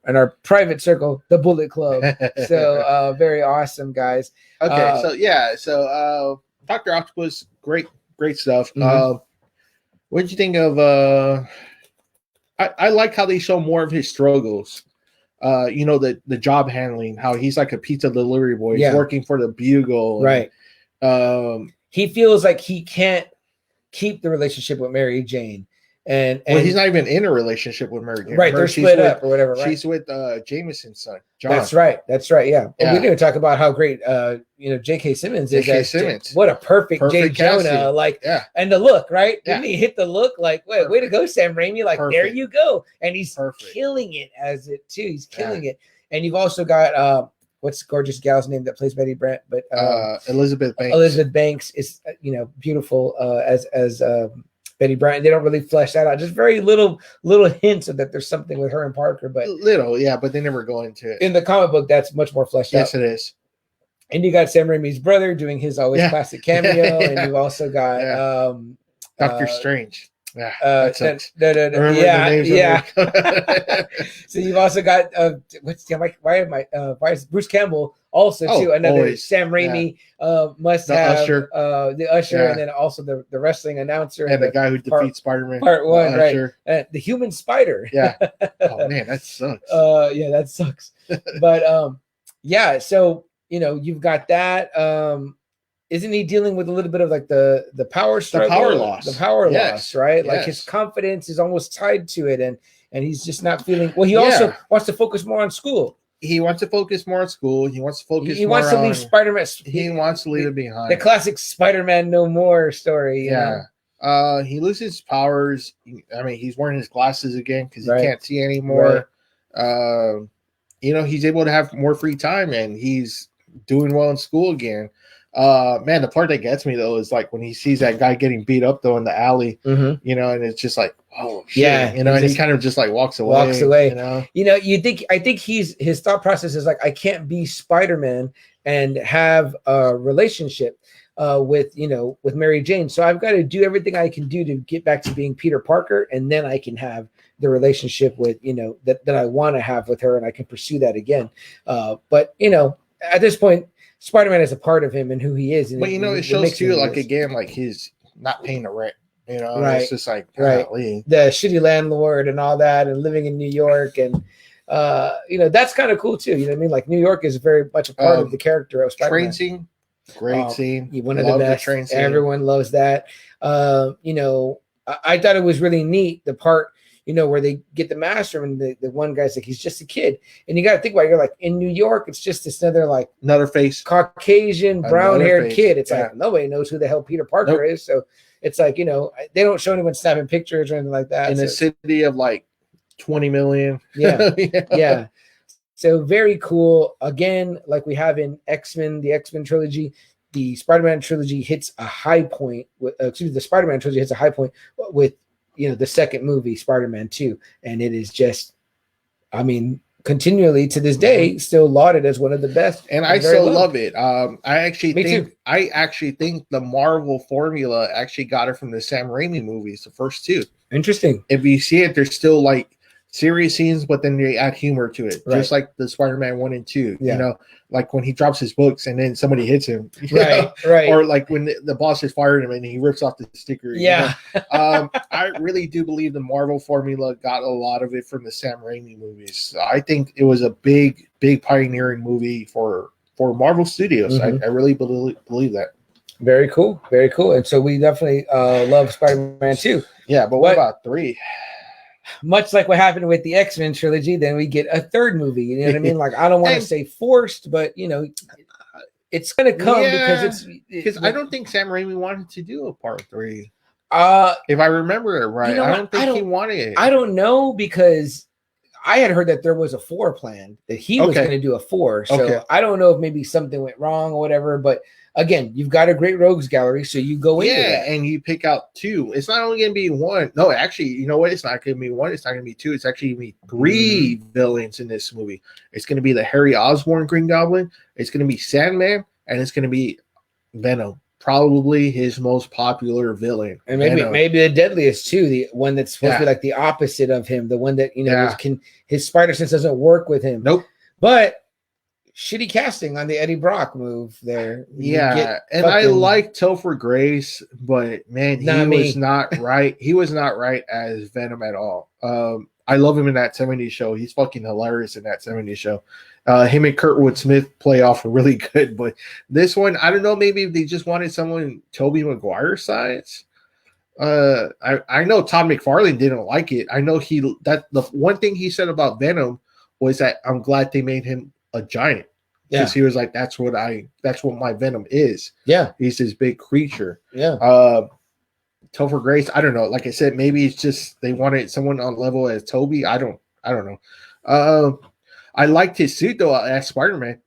private circle, the Bullet Club. So very awesome, guys. Okay, so Dr. Octopus, great stuff. Mm-hmm. What did you think of? I like how they show more of his struggles. The job handling, how he's like a pizza delivery boy. He's working for the Bugle. Right. He feels like he can't keep the relationship with Mary Jane. And he's not even in a relationship with Mary Jane. Right, they're split up or whatever. Right? She's with Jameson's son, John. That's right. Yeah. And we didn't talk about how great J.K. Simmons is. J.K. Simmons. What a perfect J. Jonah. Like, and the look, right? Yeah. Didn't he hit the look? Like, way to go, Sam Raimi. Like, there you go. And he's killing it as it too. He's killing it. And you've also got what's the gorgeous gal's name that plays Betty Brant? But Elizabeth Banks. Elizabeth Banks is beautiful as Betty Brant. They don't really flesh that out. Just very little hints of that there's something with her and Parker, but little, but they never go into it. In the comic book, that's much more fleshed out. Yes, it is. And you got Sam Raimi's brother doing his always classic cameo, and you've also got Doctor Strange. So you've also got why is Bruce Campbell also too another always. Sam Raimi must have Usher. The Usher, and then also the wrestling announcer and the guy who defeats Spider-Man part one, right? The human spider. Oh man, that sucks. That sucks. But so you've got that. isn't he dealing with a little bit of like the power struggle, the power loss, right? Like his confidence is almost tied to it, and he's just not feeling well. He also wants to focus more on school. He wants to focus more on school. He wants to focus. He wants to leave Spider-Man. He wants to leave it behind. The classic Spider-Man no more story. You know? He loses powers. I mean, he's wearing his glasses again because he can't see anymore. You know, he's able to have more free time, and he's doing well in school again. Man, the part that gets me though is like when he sees that guy getting beat up though in the alley, you know, and it's just like, oh shit, you know, and he kind of just like walks away. You know, I think his thought process is like, I can't be Spider-Man and have a relationship with Mary Jane, so I've got to do everything I can do to get back to being Peter Parker, and then I can have the relationship with that I want to have with her, and I can pursue that again. But at this point, Spider-Man is a part of him and who he is. And but it shows too, like again, like he's not paying the rent. It's just like the shitty landlord and all that, and living in New York, and that's kind of cool too. You know what I mean? Like New York is very much a part of the character of Spider-Man. Train scene, great scene, one of the best. Train scene. Everyone loves that. I thought it was really neat the part. Where they get the master, and the one guy's like, he's just a kid. And you got to think about it. You're like, in New York, it's just this another face, Caucasian, brown-haired kid. It's like, nobody knows who the hell Peter Parker is. So it's like, they don't show anyone snapping pictures or anything like that. In a city of like 20 million. Yeah. So very cool. Again, like we have in X-Men, the X-Men trilogy, the Spider-Man trilogy hits a high point. The Spider-Man trilogy hits a high point with the second movie, Spider-Man 2, and it is just, I mean, continually to this day, still lauded as one of the best. And I still love it. I actually think the Marvel formula actually got it from the Sam Raimi movies, the first two. Interesting. If you see it, there's still like serious scenes, but then they add humor to it, just like the Spider-Man 1 and 2. Like when he drops his books and then somebody hits him, right. Or like when the boss is firing him and he rips off the sticker. I really do believe the Marvel formula got a lot of it from the Sam Raimi movies. So I think it was a big pioneering movie for Marvel Studios. I really believe that. Very cool, very cool. And so we definitely love Spider-Man 2. Yeah, but what about 3? Much like what happened with the X-Men trilogy, then we get a third movie. You know what I mean? Like, I don't want to say forced, but it's going to come because I don't think Sam Raimi wanted to do a part 3. If I remember it right, I don't think he wanted it. I don't know, because I had heard that there was a 4 planned, that he was going to do a 4. So I don't know if maybe something went wrong or whatever, but again, you've got a great rogues gallery, so you go into that. And you pick out 2. It's not only going to be 1. No, actually, you know what? It's not going to be 1. It's not going to be 2. It's actually going to be 3 villains in this movie. It's going to be the Harry Osborn Green Goblin. It's going to be Sandman, and it's going to be Venom. Probably his most popular villain, and maybe the deadliest too. The one that's supposed to be like the opposite of him. The one that his spider sense doesn't work with him. Nope. But shitty casting on the Eddie Brock move there. And I like Topher Grace, but man, he was not right. He was not right as Venom at all. I love him in that 70s show. He's fucking hilarious in that 70s show. Him and Kurtwood Smith play off really good, but this one, I don't know, maybe they just wanted someone Tobey Maguire size. I know Todd McFarlane didn't like it. I know the one thing he said about Venom was that I'm glad they made him a giant. Because he was like, that's what my Venom is. Yeah. He's this big creature. Yeah. Topher Grace, I don't know. Like I said, maybe it's just they wanted someone on level as Toby. I don't know. I liked his suit though as Spider-Man.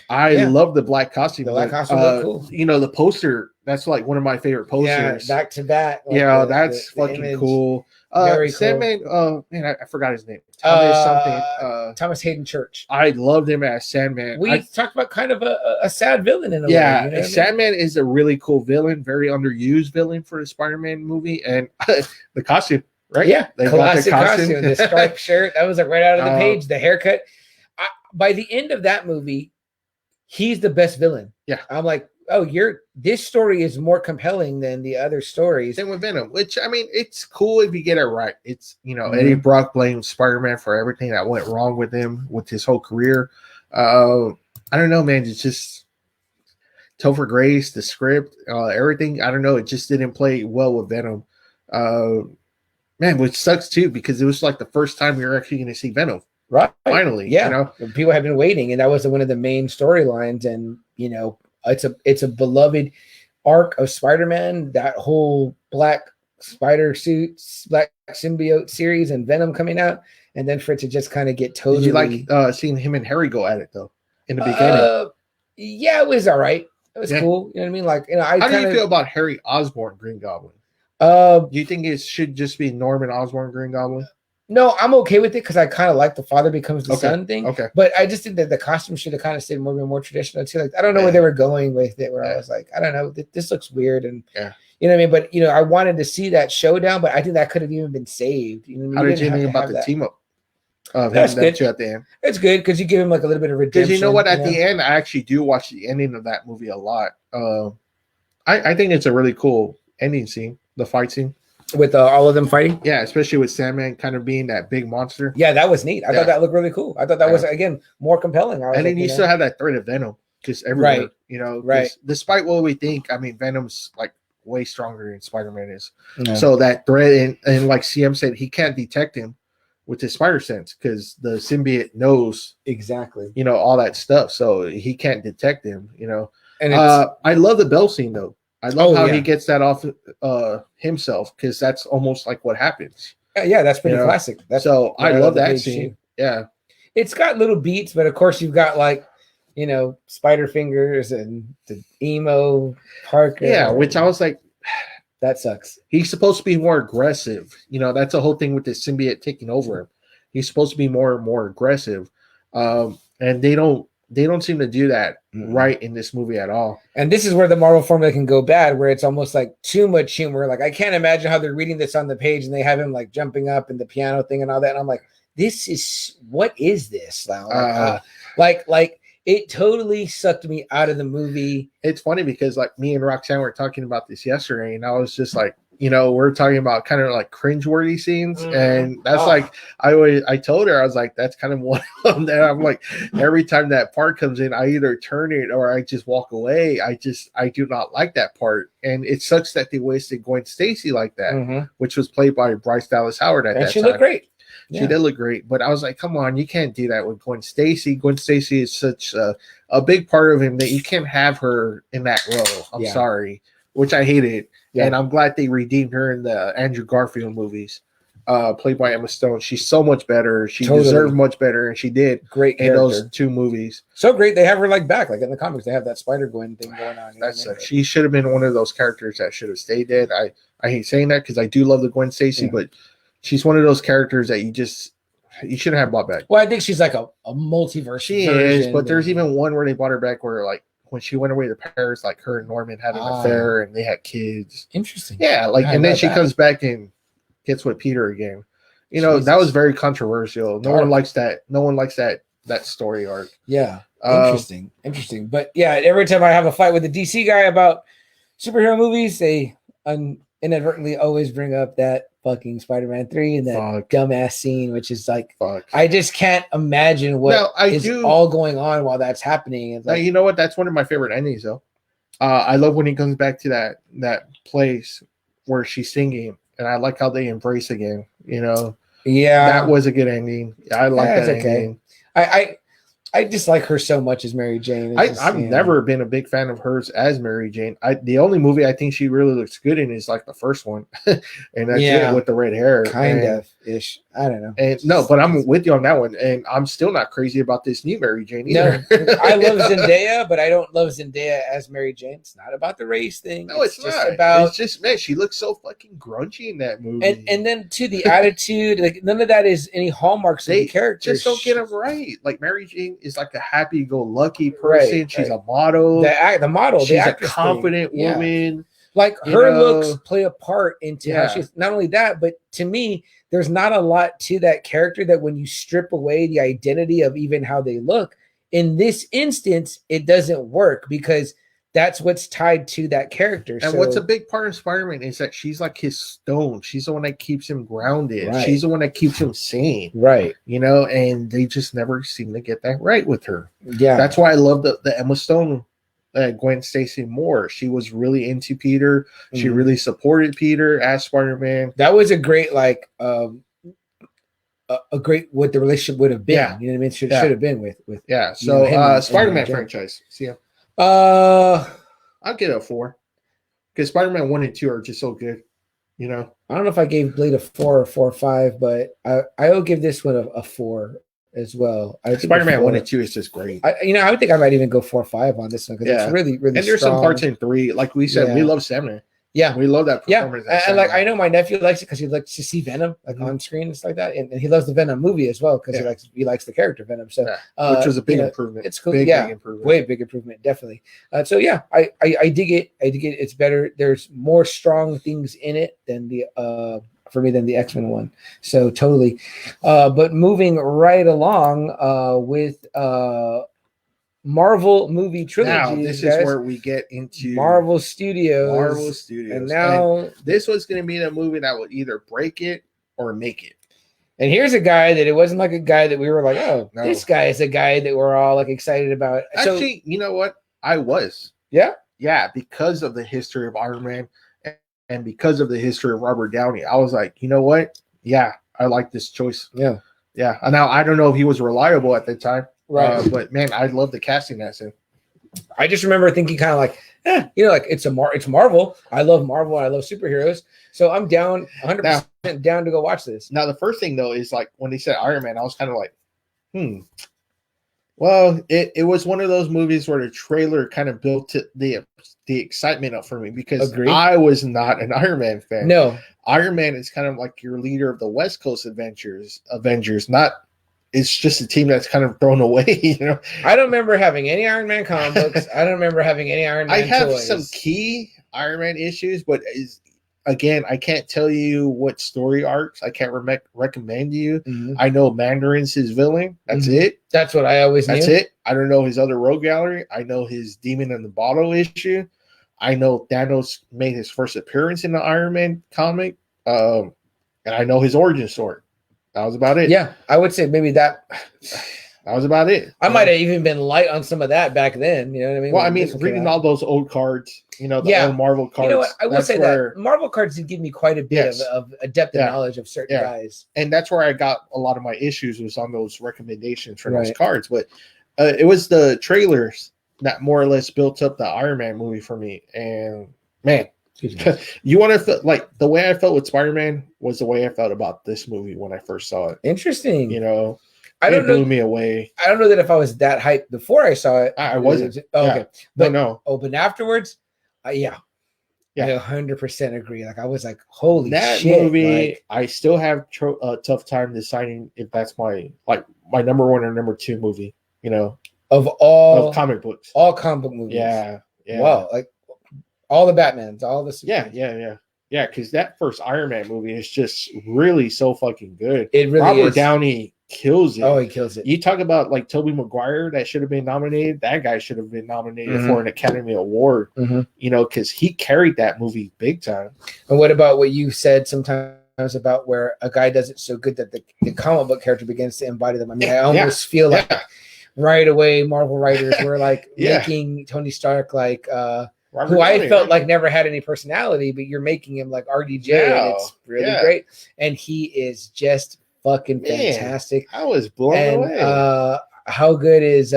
I love the black costume. The black costume looked cool. The poster, that's like one of my favorite posters. Yeah, back to back. Like that's fucking image. Cool. Very Sandman, cool. Man, I forgot his name. Thomas Hayden Church. I loved him as Sandman. We talked about kind of a sad villain in a way. Yeah, Sandman is a really cool villain, very underused villain for the Spider-Man movie, and the costume, right? Yeah, classic costume. The striped shirt, that was like right out of the page. The haircut. By the end of that movie, he's the best villain. Yeah, I'm like, this story is more compelling than the other stories. Same with Venom, which I mean, it's cool if you get it right. It's Eddie Brock blames Spider-Man for everything that went wrong with him with his whole career. I don't know, man. It's just Topher Grace, the script, everything. I don't know. It just didn't play well with Venom. Man, which sucks too, because it was like the first time we were actually going to see Venom. Right. Finally. Yeah. You know? People have been waiting, and that was one of the main storylines. And, you know, it's a beloved arc of Spider-Man, that whole black spider suit, black symbiote series, and Venom coming out. And then for it to just kind of get totally. Did you like seeing him and Harry go at it, though, in the beginning? Yeah, it was all right. It was cool. You know what I mean? Like, you know, how do you feel about Harry Osborn Green Goblin? Do you think it should just be Norman Osborn Green Goblin? No, I'm okay with it because I kind of like the father becomes the son thing. Okay. But I just think that the costume should have kind of stayed more traditional too. Like, I don't know where they were going with it, where I was like, I don't know, this looks weird. And you know what I mean? But, you know, I wanted to see that showdown, but I think that could have even been saved. You know, how did you think about the team up? That's good. Two at the end. It's good because you give him like a little bit of redemption. Because you know what? At the end, I actually do watch the ending of that movie a lot. I think it's a really cool ending scene, the fight scene. With all of them fighting? Yeah, especially with Sandman kind of being that big monster. Yeah, that was neat. I thought that looked really cool. I thought that was, again, more compelling. And then you still have that threat of Venom just everywhere. Right. You know, despite what we think, I mean, Venom's like way stronger than Spider-Man is. Yeah. So that threat, and like CM said, he can't detect him with his spider sense because the symbiote knows exactly, you know, all that stuff. So he can't detect him, you know. And I love the bell scene though. I love how he gets that off himself, because that's almost like what happens. Yeah, that's pretty classic. So I love that scene. Yeah. It's got little beats, but of course you've got like, you know, Spider Fingers and the emo Parker. Yeah, which I was like, that sucks. He's supposed to be more aggressive. You know, that's the whole thing with the symbiote taking over him. He's supposed to be more aggressive. And they don't seem to do that right in this movie at all. And this is where the Marvel formula can go bad, where it's almost like too much humor. Like, I can't imagine how they're reading this on the page and they have him like jumping up and the piano thing and all that. And I'm like, what is this? Like it totally sucked me out of the movie. It's funny because like me and Roxanne were talking about this yesterday, and I was just like, you know, we're talking about kind of like cringeworthy scenes, and that's like I told her, I was like, that's kind of one of them that I'm like, every time that part comes in, I either turn it or I just walk away. I do not like that part, and it sucks that they wasted Gwen Stacy like that, which was played by Bryce Dallas Howard at that time. She looked great. She did look great, but I was like, come on, you can't do that with Gwen Stacy. Gwen Stacy is such a big part of him that you can't have her in that role. I'm sorry, which I hated. Yeah. And I'm glad they redeemed her in the Andrew Garfield movies, played by Emma Stone. She's so much better. She deserved much better, and she did great in those two movies. So great. They have her like back, like in the comics, they have that Spider-Gwen thing going on. She should have been one of those characters that should have stayed dead. I hate saying that because I do love the Gwen Stacy, but she's one of those characters that you shouldn't have brought back. Well, I think she's like a multiverse. She is, but there's even one where they brought her back where like, when she went away to Paris, like her and Norman had an affair and they had kids. Interesting. Yeah, like, and then she comes back and gets with Peter again. You know, that was very controversial. No one likes that. No one likes that story arc. Yeah. Interesting. But yeah, every time I have a fight with a DC guy about superhero movies, they inadvertently always bring up that fucking Spider-Man 3 and that dumbass scene, which is like, I just can't imagine what is all going on while that's happening. Like, now, you know what? That's one of my favorite endings, though. I love when he comes back to that place where she's singing, and I like how they embrace again. You know, that was a good ending. I like that ending. I just like her so much as Mary Jane. I've never been a big fan of hers as Mary Jane. The only movie I think she really looks good in is like the first one, and that's it with the red hair, kind of ish. I don't know. And no, but I'm with you on that one, and I'm still not crazy about this new Mary Jane either. No, I love Zendaya, but I don't love Zendaya as Mary Jane. It's not about the race thing. No, it's just not. About. It's just, man, she looks so fucking grungy in that movie. And then to the attitude, like none of that is any hallmarks of the character. Just don't get them right. Like Mary Jane is like a happy-go-lucky person. She's a model. The model. She's a confident woman. Like her looks play a part into how she's. Not only that, but to me, there's not a lot to that character that when you strip away the identity of even how they look, in this instance, it doesn't work because that's what's tied to that character. And what's a big part of Spider-Man is that she's like his stone. She's the one that keeps him grounded. Right. She's the one that keeps him sane. Right. You know, and they just never seem to get that right with her. Yeah. That's why I love the Emma Stone Gwen Stacy more. She was really into Peter. She Mhm. really supported Peter as Spider-Man. That was a great a great what the relationship would have been. Yeah. You know what I mean? Should Yeah. have been with Yeah. you know, So him and Spider-Man Jen. franchise. See, Uh, I'll get a 4 because Spider-Man 1 and 2 are just so good. You know. I don't know if I gave Blade a 4 or 4 or 5, but I will give this one a 4 as well. I think Spider-Man 1 and 2 is just great. I would think I might even go 4 or 5 on this one because it's really, really and there's strong. some parts in 3. Like we said, we love 7. Yeah, we love that performance. Yeah, and like I know my nephew likes it because he likes to see Venom like on screen and stuff like that, and he loves the Venom movie as well because he likes the character Venom. So which was a big improvement. It's cool. Big improvement. Way big improvement, definitely. So yeah, I dig it. I dig it. It's better. There's more strong things in it than the for me than the X-Men one. So totally. But moving right along with Marvel movie trilogy. Now this is where we get into Marvel Studios. And now this was going to be the movie that would either break it or make it. And here's a guy that it wasn't like a guy that we were like, oh, no. This guy is a guy that we're all like excited about. Actually, you know what? I was. Yeah? Yeah, because of the history of Iron Man and because of the history of Robert Downey. I was like, you know what? Yeah, I like this choice. Yeah. Yeah. And now I don't know if he was reliable at the time. Right. But man, I love the casting that's in. I just remember thinking kind of like, you know, like it's Marvel. I love Marvel. I love superheroes. So I'm down 100% down to go watch this. Now, the first thing though is like when they said Iron Man, I was kind of like, Well, it was one of those movies where the trailer kind of built the excitement up for me because I was not an Iron Man fan. No. Iron Man is kind of like your leader of the West Coast Avengers, not. It's just a team that's kind of thrown away, you know. I don't remember having any Iron Man comic books. I don't remember having any Iron Man I have toys. some key Iron Man issues, but again, I can't tell you what story arcs. I can't recommend you. Mm-hmm. I know Mandarin's his villain. That's it. That's what I always knew. That's it. I don't know his other rogue gallery. I know his Demon in the Bottle issue. I know Thanos made his first appearance in the Iron Man comic. And I know his origin story. That was about it. Yeah, I would say maybe that was about it. I might have even been light on some of that back then. You know what I mean? Well, I mean, reading all those old cards, you know, the old Marvel cards. You know what? I will say that Marvel cards did give me quite a bit of a depth of knowledge of certain guys. And that's where I got a lot of my issues was on those recommendations for those cards. But it was the trailers that more or less built up the Iron Man movie for me. And man, you want to feel like the way I felt with Spider-Man was the way I felt about this movie when I first saw it. Interesting. You know, it blew me away. I don't know that if I was that hyped before I saw it. I wasn't. Okay. But, no. Oh, but afterwards, yeah. I 100% agree. Like I was like, holy that shit. Movie, I still have a tough time deciding if that's my number one or number two movie, you know, of all comic books. All comic book movies. Yeah. Wow. Like all the Batmans, all the Yeah, because that first Iron Man movie is just really so fucking good. It really Robert is. Downey kills it. Oh, he kills it. You talk about like Tobey Maguire that should have been nominated. That guy should have been nominated for an Academy Award, you know, because he carried that movie big time. And what about what you said sometimes about where a guy does it so good that the comic book character begins to embody them? I mean, I almost feel like right away Marvel writers were like making Tony Stark like Robert who Downey, I felt like never had any personality, but you're making him like RDJ, and it's really great. And he is just fucking fantastic. I was blown away. How good is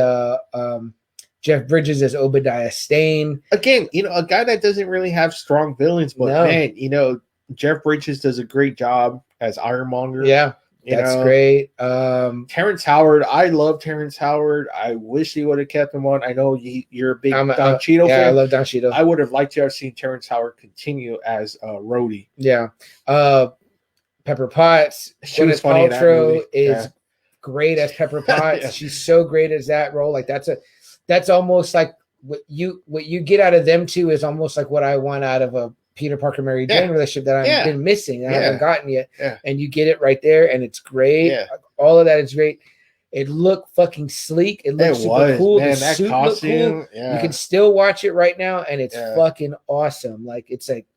Jeff Bridges as Obadiah Stane? Again, you know, a guy that doesn't really have strong villains, but man, you know, Jeff Bridges does a great job as Ironmonger. Yeah. That's great. Terrence Howard. I love Terrence Howard. I wish he would have kept him on. I know you're a big Don Cheadle fan. Yeah, I love Don Cheadle. I would have liked to have seen Terrence Howard continue as Rhodey. Yeah. Pepper Potts. She was funny. Paltrow is great as Pepper Potts. She's so great as that role. Like that's almost like what you get out of them two is almost like what I want out of a Peter Parker Mary Jane relationship that I've been missing. I haven't gotten yet. And you get it right there, and it's great. All of that is great. It looked fucking sleek. It looked super cool. Man, the suit looked cool. You can still watch it right now, and it's fucking awesome. Like it's like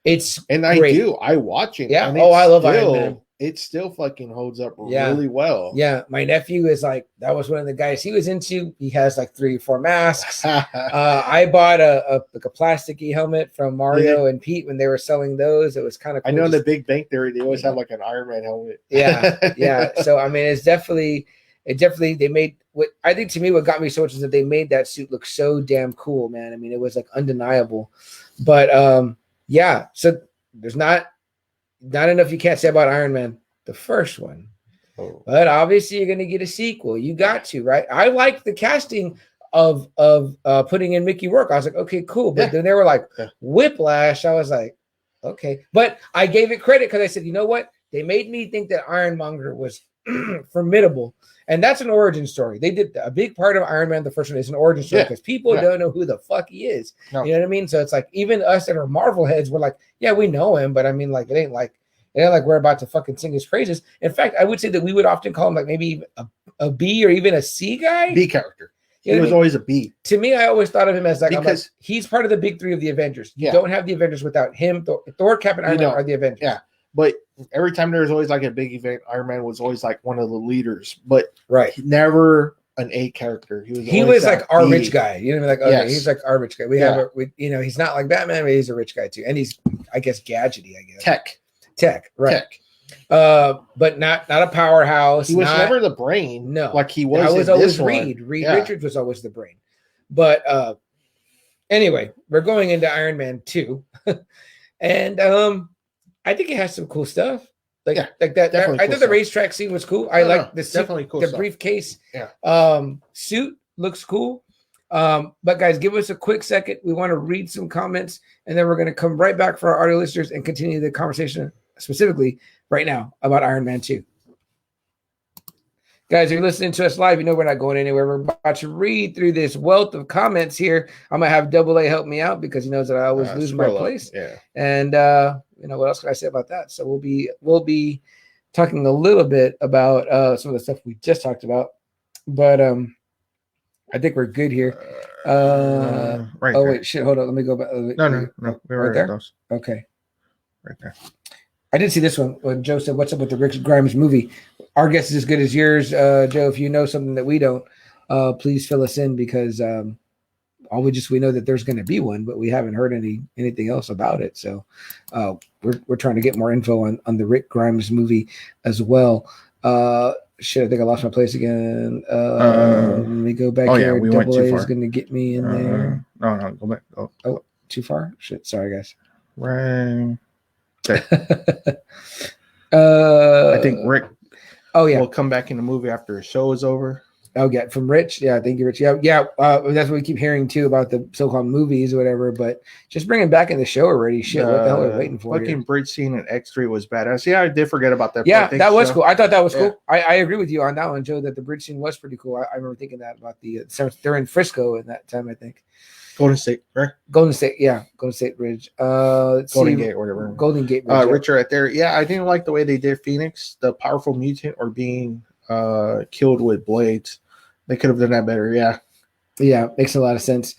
it's and great. I watch it. Yeah. Oh, I love Iron Man. it still fucking holds up Yeah. really well. Yeah, my nephew is like, that was one of the guys he was into. He has like 3 or 4 masks. I bought a plasticky helmet from Mario and Pete when they were selling those. It was kind of cool. I know in the Big Bang Theory they always have like an Iron Man helmet. Yeah. So I mean, they made what I think to me what got me so much is that they made that suit look so damn cool, man. I mean, it was like undeniable. But yeah, so there's not enough you can't say about Iron Man, the first one. Oh. But obviously you're gonna get a sequel. You got to, right? I like the casting of putting in Mickey Rourke. I was like, okay, cool. But then they were like Whiplash. I was like, okay. But I gave it credit because I said, you know what? They made me think that Ironmonger was formidable. And that's an origin story. They did a big part of Iron Man, the first one, is an origin story because people don't know who the fuck he is. No. You know what I mean? So it's like even us that are Marvel heads, we're like, yeah, we know him, but I mean, like, it ain't like we're about to fucking sing his praises. In fact, I would say that we would often call him like maybe a B or even a C guy. B character. He was always a B. To me, I always thought of him as like, because he's part of the big 3 of the Avengers. You don't have the Avengers without him. Thor, Cap, and Iron Man are the Avengers. Yeah. But every time there was always like a big event, Iron Man was always like one of the leaders, but never an A character. He was like our rich guy. You know, like okay, he's like our rich guy. He's not like Batman, but he's a rich guy too, and he's I guess gadgety. I guess tech, right? But not a powerhouse. He was never the brain. No, like he was. That was always Reed. Reed Richards was always the brain. But anyway, we're going into Iron Man 2, and I think it has some cool stuff. Like that. I thought the racetrack scene was cool. I like the suit, definitely cool. The briefcase, suit looks cool. But guys, give us a quick second. We want to read some comments, and then we're going to come right back for our audio listeners and continue the conversation specifically right now about Iron Man 2. Guys, if you're listening to us live, you know we're not going anywhere. We're about to read through this wealth of comments here. I'm gonna have Double A help me out because he knows that I always lose my place. Yeah. And you know what else can I say about that? So we'll be talking a little bit about some of the stuff we just talked about, but I think we're good here. Right. Oh wait, shit. Hold on. Let me go back. No. We're right there. Those. Okay. Right there. I did see this one when Joe said, "What's up with the Rick Grimes movie?" Our guess is as good as yours, Joe. If you know something that we don't, please fill us in because we know that there's going to be one, but we haven't heard anything else about it. So we're trying to get more info on the Rick Grimes movie as well. Shit, I think I lost my place again. Let me go back here. Yeah, we Double went too A far. is going to get me in there. No, go back. Oh, too far? Shit, sorry guys. Right. I think Rick. Oh yeah, will come back in the movie after the show is over. Oh yeah, from Rich. Yeah, thank you, Rich. Yeah. That's what we keep hearing too about the so-called movies or whatever. But just bring him back in the show already. Shit, what the hell are we waiting for? Fucking bridge scene in X3 was badass. Yeah, I did forget about that. Yeah, that was cool. I thought that was cool. I agree with you on that one, Joe. That the bridge scene was pretty cool. I remember thinking that about they're in Frisco in that time. I think Golden State, right? Golden State, yeah, Golden State Bridge. Golden Gate, or whatever. Golden Gate Bridge. Richard, right there. Yeah, I didn't like the way they did Phoenix, the powerful mutant, or being killed with blades. They could have done that better. Yeah, makes a lot of sense.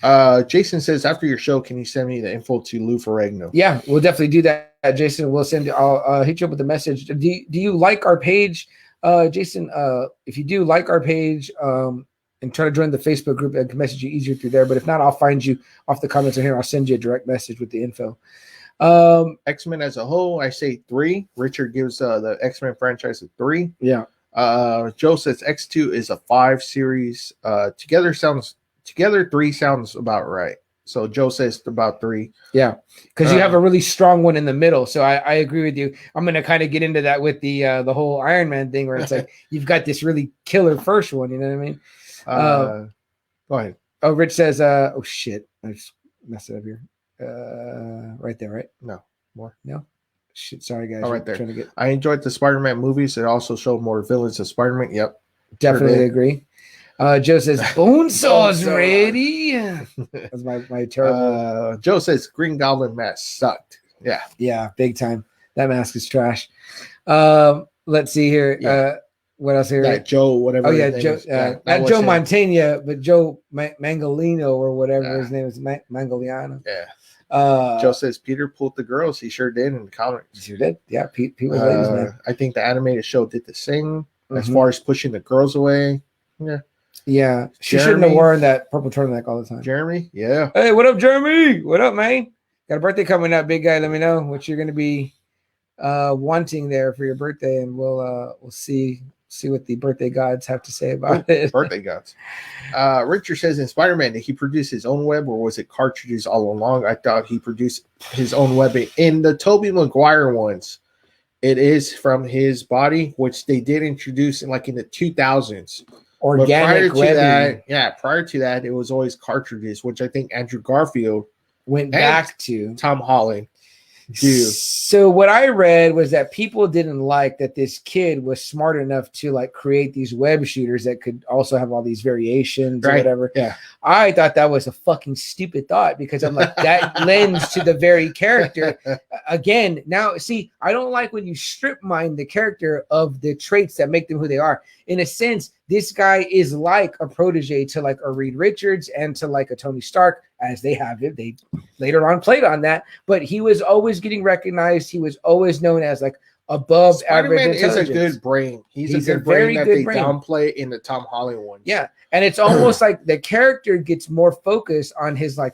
Jason says, after your show, can you send me the info to Lou Ferrigno? Yeah, we'll definitely do that, Jason. We'll send. I'll hit you up with a message. Do you like our page, Jason? If you do like our page, and try to join the Facebook group, I can message you easier through there. But if not, I'll find you off the comments in here. I'll send you a direct message with the info. X-Men as a whole, I say 3. Richard gives the X-Men franchise a 3. Yeah. Joe says X2 is a 5 series. Together 3 sounds about right. So Joe says about 3. Yeah, because you have a really strong one in the middle. So I agree with you. I'm going to kind of get into that with the whole Iron Man thing, where it's like you've got this really killer first one. You know what I mean? Go ahead. Oh, Rich says, oh shit, I just messed it up here. Right there, right? No, more. No. Shit, sorry guys. Oh, right there. I enjoyed the Spider-Man movies. It also showed more villains of Spider-Man. Yep, definitely agree. Joe says Bonesaw's ready. That's my terrible. Joe says Green Goblin mask sucked. Yeah, big time. That mask is trash. Let's see here. Yeah. What else here? That Joe, whatever. Oh yeah, Joe. Not Joe Mantegna, but Joe Mangolino or whatever his name is. Mangoliano. Yeah. Joe says Peter pulled the girls. He sure did in the comics. Sure did. Yeah, Pete was ladies man. I think the animated show did the same as far as pushing the girls away. Yeah. Yeah. She shouldn't have worn that purple turtleneck all the time. Jeremy? Yeah. Hey, what up, Jeremy? What up, man? Got a birthday coming up, big guy. Let me know what you're gonna be wanting there for your birthday, and we'll see what the birthday gods have to say about it. Birthday gods. Richard says in Spider-Man, did he produce his own web or was it cartridges all along? I thought he produced his own web in the Tobey Maguire ones. It is from his body, which they did introduce in the 2000s. Organic webbing. Prior to that, it was always cartridges, which I think Andrew Garfield went back to. Tom Holland. So what I read was that people didn't like that this kid was smart enough to create these web shooters that could also have all these variations or whatever. Yeah. I thought that was a fucking stupid thought because I'm like, that lends to the very character. Again, now see, I don't like when you strip mine the character of the traits that make them who they are. In a sense, this guy is like a protege to a Reed Richards and to a Tony Stark, as they have it. They later on played on that, but he was always getting recognized. He was always known as above Spider-Man average intelligence. Is a good brain. He's a good brain that they downplay in the Tom Holland ones. Yeah, and it's almost like the character gets more focused on his like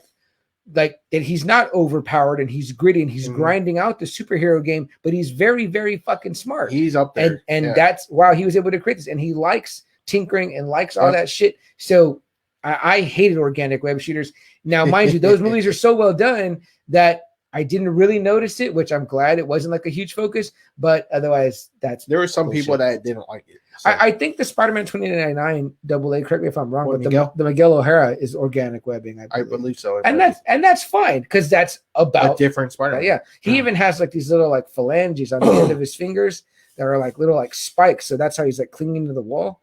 that he's not overpowered and he's gritty and he's grinding out the superhero game, but he's very, very fucking smart. He's up there. And that's wow, he was able to create this, and he likes tinkering and likes all that shit. So I hated organic web shooters. Now, mind you, those movies are so well done that I didn't really notice it, which I'm glad it wasn't a huge focus, but otherwise there were some people that didn't like it. So. I think the Spider-Man 2099 AA, correct me if I'm wrong, but the Miguel O'Hara is organic webbing. I believe so. And that's fine because that's about a different Spider-Man. Yeah. He even has these little phalanges on the end of his fingers that are little spikes. So that's how he's clinging to the wall,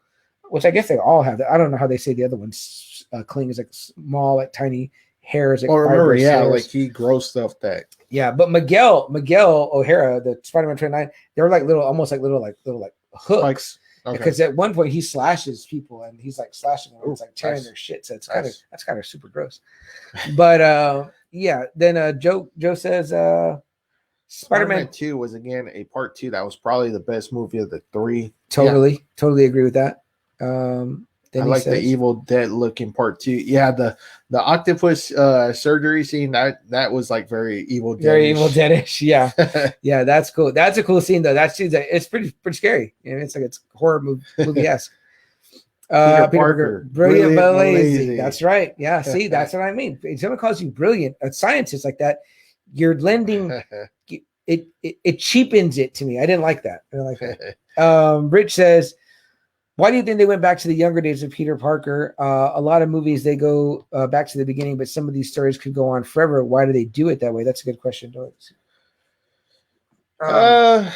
which I guess they all have that. I don't know how they say the other ones cling is small, tiny hairs. Remember, hairs. He grows stuff that. Yeah, but Miguel O'Hara, the Spider-Man 29, they're almost like little hooks. Spikes. Okay. Because at one point he slashes people and he's slashing them, it's tearing their shit. So it's that's kind of super gross. But then Joe says Spider-Man 2 was again a part 2 that was probably the best movie of the 3. Totally agree with that. I like the Evil Dead looking part 2. Yeah, the octopus surgery scene that was very Evil Dead. Very Evil Deadish. Yeah, yeah, that's cool. That's a cool scene though. It's pretty scary. It's horror movie-esque. Peter Parker, brilliant but lazy. That's right. Yeah, see, that's what I mean. If someone calls you brilliant, a scientist like that, you're lending. It cheapens it to me. I didn't like that. Rich says, why do you think they went back to the younger days of Peter Parker? A lot of movies, they go back to the beginning, but some of these stories could go on forever. Why do they do it that way? That's a good question. I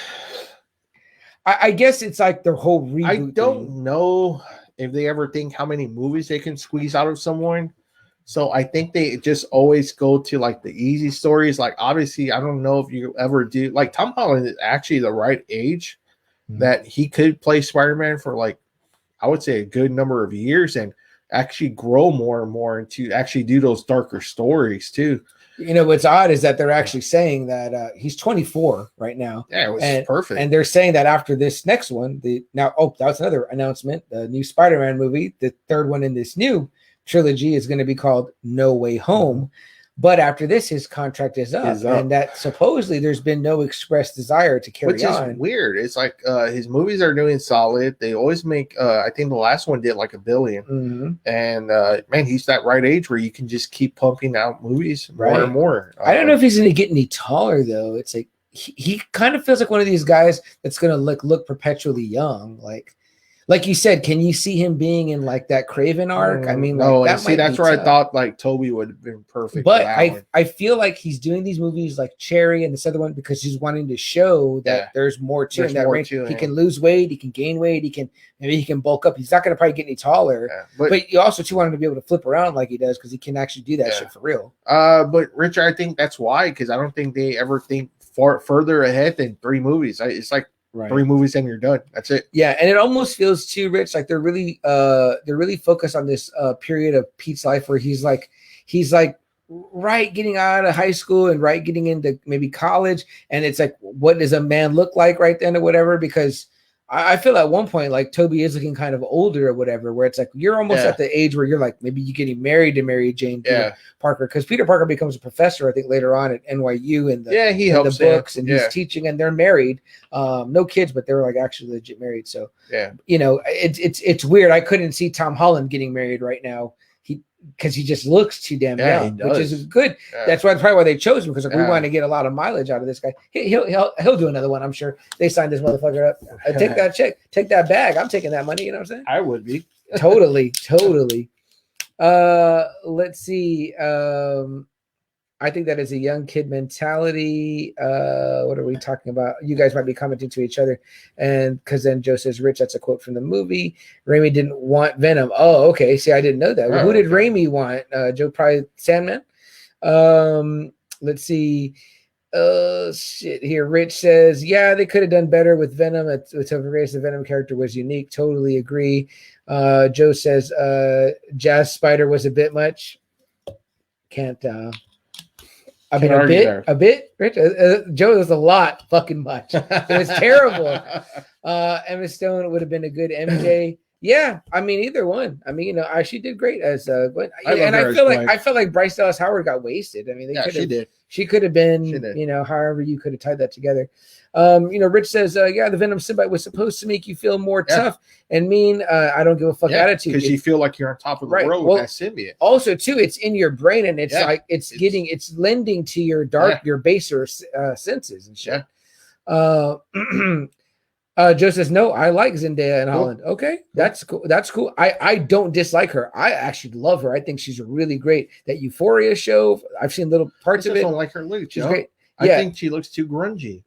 guess it's their whole reboot. I don't know if they ever think how many movies they can squeeze out of someone. So I think they just always go to the easy stories. Obviously, I don't know if you ever do. Tom Holland is actually the right age that he could play Spider-Man for I would say a good number of years and actually grow more and more and to actually do those darker stories too. What's odd is that they're actually saying that he's 24 right now. Yeah, it was perfect. And they're saying that after this next one, that's another announcement. The new Spider-Man movie, the third one in this new trilogy, is going to be called No Way Home. But after this, his contract is up, and that supposedly there's been no express desire to carry on. Which is weird. It's his movies are doing solid. They always make. I think the last one did $1 billion, and man, he's that right age where you can just keep pumping out movies more and more. I don't know if he's going to get any taller though. It's he kind of feels like one of these guys that's going to look perpetually young, like you said. Can you see him being in that Craven arc? I mean, no. That's where I thought Toby would have been perfect. But I feel like he's doing these movies like Cherry and this other one because he's wanting to show that there's more to him. That range. He can lose weight, he can gain weight, maybe he can bulk up. He's not going to probably get any taller. Yeah, but you also want him to be able to flip around like he does because he can actually do that shit for real. But Richard, I think that's why, because I don't think they ever think further ahead than 3 movies. It's 3 movies and you're done. That's it. Yeah, and it almost feels too, Rich, they're really focused on this period of Pete's life where he's right getting out of high school and right getting into maybe college, and it's like, what does a man look like right then or whatever? Because I feel at one point like Toby is looking kind of older or whatever, where it's like you're almost at the age where you're like maybe you're getting married to Mary Jane Parker, because Peter Parker becomes a professor I think later on at NYU in the he helps the books and he's teaching, and they're married, no kids, but they're like actually legit married. So you know, it's weird. I couldn't see Tom Holland getting married right now. Because he just looks too damn young, which is good. That's probably why they chose him, because like, we want to get a lot of mileage out of this guy. He'll do another one, I'm sure. They signed this motherfucker up. Take that check, take that bag. I'm taking that money. You know what I'm saying? I would be totally. Let's see. I think that is a young kid mentality. What are we talking about? You guys might be commenting to each other. And because then Joe says, Rich, that's a quote from the movie. Raimi didn't want Venom. Oh, okay. See, I didn't know that. Well, who did Raimi want? Joe, probably Sandman. Let's see. Shit here. Rich says, yeah, they could have done better with Venom. The Venom character was unique. Totally agree. Joe says, Jazz Spider was a bit much. Can't I mean, a bit, Rich. Joe was a lot, fucking much. It was terrible. Emma Stone would have been a good MJ. Yeah, I mean, either one. I mean, you know, she did great as Gwen. I felt like Bryce Dallas Howard got wasted. I mean, she could have been, you know, however you could have tied that together. You know, Rich says, yeah, the Venom symbiote was supposed to make you feel more tough and mean. I don't give a fuck attitude, because you feel like you're on top of the world with that symbiote. Also, too, it's in your brain, and it's like it's lending to your your baser senses and shit. Joe says, no, I like Zendaya and Holland. Okay, that's cool. That's cool. I don't dislike her. I actually love her. I think she's really great. That Euphoria show, I've seen little parts of it. I don't like her look. She's great. I think she looks too grungy.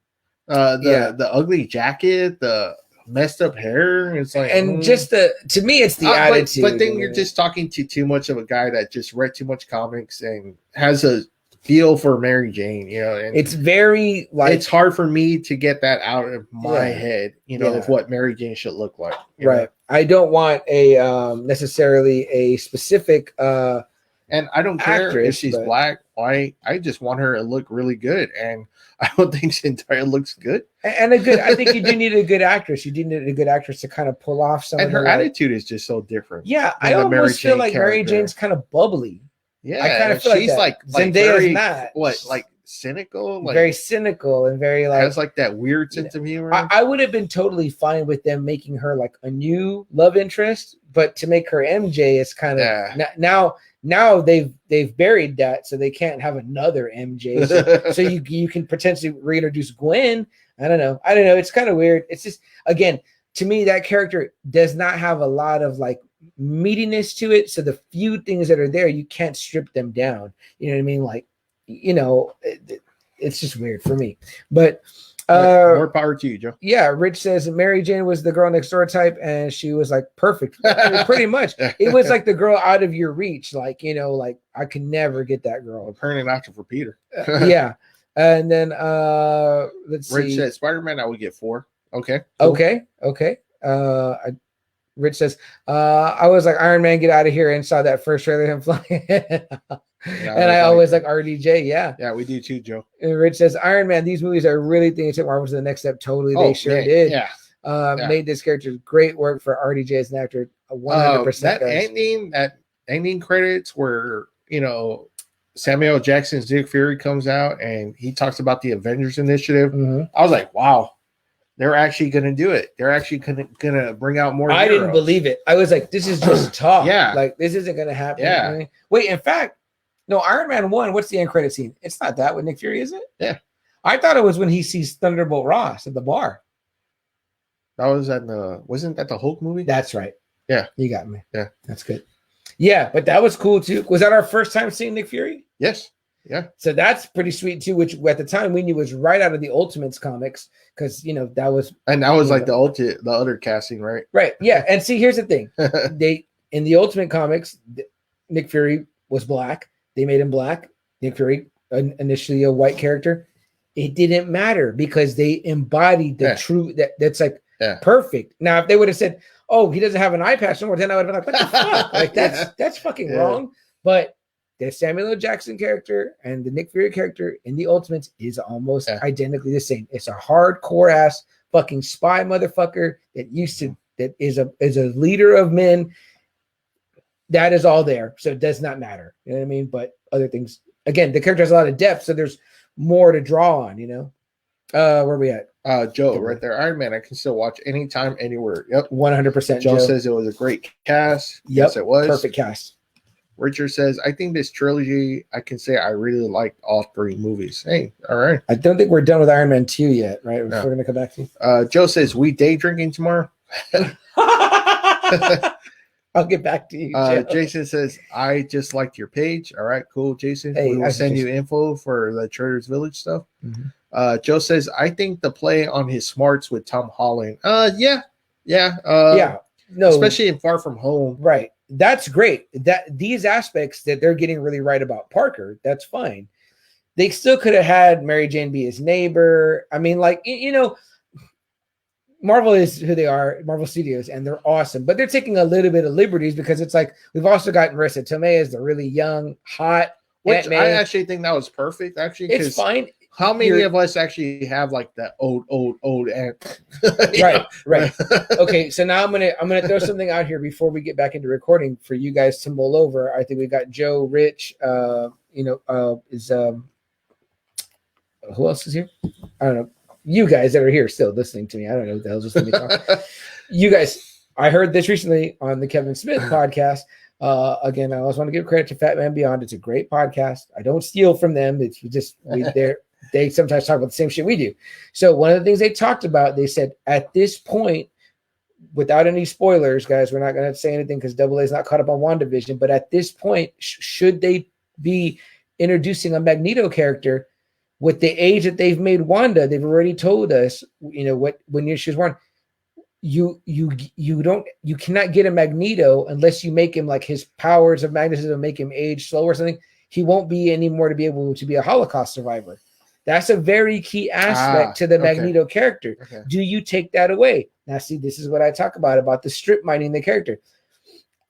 The ugly jacket, the messed up hair. It's like, and just to me, it's the attitude. But then you're just talking to too much of a guy that just read too much comics and has a feel for Mary Jane, you know. And it's very like, it's hard for me to get that out of my head, you know, of what Mary Jane should look like. Right. Know? I don't want a necessarily a specific and I don't care if she's black, white. I just want her to look really good, and I don't think Zendaya looks good. And a good, I think you do need a good actress. You do need a good actress to kind of pull off some. And her attitude is just so different. Yeah, I almost feel like Mary Jane's kind of bubbly. Yeah, I kind of feel she's like Zendaya's not. What, like cynical? Like, very cynical and very like has like that weird sense of humor. I would have been totally fine with them making her like a new love interest, but to make her MJ is kind of now they've buried that, so they can't have another MJ. So you can potentially reintroduce Gwen. I don't know. It's kind of weird. It's just, again, to me, that character does not have a lot of like meatiness to it. So the few things that are there, you can't strip them down. You know what I mean? Like, you know, it's just weird for me. But more power to you, Joe. Yeah, Rich says Mary Jane was the girl next door type, and she was like perfect. I mean, pretty much. It was like the girl out of your reach. Like, you know, like I could never get that girl. Apparently not for Peter. Yeah. And then let's see. Rich said Spider-Man, I would get 4. Okay. Cool. Okay. Rich says, I was like, Iron Man, get out of here, and saw that first trailer of him flying. And I always like RDJ. Yeah, we do too, Joe. And Rich says, Iron Man, these movies are really thinking took Marvel to the next step. Totally, they sure did. Made this character great work for RDJ as an actor. 100%. That ending credits where, you know, Samuel Jackson's Nick Fury comes out and he talks about the Avengers Initiative. Mm-hmm. I was like, wow. They're actually going to do it. They're actually going to bring out more. I didn't believe it. I was like, this is just talk. Like, this isn't going to happen. Yeah. Wait, in fact, no, Iron Man 1, what's the end credit scene? It's not that with Nick Fury, is it? Yeah. I thought it was when he sees Thunderbolt Ross at the bar. That was wasn't that the Hulk movie? That's right. Yeah. You got me. Yeah. That's good. Yeah, but that was cool too. Was that our first time seeing Nick Fury? Yes. Yeah. So that's pretty sweet too, which at the time we knew was right out of the Ultimates comics, because you know that was like the other casting, right? Right. Yeah. And see, here's the thing. They in the Ultimate comics, Nick Fury was black. They made him black. Nick Fury, initially a white character. It didn't matter because they embodied the true that's like perfect. Now, if they would have said, "Oh, he doesn't have an eye patch anymore," then I would have been like, "What the fuck?" Like that's fucking wrong. But the Samuel L. Jackson character and the Nick Fury character in the Ultimates is almost identically the same. It's a hardcore ass fucking spy motherfucker that is a leader of men. That is all there, so it does not matter. You know what I mean? But other things, again, the character has a lot of depth, so there's more to draw on. You know, where are we at? Joe, right there. Iron Man, I can still watch anytime, anywhere. Yep, 100%. Joe says it was a great cast. Yep, yes, it was perfect cast. Richard says, I think this trilogy, I can say I really liked all 3 movies. Hey, all right. I don't think we're done with Iron Man 2 yet, right? No. We're gonna come back to you. Joe says, we day drinking tomorrow. I'll get back to you. Jason says, I just liked your page. All right, cool, Jason. Hey, we will send you info for the Trader's Village stuff. Mm-hmm. Joe says, I think the play on his smarts with Tom Holland. Yeah. No, especially in Far From Home. Right. That's great. That these aspects that they're getting really right about Parker, that's fine. They still could have had Mary Jane be his neighbor. I mean, like, you know, Marvel is who they are, Marvel Studios, and they're awesome. But they're taking a little bit of liberties because it's like we've also got Marissa Tomei as the really young, hot Which Ant-Man. I actually think that was perfect. Actually, it's fine. How many of us actually have like that old Ant? Right. Okay, so now I'm gonna throw something out here before we get back into recording for you guys to mull over. I think we got Joe, Rich. Who else is here? I don't know. You guys that are here still listening to me, I don't know what the hell just let me talk. You guys, I heard this recently on the Kevin Smith podcast. Again, I always want to give credit to Fat Man Beyond. It's a great podcast. I don't steal from them. It's just they sometimes talk about the same shit we do. So one of the things they talked about, they said at this point, without any spoilers, guys, we're not going to say anything because Double A is not caught up on WandaVision. But at this point, should they be introducing a Magneto character? With the age that they've made Wanda, they've already told us, you know, when she was born, you cannot get a Magneto unless you make him like his powers of magnetism make him age slow or something. He won't be anymore to be able to be a Holocaust survivor. That's a very key aspect to the Magneto character. Okay. Do you take that away? Now, see, this is what I talk about the strip mining the character.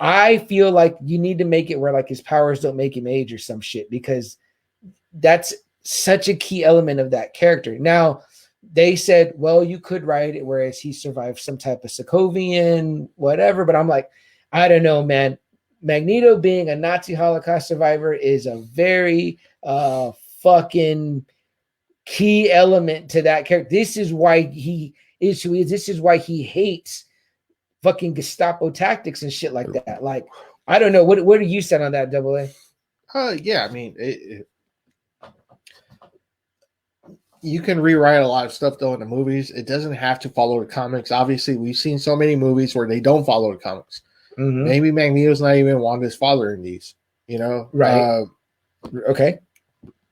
I feel like you need to make it where like his powers don't make him age or some shit, because that's such a key element of that character. Now, they said, well, you could write it whereas he survived some type of Sokovian, whatever. But I'm like, I don't know, man. Magneto being a Nazi Holocaust survivor is a very fucking key element to that character. This is why he is who he is. This is why he hates fucking Gestapo tactics and shit like that. Like, I don't know. What do you say on that, Double A? Yeah, I mean, you can rewrite a lot of stuff though in the movies. It doesn't have to follow the comics. Obviously, we've seen so many movies where they don't follow the comics. Mm-hmm. Maybe Magneto's not even Wanda's father in these, you know? Right. Okay.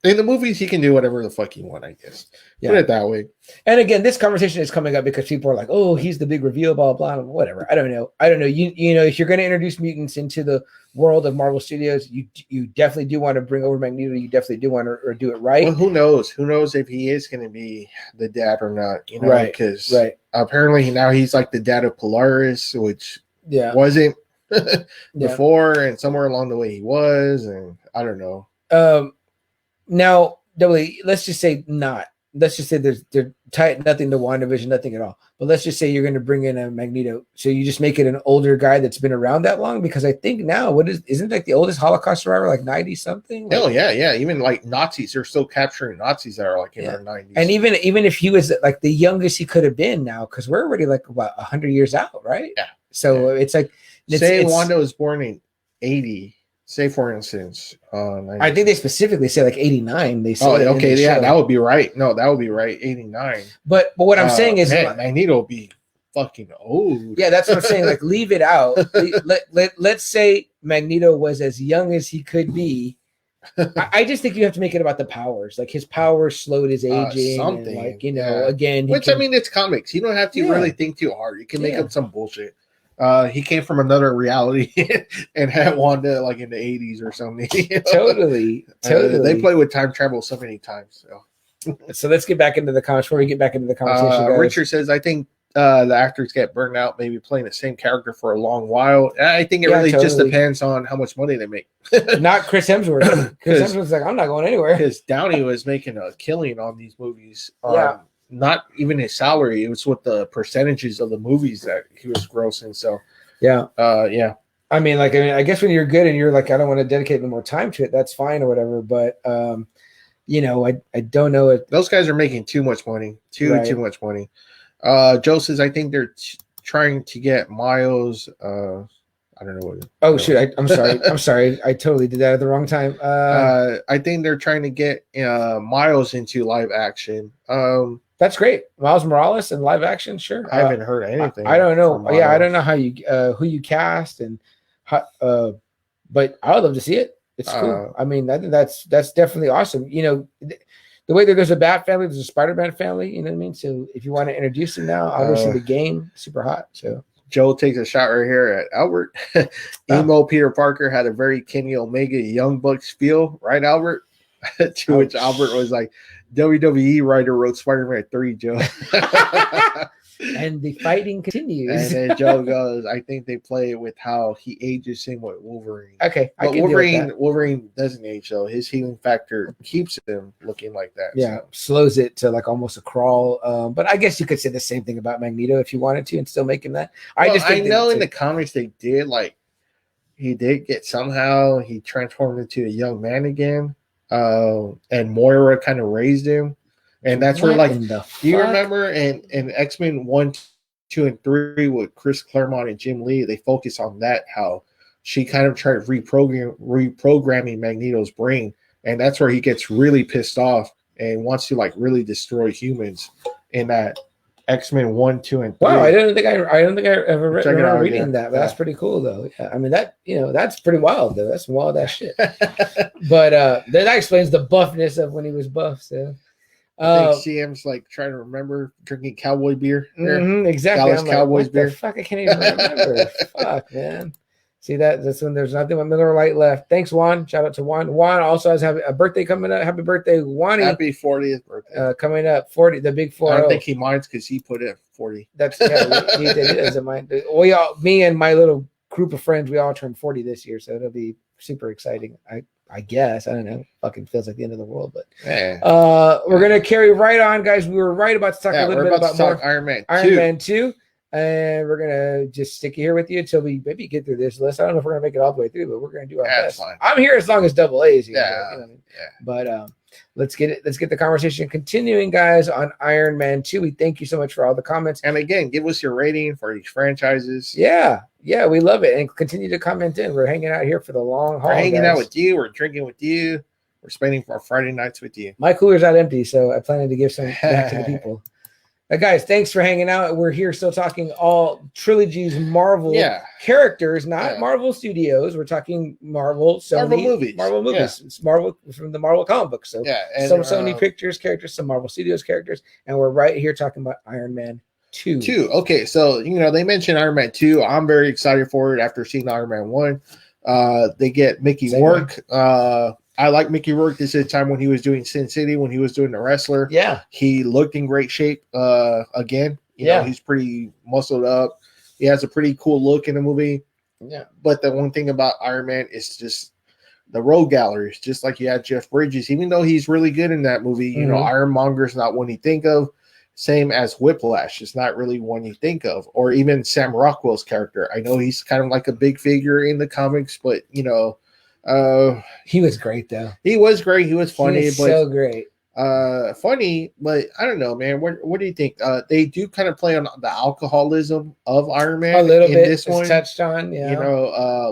In the movies, he can do whatever the fuck he want, I guess. Yeah. Put it that way. And again, this conversation is coming up because people are like, "Oh, he's the big reveal," blah blah blah, whatever. I don't know. You know, if you're going to introduce mutants into the world of Marvel Studios, you definitely do want to bring over Magneto. You definitely do want to or do it right. Well, who knows? Who knows if he is going to be the dad or not? You know, right? Because apparently now he's like the dad of Polaris, which wasn't before, and somewhere along the way he was, and I don't know. Now, let's just say not. Let's just say they're tied nothing to WandaVision, nothing at all. But let's just say you're going to bring in a Magneto. So you just make it an older guy that's been around that long? Because I think now, isn't like the oldest Holocaust survivor like 90 something? Hell yeah. Even like Nazis, they're still capturing Nazis that are like in their 90s. And even if he was like the youngest he could have been now, because we're already like about 100 years out, right? Yeah. So it's like Wanda was born in 80. Say, for instance, I think they specifically say like 89. They say, okay, yeah, that would be right. No, that would be right. 89. But what I'm saying is, Magneto will be fucking old. Yeah, that's what I'm saying. Like, leave it out. Let's say Magneto was as young as he could be. I just think you have to make it about the powers. Like his powers slowed his aging. Something. And like, you know, again. Which, I mean, it's comics. You don't have to really think too hard. You can make up some bullshit. He came from another reality and had Wanda like in the 80s or something. You know? Totally. They play with time travel so many times. So let's get back into the comments before we get back into the conversation. Richard says, I think the actors get burned out, maybe playing the same character for a long while. I think it really just depends on how much money they make. Not Chris Hemsworth. Chris Hemsworth's like, I'm not going anywhere. Because Downey was making a killing on these movies. Not even his salary. It was with the percentages of the movies that he was grossing. So yeah. I mean, I guess when you're good and you're like, I don't want to dedicate any more time to it, that's fine or whatever. But I don't know it. Those guys are making too much money. Too much money. Joe says, I think they're trying to get Miles. I don't know what. Shoot! I'm sorry. I'm sorry. I totally did that at the wrong time. I think they're trying to get Miles into live action. That's great. Miles Morales in live action, sure. I haven't heard anything. I don't know. Yeah, I don't know how you who you cast and how, but I would love to see it. It's cool. I mean, I think that's definitely awesome. The way that there's a Bat family, there's a Spider-Man family. You know what I mean? So if you want to introduce them now, obviously the game super hot. So Joe takes a shot right here at Albert. Emo Peter Parker had a very Kenny Omega Young Bucks feel, right, Albert? To which Albert was like, WWE writer wrote Spider-Man 3, Joe. And the fighting continues. And then Joe goes, I think they play with how he ages him with Wolverine. Okay. But Wolverine doesn't age, though. His healing factor keeps him looking like that. Yeah, slows it to like almost a crawl. But I guess you could say the same thing about Magneto if you wanted to and still make him that. I know in the comics they did, like, he did get somehow, he transformed into a young man again. And Moira kind of raised him. And that's where, like, do you remember in X-Men 1, 2, and 3 with Chris Claremont and Jim Lee, they focus on that, how she kind of tried reprogramming Magneto's brain. And that's where he gets really pissed off and wants to, like, really destroy humans in that X-Men 1, 2, and 3. Wow, I don't think I ever remember reading that, but that's pretty cool though. Yeah, I mean that's pretty wild though. That's wild ass shit. But that explains the buffness of when he was buff. So I think CM's like trying to remember drinking cowboy beer. Exactly. Dallas Cowboys beer. Fuck, I can't even remember. Fuck, man. See that's when there's nothing but Miller Lite left. Thanks, Juan. Shout out to Juan. Juan also has a birthday coming up. Happy birthday, Juan. Happy 40th birthday. Coming up, 40, the big 4. I don't think he minds because he put it at 40. That's he doesn't mind. Me and my little group of friends, we all turned 40 this year, so it'll be super exciting. I guess. I don't know. Fucking feels like the end of the world, but we're gonna carry right on, guys. We were right about to talk a little bit about more Iron Man 2. And we're gonna just stick here with you until we maybe get through this list. I don't know if we're gonna make it all the way through, but we're gonna do our best. Fine. I'm here as long as double A is here. Yeah. You know what I mean? But let's get the conversation continuing, guys, on Iron Man 2. We thank you so much for all the comments. And again, give us your rating for these franchises. Yeah, we love it. And continue to comment in. We're hanging out here for the long haul. We're hanging out with you, we're drinking with you, we're spending our Friday nights with you. My cooler's not empty, so I plan to give some back to the people. Guys, thanks for hanging out. We're here still talking all Trilogy's Marvel characters, not Marvel Studios. We're talking Marvel, Sony, Marvel movies. It's Marvel from the Marvel comic books. So some Sony Pictures characters, some Marvel Studios characters, and we're right here talking about Iron Man 2. Okay, so they mentioned Iron Man 2. I'm very excited for it after seeing Iron Man 1. They get Mickey Rourke. I like Mickey Rourke. This is the time when he was doing Sin City, when he was doing The Wrestler. Yeah. He looked in great shape again. You know, he's pretty muscled up. He has a pretty cool look in the movie. Yeah. But the one thing about Iron Man is just the road galleries, just like you had Jeff Bridges. Even though he's really good in that movie, you know, Ironmonger's not one you think of. Same as Whiplash. It's not really one you think of. Or even Sam Rockwell's character. I know he's kind of like a big figure in the comics, but, he was great though. He was great. He was funny. He was so great. Funny, but I don't know, man. What do you think? They do kind of play on the alcoholism of Iron Man a little bit. This one touched on,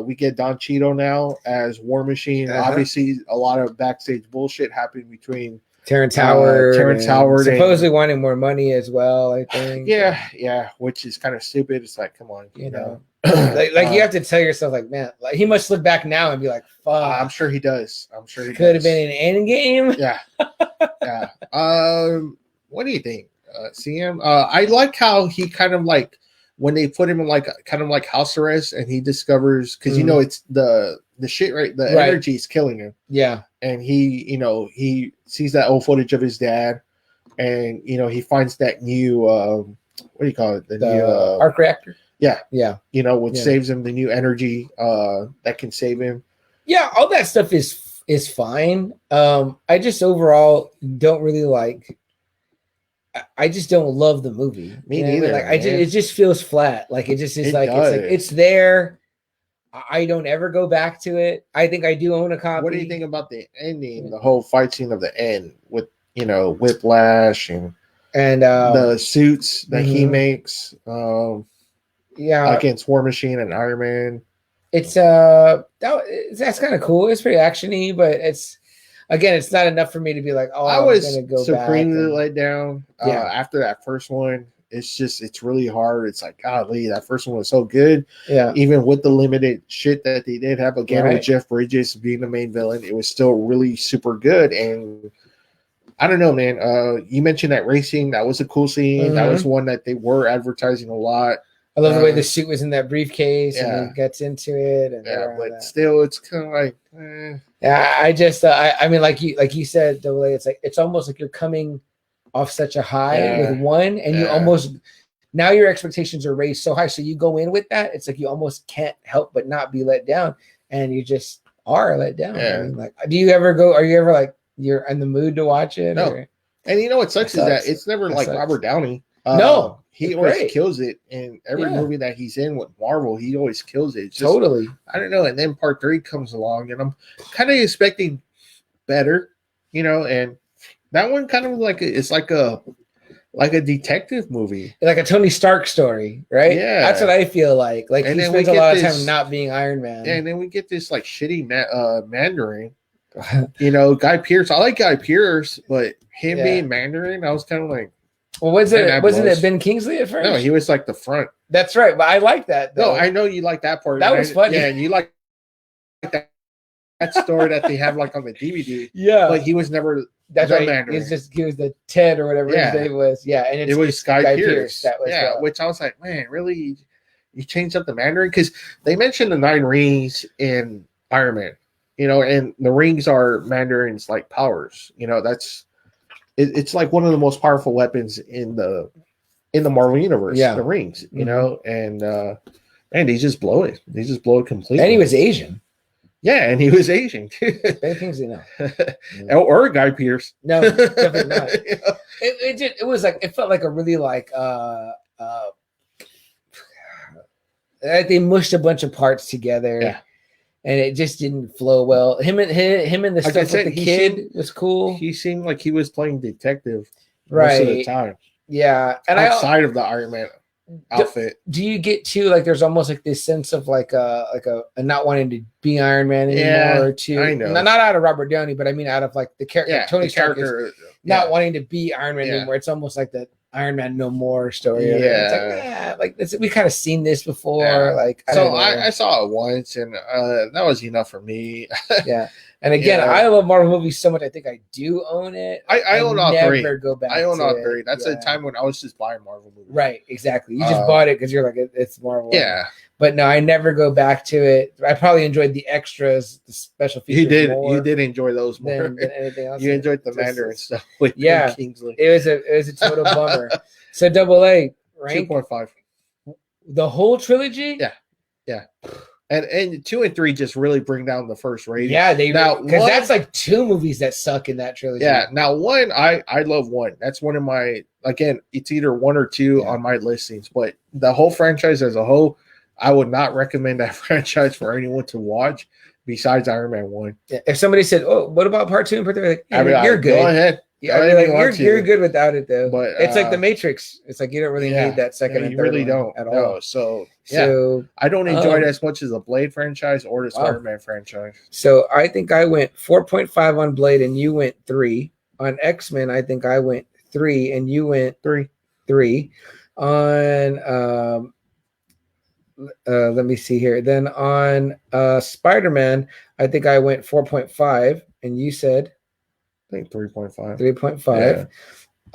we get Don Cheadle now as War Machine. Obviously, a lot of backstage bullshit happening between Terrence Howard, supposedly wanting more money as well. I think. Yeah, which is kind of stupid. It's like, come on, you know. like you have to tell yourself, like, man, like he must look back now and be like, fuck. I'm sure he does. Could have been an Endgame. Yeah. What do you think, CM? I like how he kind of like when they put him in like kind of like house arrest, and he discovers because it's the shit, right? The energy is killing him. Yeah. And he sees that old footage of his dad, and he finds that new what do you call it? The The new arc reactor. Yeah. Yeah. You know, which saves him, the new energy that can save him. Yeah, all that stuff is fine. I just overall don't really like. I just don't love the movie. Me neither. Like it just feels flat. Like it just is like it's like it's there. I don't ever go back to it. I think I do own a copy. What do you think about the ending, the whole fight scene of the end with, you know, Whiplash and the suits that he makes against War Machine and Iron Man? It's that's kind of cool. It's pretty actiony, but it's not enough for me to be like, oh, I was gonna go supremely let down after that first one. It's really hard. It's like, golly, that first one was so good. Yeah. Even with the limited shit that they did have again with Jeff Bridges being the main villain, it was still really super good. And I don't know, man. You mentioned that racing. That was a cool scene. That was one that they were advertising a lot. I love the way the suit was in that briefcase and he gets into it. And but still, it's kind of like, Yeah, I just, I mean, like you said, Double A, it's like, it's almost like you're coming off such a high with one, and you almost, now your expectations are raised so high. So you go in with that, it's like you almost can't help but not be let down, and you just are let down. I mean, like, are you ever like, you're in the mood to watch it? No. Or? And you know what sucks is that it's never like Robert Downey. No. He always kills it in every movie that he's in with Marvel. He always kills it. It's just, totally. I don't know. And then part 3 comes along, and I'm kind of expecting better, you know. And that one kind of like it's like a detective movie, like a Tony Stark story, right? Yeah, that's what I feel like. Like he spends a lot of time not being Iron Man. Yeah, and then we get this like shitty Mandarin. You know, Guy Pearce. I like Guy Pearce, but him being Mandarin, I was kind of like. Well, wasn't it Ben Kingsley at first? No, he was like the front. That's right, but I like that. Though. No, I know you like that part. That was funny. Yeah, and you like that story that they have like on the DVD. Yeah, but he was never. That's right. Mandarin. He was the Ted or whatever his name was. Yeah, and it was Guy Pearce. That was which I was like, man, really? You changed up the Mandarin because they mentioned the 9 rings in Iron Man. You know, and the rings are Mandarin's like powers. You know, it's like one of the most powerful weapons in the Marvel universe. Yeah, the rings. You know, and they just blow it. They just blow it completely. And he was Asian. Yeah, and he was Asian too. Ben Kingsley, no. Or Guy Pearce. No, definitely not. It was like, it felt like a really like they mushed a bunch of parts together. Yeah. And it just didn't flow well. Him and the stuff with the kid was cool. He seemed like he was playing detective most of the time. Yeah, and outside of the Iron Man outfit. Do you get to like? There's almost like this sense of like a not wanting to be Iron Man anymore. Yeah, I know. Not out of Robert Downey, but I mean out of like the character. Tony Stark is not wanting to be Iron Man anymore. It's almost like the Iron Man No More story. Yeah, it's like we kind of seen this before. Yeah. Like I saw it once, and that was enough for me. Yeah, and again, I love Marvel movies so much. I think I do own it. I own all three. Go back. I own all three. That's a time when I was just buying Marvel movies. Right, exactly. You just bought it because you're like it's Marvel. Yeah. But no, I never go back to it. I probably enjoyed the extras, the special features. You did enjoy those more than anything else. You enjoyed the Mandarin stuff with Kingsley. It was a total bummer. So Double A, rank 2.5. The whole trilogy? Yeah. And 2 and 3 just really bring down the first rating. Yeah, because that's like 2 movies that suck in that trilogy. Yeah. Now 1, I love 1. That's one of my, again, it's either 1 or 2 on my listings, but the whole franchise as a whole, I would not recommend that franchise for anyone to watch besides Iron Man 1. Yeah. If somebody said, "Oh, what about part 2 and part 3?" Like, you're good. Go ahead. Yeah, you're good without it though. But it's like the Matrix. It's like you don't really need that second and third. You really don't at all. So I don't enjoy it as much as the Blade franchise or the Spider-Man franchise. So I think I went 4.5 on Blade and you went 3. On X-Men, I think I went 3 and you went 3. On let me see here. Then on Spider-Man, I think I went 4.5 and you said I think 3.5. 3.5. Yeah.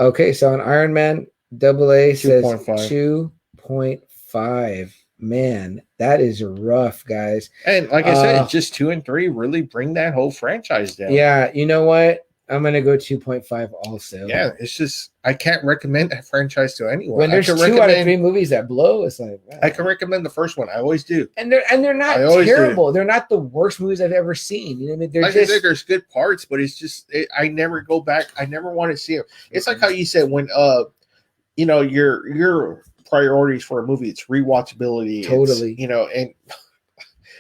Okay, so on Iron Man, Double A says 2.5. Man, that is rough, guys. And like I said, just 2 and 3 really bring that whole franchise down. Yeah, you know what? I'm gonna go 2.5 also. Yeah, it's just I can't recommend that franchise to anyone. When there's 2 out of 3 movies that blow, it's like wow. I can recommend the first one. I always do. And they're not terrible. They're not the worst movies I've ever seen. You know what I mean? They're just there's good parts, but it's just I never go back. I never want to see them. It's like how you said when you know your priorities for a movie, it's rewatchability. Totally. You know, and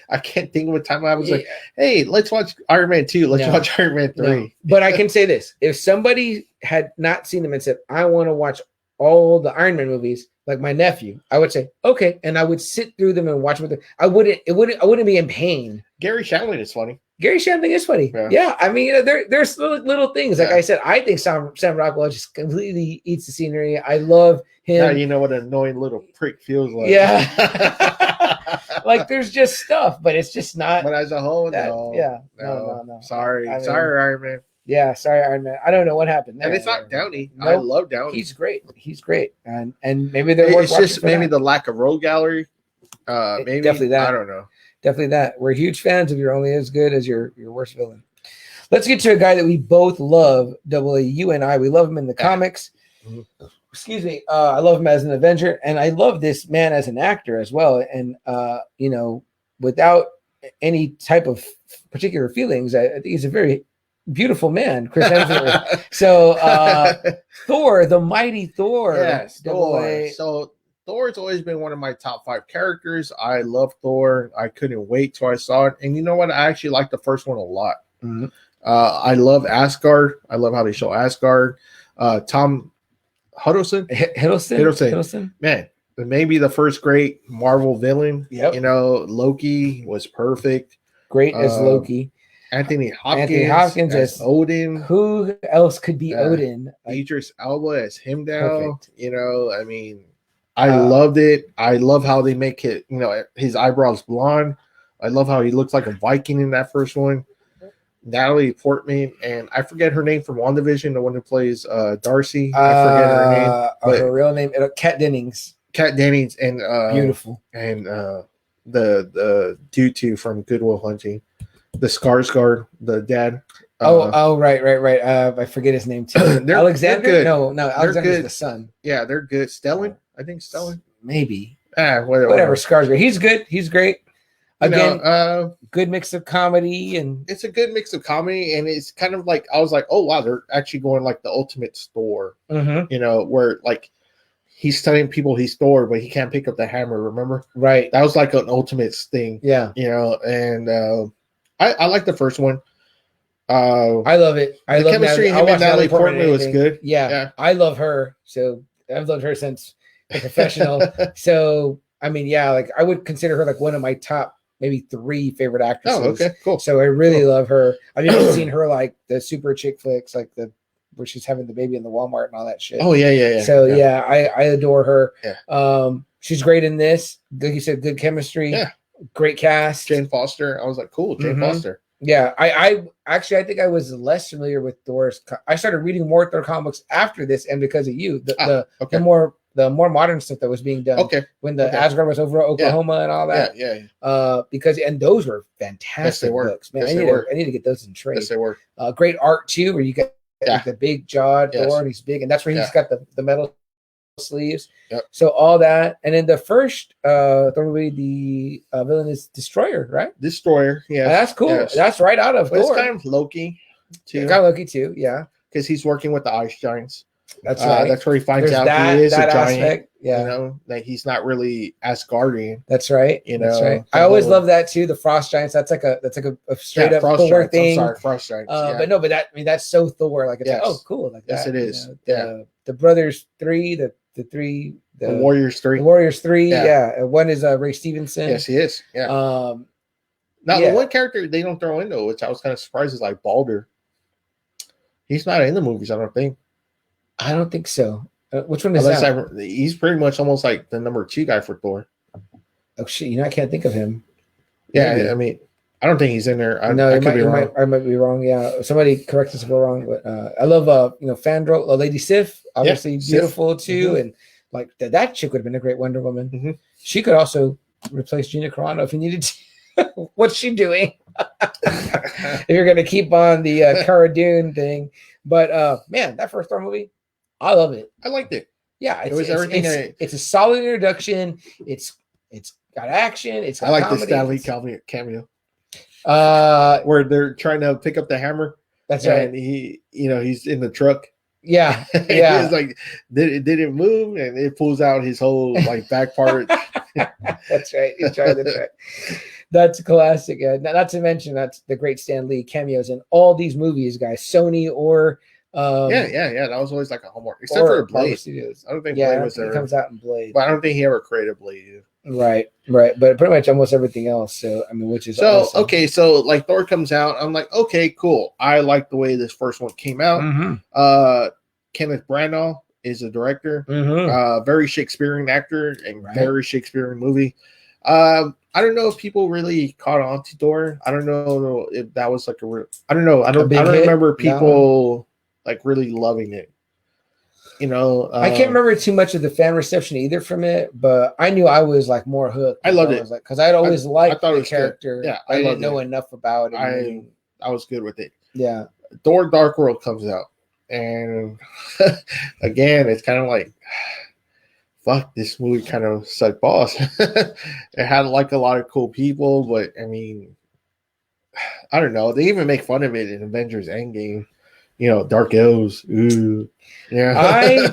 I can't think of a time I was like, hey, let's watch Iron Man 2. Let's watch Iron Man 3. No. But I can say this. If somebody had not seen them and said, I want to watch all the Iron Man movies, like my nephew, I would say, okay. And I would sit through them and watch them with them. I wouldn't be in pain. Gary Shandling is funny. Gary Shandling is funny. Yeah. I mean, there's little things. Like I said, I think Sam Rockwell just completely eats the scenery. I love him. Now you know what an annoying little prick feels like. Yeah. Like there's just stuff, but it's just not. But as a whole, no. Sorry, Iron Man. Yeah, sorry, Iron Man. I don't know what happened there. And it's not Downey. Nope. I love Downey. He's great. And maybe it's just maybe the lack of road gallery. Maybe definitely that. I don't know. Definitely that. We're huge fans of You're Only As Good As Your Worst Villain. Let's get to a guy that we both love. Double A, you and I. We love him in the comics. Mm-hmm. Excuse me. I love him as an Avenger, and I love this man as an actor as well. And you know, without any type of particular feelings, I think he's a very beautiful man, Chris Hemsworth. So Thor, the mighty Thor. Yes, Thor. So Thor's always been one of my top 5 characters. I love Thor. I couldn't wait till I saw it. And you know what? I actually like the first one a lot. Mm-hmm. I love Asgard. I love how they show Asgard. Tom Hiddleston. Man, maybe the first great Marvel villain. Yep. You know, Loki was perfect. Great as Loki. Anthony Hopkins as Odin. Who else could be Odin? Idris Elba as Heimdall. Perfect. You know, I mean, I loved it. I love how they make it, you know, his eyebrows blonde. I love how he looks like a Viking in that first one. Natalie Portman, and I forget her name from WandaVision, the one who plays Darcy. I forget her name. Her real name, Kat Dennings. Kat Dennings, and beautiful. And the dude too from Good Will Hunting, the Skarsgård, the dad. Right. I forget his name too. Alexander? No, Alexander's the son. Yeah, they're good. Stellan, I think Stellan. Maybe. Whatever. Skarsgård. He's good. He's great. Again, you good mix of comedy, and it's a good mix of comedy, and it's kind of like I was like, oh wow, they're actually going like the ultimate Thor. Mm-hmm. You know, where like he's telling people he's Thor, but he can't pick up the hammer. Remember? Right. That was like an ultimate thing. Yeah. You know, and I like the first one. I love it. The chemistry him and Natalie Portman was good. Yeah, I love her. So I've loved her since The Professional. So I mean, yeah, like I would consider her like one of my top maybe 3 favorite actresses. Oh, okay, cool. So I really love her. I've even seen her like the super chick flicks, like where she's having the baby in the Walmart and all that shit. Oh yeah. So yeah, I adore her. Yeah. She's great in this. Like you said, good chemistry. Yeah. Great cast. Jane Foster. I was like, cool, Jane Foster. Yeah, I actually think I was less familiar with Thor's. I started reading more Thor comics after this, and because of you, the more modern stuff that was being done. Okay. When the Asgard was over Oklahoma and all that. Yeah. Because those were fantastic books, man. Yes, I need to get those in trade. Yes, they were. Great art too, where you get like, the big jawed Thor, and he's big, and that's where he's got the metal sleeves. Yep. So all that, and in the first Thor movie, the villain is Destroyer, right? Destroyer. Yeah. That's cool. Yes. That's right out of Thor. It's kind of Loki too. Kind of Loki too. Yeah. Because he's working with the ice giants. That's right. That's where he finds out he is a giant. Yeah. You know, that he's not really Asgardian. That's right. You know, that's right. I always love that too. The frost giants. That's like a straight up Thor thing. I'm sorry, frost giants. But that's so Thor. Like it's like, oh, cool. Like yes, that. It is. The Brothers 3, the Warriors 3. The Warriors 3. Yeah. One is Ray Stevenson. Yes, he is. Yeah. Now the one character they don't throw in though, which I was kind of surprised, is like Balder. He's not in the movies, I don't think. I don't think so. Which one is that? He's pretty much almost like the number 2 guy for Thor. Oh shit! I can't think of him. Yeah, maybe. I mean, I don't think he's in there. I could be wrong. I might be wrong. Yeah, somebody correct us if we're wrong. But I love Fandral, Lady Sif, obviously beautiful Sif. Too, and like that chick would have been a great Wonder Woman. Mm-hmm. She could also replace Gina Carano if you needed to. What's she doing? If you're gonna keep on the Cara Dune thing, but man, that first Thor movie, I love it. I liked it. Yeah, It was everything. It's a solid introduction. It's got action. It's got I like the comedy. Stanley cameo. Uh, Where they're trying to pick up the hammer. That's right. And he's in the truck. Yeah, yeah. It's like did it move, and it pulls out his whole like back part. That's right. He's trying to try. That's classic. Not to mention that's the great Stan Lee cameos in all these movies, guys. Sony or That was always like a homework, except for Blade. Studios. I don't think Blade was there. He comes out in Blade, but I don't think he ever created Blade either. Right. But pretty much almost everything else. So I mean, which is so awesome. Okay. So like Thor comes out, I'm like, okay, cool. I like the way this first one came out. Mm-hmm. Kenneth Branagh is the director. Mm-hmm. Very Shakespearean actor and very Shakespearean movie. I don't know if people really caught on to Thor. I don't know if that was like I don't know. I don't remember people like really loving it. I can't remember too much of the fan reception either from it, but I knew I was like more hooked. I loved it because I'd always liked the character. Good. Yeah, I didn't know enough about it. I was good with it. Yeah. Thor: Dark World comes out, and again, it's kind of like, fuck, this movie kind of sucked balls. It had like a lot of cool people, but I mean, I don't know. They even make fun of it in Avengers Endgame. Dark elves. Ooh. Yeah. I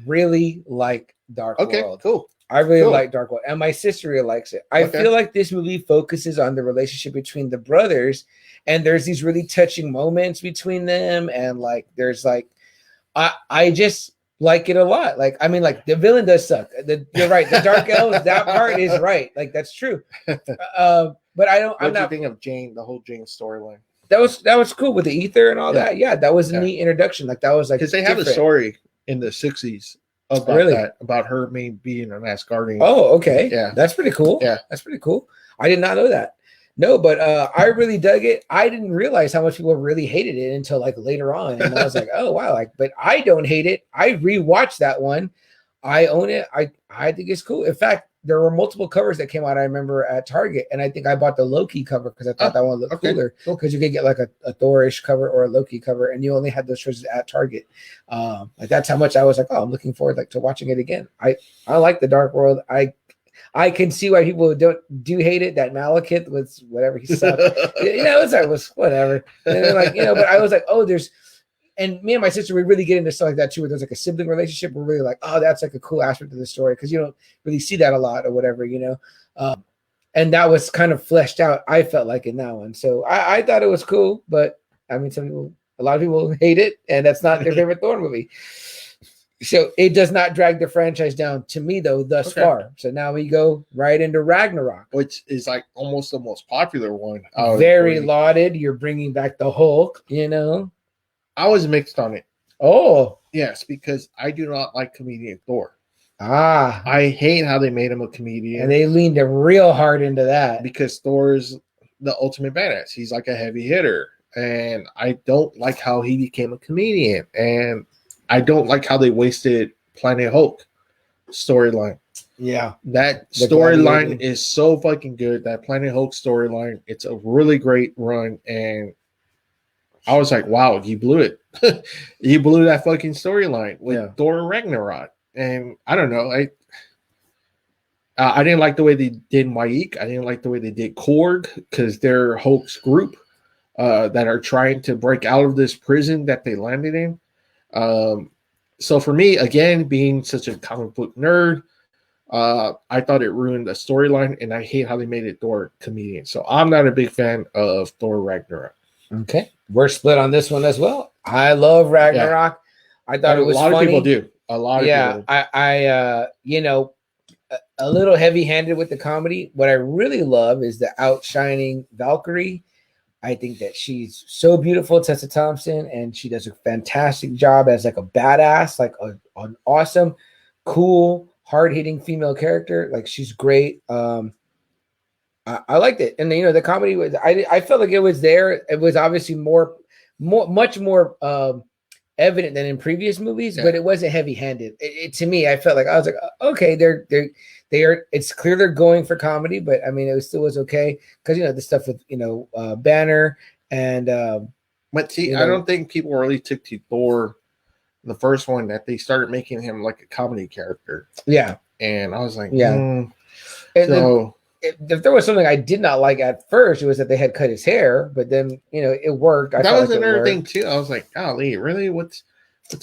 really like Dark World. Okay, cool. I really like Dark World, and my sister really likes it. I feel like this movie focuses on the relationship between the brothers, and there's these really touching moments between them, and like there's like I just like it a lot. Like I mean, like the villain does suck. You're right. The Dark Elves, that part is right. Like that's true. But I don't. What do you think of Jane? The whole Jane storyline. That was cool with the ether and all that. Yeah, that was a neat introduction. Like that was like because they have a story in the 60s about that, about her being an Asgardian. Oh, okay. Yeah, that's pretty cool. Yeah, that's pretty cool. I did not know that. No, but I really dug it. I didn't realize how much people really hated it until like later on, and I was like, oh wow, like. But I don't hate it. I rewatched that one. I own it. I think it's cool. In fact, there were multiple covers that came out. I remember at Target, and I think I bought the Loki cover because I thought that one looked cooler. Because you could get like a Thorish cover or a Loki cover, and you only had those choices at Target. Like that's how much I was like, oh, I'm looking forward to watching it again. I like the Dark World. I can see why people do hate it. That Malekith was whatever he sucked. It was whatever. And like but I was like, oh, and me and my sister, we really get into stuff like that too, where there's like a sibling relationship. We're really like, oh, that's like a cool aspect of the story because you don't really see that a lot or whatever, and that was kind of fleshed out, I felt like, in that one. So I thought it was cool, but I mean, a lot of people hate it, and that's not their favorite Thor movie. So it does not drag the franchise down to me, though, thus far. So now we go right into Ragnarok, which is like almost the most popular one. Very lauded. You're bringing back the Hulk, I was mixed on it. Oh, yes, because I do not like comedian Thor. I hate how they made him a comedian, and they leaned real hard into that because Thor's the ultimate badass. He's like a heavy hitter, and I don't like how he became a comedian, and I don't like how they wasted Planet Hulk storyline. Yeah, that storyline is so fucking good. That Planet Hulk storyline, it's a really great run, and I was like, wow, you blew it. You blew that fucking storyline with Thor Ragnarok. And I don't know. I didn't like the way they did Maik. I didn't like the way they did Korg, because they're Hulk's group that are trying to break out of this prison that they landed in. So for me, again, being such a comic book nerd, I thought it ruined the storyline, and I hate how they made it Thor comedian. So I'm not a big fan of Thor Ragnarok. Okay, we're split on this one as well. I love Ragnarok. I thought it was funny. A lot of people do. A lot of people do. I a little heavy-handed with the comedy. What I really love is the outshining Valkyrie. I think that she's so beautiful, Tessa Thompson, and she does a fantastic job as like a badass, like an awesome, cool, hard-hitting female character. Like she's great. I liked it, and the comedy was. I felt like it was there. It was obviously much more evident than in previous movies, Yeah. but it wasn't heavy-handed. To me, I felt like I was like, okay, they are. It's clear they're going for comedy, but I mean, it still was okay because the stuff with Banner and But see, I don't think people really took to Thor, the first one, that they started making him like a comedy character. Yeah, and I was like, yeah. So if there was something I did not like at first, it was that they had cut his hair, but then it worked. That was another thing too. I was like, golly, really? What's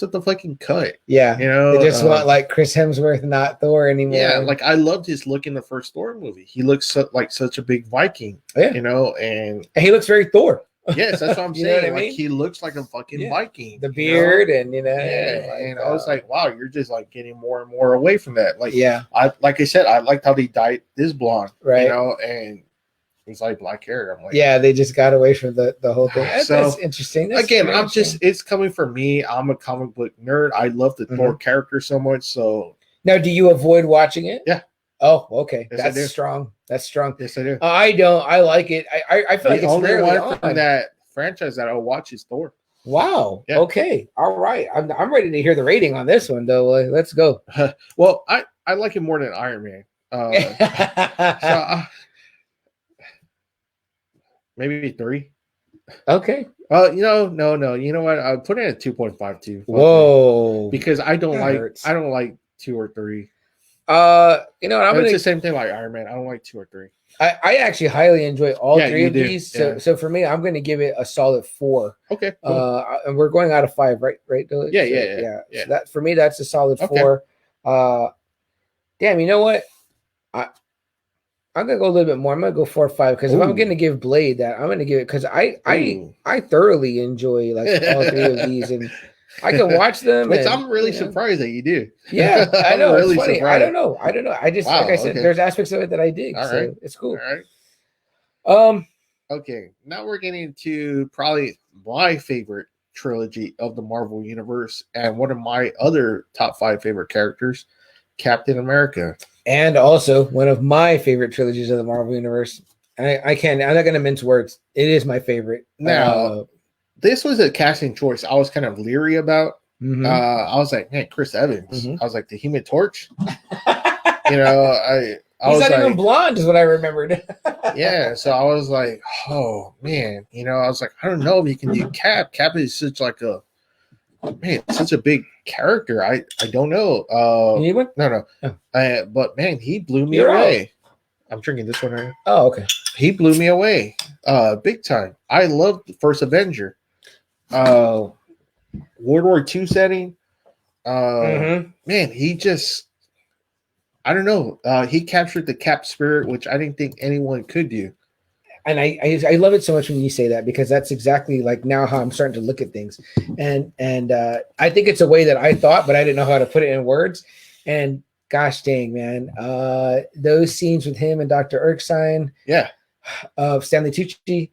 with the fucking cut? Yeah, they just want like Chris Hemsworth, not Thor anymore. Yeah, like I loved his look in the first Thor movie. He looks like such a big Viking. Yeah, and he looks very Thor. Yes, that's what I'm saying. What I mean? Like he looks like a fucking Viking. The beard and and I was like, wow, you're just like getting more and more away from that. Like, I said, I liked how they dyed this blonde, right? And it's like black hair. I'm like, they just got away from the whole thing. That's interesting. It's coming from me. I'm a comic book nerd. I love the Thor character so much. So now, do you avoid watching it? Yeah. Oh, okay. Yes, That's strong. That's strong. Yes, I do. I don't. I like it. I feel like it's only rarely one from that franchise that I'll watch is Thor. Wow. Yeah. Okay. All right. I'm ready to hear the rating on this one, though. Let's go. Well, I like it more than Iron Man. Maybe 3. Okay. No. You know what? I'll put it at 2.52. Whoa. Because I don't like 2 or 3. It's the same thing like Iron Man. I don't like 2 or 3. I actually highly enjoy all 3 of these. Yeah. So for me, I'm going to give it a solid 4. Okay. Cool. And we're going out of 5, right? Dylan? Yeah. So that for me, that's a solid 4. Damn, you know what? I'm gonna go a little bit more. I'm gonna go 4 or 5 because if I'm gonna give Blade that, I'm gonna give it because I thoroughly enjoy like all 3 of these, and I can watch them. Which I'm really surprised that you do. Yeah, I know. Really it's funny. surprised. I don't know. I just like I said, there's aspects of it that I dig. All so right. it's cool. All right. Okay. Now we're getting into probably my favorite trilogy of the Marvel Universe and one of my other top 5 favorite characters, Captain America. And also one of my favorite trilogies of the Marvel Universe. I'm not going to mince words. It is my favorite. Now, this was a casting choice I was kind of leery about. Mm-hmm. I was like, man, Chris Evans. Mm-hmm. I was like, the Human Torch. He's not even blonde, is what I remembered. Yeah, so I was like, oh man, I was like, I don't know if you can do Cap. Cap is such like such a big character. I don't know. You need one? No. Oh. But man, he blew me away. Out. I'm drinking this one right now. Oh, okay. He blew me away. Big time. I loved the first Avenger. World War II setting. Man, he just I don't know. He captured the Cap spirit, which I didn't think anyone could do. And I love it so much when you say that because that's exactly like now how I'm starting to look at things, and I think it's a way that I thought, but I didn't know how to put it in words. And gosh dang, man, those scenes with him and Dr. Erskine, of Stanley Tucci,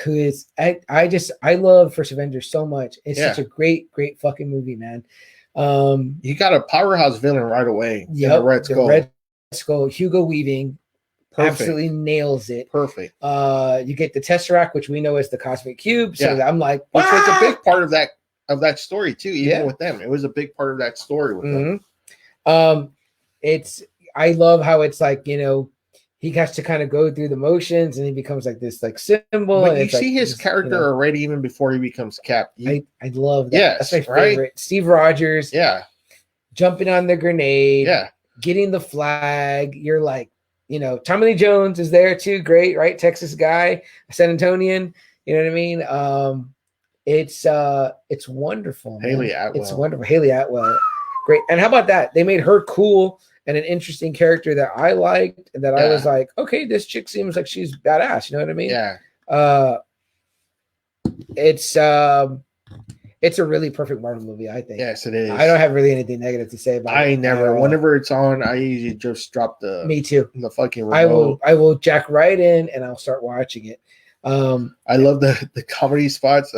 who is I love First Avengers so much. It's such a great fucking movie, man. You got a powerhouse villain right away. Yeah, the Red Skull, Hugo Weaving. Perfect. Absolutely nails it. Perfect. You get the Tesseract, which we know is the Cosmic Cube. So I'm like, which was a big part of that story too. Even with them, it was a big part of that story with them. I love how it's like he has to kind of go through the motions and he becomes like this like symbol. But and you see his character already even before he becomes Cap. I love that. Yes, that's my favorite. Right? Steve Rogers. Yeah. Jumping on the grenade. Yeah. Getting the flag. You're like. Tommy Lee Jones is there too. Great, right? Texas guy, San Antonian. You know what I mean? It's wonderful. Man. Haley Atwell. It's wonderful. Haley Atwell. Great. And how about that? They made her cool and an interesting character that I liked and that I was like, okay, this chick seems like she's badass. You know what I mean? Yeah. It's a really perfect Marvel movie, I think. Yes, it is. I don't have really anything negative to say about it. Whenever it's on, I usually just drop Me too. The fucking remote. I will jack right in and I'll start watching it. I love the comedy spots.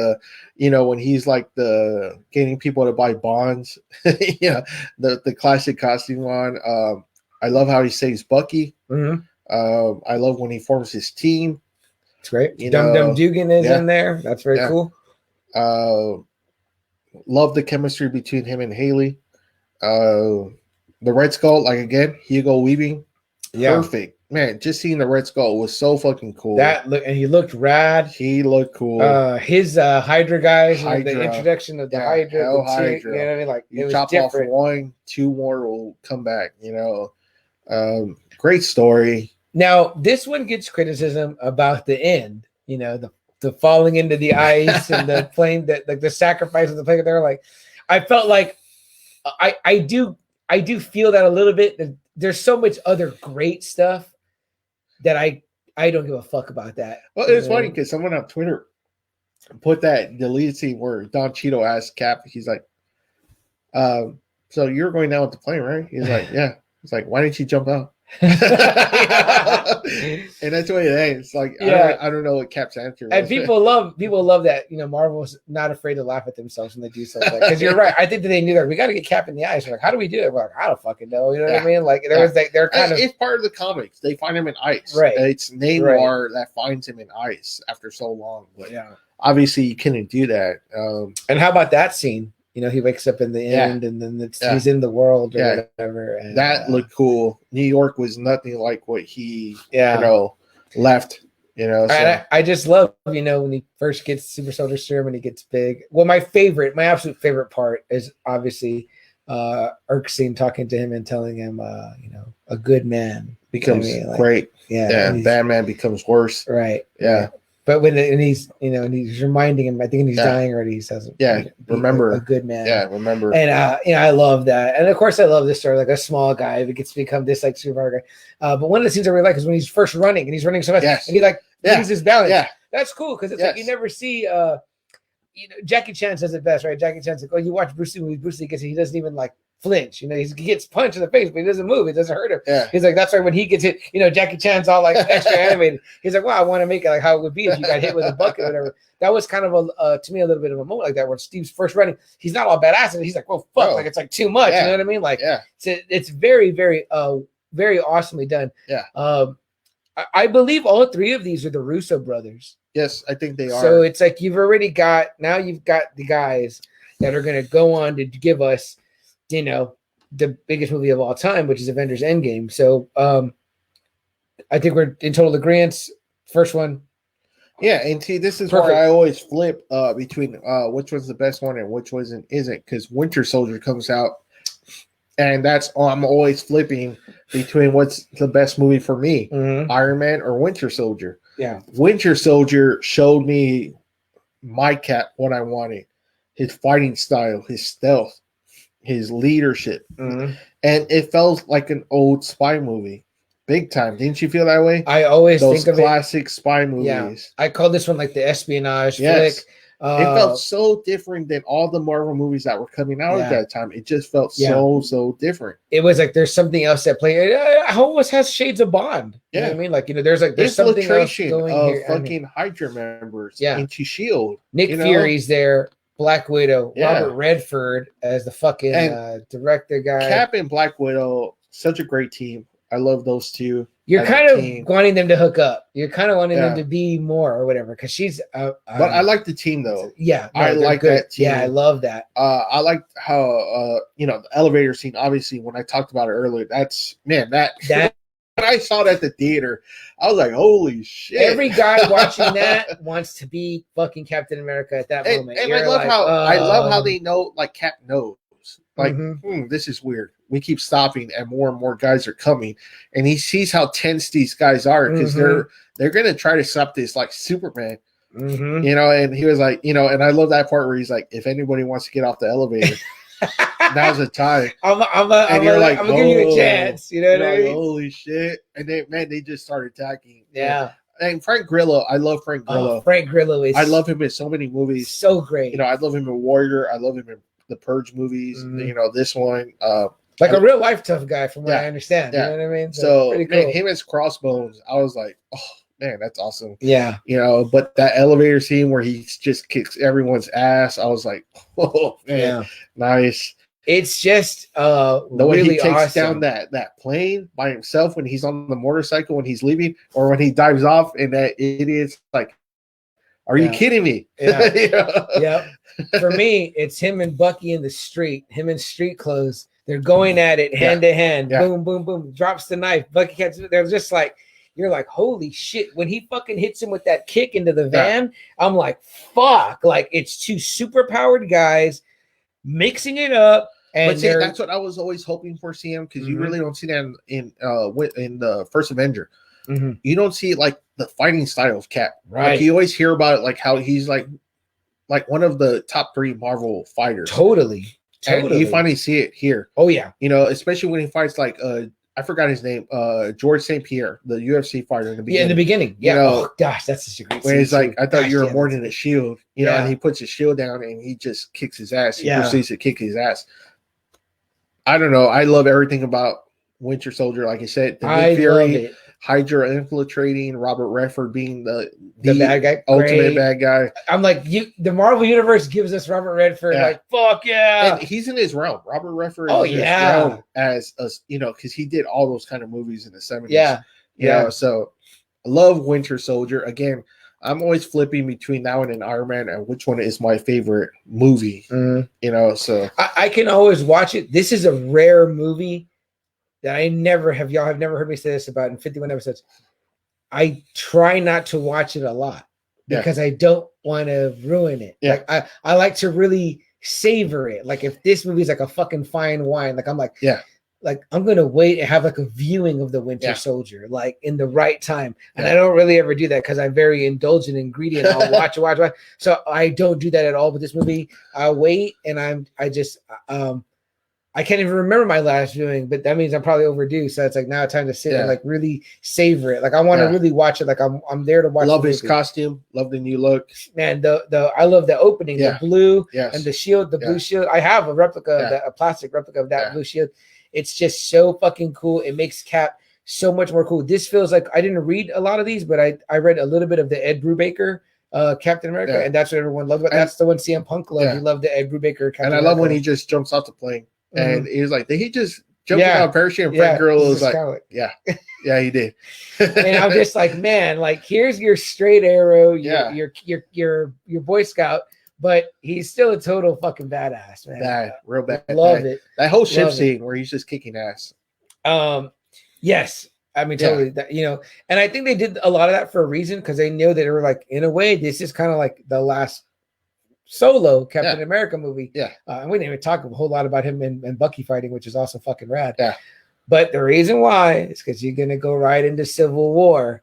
When he's like getting people to buy bonds. The classic costume one. I love how he saves Bucky. Mm-hmm. I love when he forms his team. It's great. Dum Dum Dugan is in there. That's very cool. Love the chemistry between him and Haley. The Red Skull, like again, Hugo Weaving, perfect. Man, just seeing the Red Skull was so fucking cool. And he looked rad. He looked cool. His Hydra guys, the introduction of the Hydra, Hell Hydra. You know what I mean? Like, you it was chop different. off one, two more will come back. Great story. Now, this one gets criticism about the end. The falling into the ice and the plane, that the sacrifice of the plane. They're like, I felt like I do feel that a little bit. There's so much other great stuff that I don't give a fuck about that. Well, it's funny because someone on Twitter put that deleted scene where Don Cheadle asked Cap, he's like, so you're going down with the plane, right? He's like, yeah. He's like, why didn't you jump out? And that's what it is. Like, I don't know what Cap's answer was. And people love that. Marvel's not afraid to laugh at themselves when they do something. Because you're right. I think that they knew that we got to get Cap in the eyes. We're like, how do we do it? We're like, I don't fucking know. You know what I mean? Like, there was like, they're kind of. It's part of the comics. They find him in ice. Right. It's Namor that finds him in ice after so long. But obviously, you couldn't do that. And how about that scene? He wakes up in the end, and then he's in the world or whatever. And, that looked cool. New York was nothing like what he, left. So. I just love, when he first gets Super Soldier Serum and he gets big. Well, my absolute favorite part is obviously Erskine talking to him and telling him, a good man becomes great. Yeah, bad man becomes worse. Right. Yeah. But when he's he's reminding him, I think he's dying already. He says, remember a good man. Yeah, remember. And I love that. And of course, I love this story, like a small guy who gets to become this like superpower guy. But one of the scenes I really like is when he's first running and he's running so fast, and he loses his balance. Yeah, that's cool because it's like you never see. Jackie Chan says it best, right? Jackie Chan's like, oh, you watch Bruce Lee movies. Bruce Lee he doesn't even like flinch. He gets punched in the face, but he doesn't move. It doesn't hurt him. Yeah. He's like, that's why when he gets hit, Jackie Chan's all like extra animated. He's like, well, I want to make it like how it would be if you got hit with a bucket or whatever. That was kind of to me a little bit of a moment like that where Steve's first running. He's not all badass, and he's like, well, fuck, like it's like too much. You know what I mean? Like, it's very, very, very awesomely done. Yeah. I believe all three of these are the Russo brothers. Yes, I think they are. So it's like you've got the guys that are going to go on to give us, the biggest movie of all time, which is Avengers Endgame. So I think we're in total agreement. First one. Yeah, and see, this is where I always flip between which one's the best one and which one isn't, because Winter Soldier comes out, and I'm always flipping between what's the best movie for me, Iron Man or Winter Soldier. Yeah, Winter Soldier showed me my Cap what I wanted: his fighting style, his stealth, his leadership, and it felt like an old spy movie, big time. Didn't you feel that way? I always think of classic spy movies. Yeah, I call this one like the espionage flick. It felt so different than all the Marvel movies that were coming out at that time. It just felt so different. It was like there's something else that played. It almost has shades of Bond. You know what I mean? Like, there's something else going of here. Fucking Hydra members into S.H.I.E.L.D. Nick Fury's there. Black Widow. Robert Redford as the fucking director guy. Cap and Black Widow, such a great team. I love those two. You're kind of wanting them to hook up. You're kind of wanting them to be more or whatever, because she's. But I like the team though. Yeah, I like that team. Yeah, I love that. I like how the elevator scene. Obviously, when I talked about it earlier, that when I saw it at the theater, I was like, "Holy shit!" Every guy watching that wants to be fucking Captain America at that moment. And I love how they know, like Cap knows. Like, this is weird. We keep stopping, and more guys are coming, and he sees how tense these guys are because they're gonna try to stop this like Superman, And he was like, and I love that part where he's like, if anybody wants to get off the elevator, now's the time. I'm gonna give you a chance. You know what I mean? Holy shit! And they just started attacking. Yeah. And Frank Grillo, I love Frank Grillo. Frank Grillo I love him in so many movies. So great. I love him in Warrior. I love him in the Purge movies. This one. Like a real life tough guy, from what I understand. You know what I mean? So pretty cool. Man, him as Crossbones, I was like, oh man, that's awesome. Yeah. But that elevator scene where he just kicks everyone's ass, I was like, oh man, nice. It's just the way really he takes awesome. down that plane by himself when he's on the motorcycle when he's leaving, or when he dives off, and that idiot's like, are you kidding me? Yeah. for me, it's him and Bucky in the street, him in street clothes. They're going at it hand to hand. Boom, boom, boom. Drops the knife. Bucky catches it. They're just like, you're like, holy shit. When he fucking hits him with that kick into the van, I'm like, fuck. Like, it's two super powered guys mixing it up. And but see, that's what I was always hoping for, CM, because you really don't see that in the first Avenger. You don't see like the fighting style of Cap. Right. Like, you always hear about it, like how he's like one of the top 3 Marvel fighters. Totally. And you finally see it here. Oh yeah. You know, especially when he fights like I forgot his name, George St. Pierre, the UFC fighter in the beginning. Yeah, in the beginning. Yeah. You know, oh gosh, that's such a great scene. When he's like, I thought you were more than a shield. You know, and he puts his shield down and he just kicks his ass. He proceeds to kick his ass. I don't know. I love everything about Winter Soldier. Like I said, the Nick Fury, Hydra infiltrating, Robert Redford being the bad guy, ultimate bad guy. I'm like, the Marvel Universe gives us Robert Redford. Like, fuck yeah. And he's in his realm. Robert Redford is in his realm as a, you know, because he did all those kind of movies in the 70s. Yeah. You know, so I love Winter Soldier. Again, I'm always flipping between that one and Iron Man and which one is my favorite movie. You know, so I can always watch it. This is a rare movie that I never have. Y'all have never heard me say this about in 51 episodes. I try not to watch it a lot because I don't want to ruin it. Like I like to really savor it. Like if this movie is like a fucking fine wine, like I'm like, like I'm gonna wait and have like a viewing of the Winter Soldier, like in the right time. And I don't really ever do that because I'm very indulgent and greedy, and I'll watch. So I don't do that at all. But this movie, I wait, and I can't even remember my last viewing, but that means I'm probably overdue. So it's like now time to sit and like really savor it. Like I want to really watch it. Like I'm there to watch. Love his costume. Love the new look. Man, I love the opening, the blue and the shield, the blue shield. I have a replica, a plastic replica of that blue shield. It's just so fucking cool. It makes Cap so much more cool. This feels like I didn't read a lot of these, but I read a little bit of the Ed Brubaker Captain America, and that's what everyone loved. But that's the one CM Punk loved. He loved the Ed Brubaker Captain America. And I love when he just jumps off the plane. And he was like, did he just jump out of parachute? And Frank Grillo was like, yeah, he did. And I'm just like, man, like here's your straight arrow, your Boy Scout, but he's still a total fucking badass, man. Real bad. Love it. That whole ship scene where he's just kicking ass. Yes. I mean, totally. That, you know, and I think they did a lot of that for a reason because they knew that they were like, in a way, this is kind of like the last solo Captain America movie. And we didn't even talk a whole lot about him and Bucky fighting, which is also fucking rad. But the reason why is because you're gonna go right into Civil War,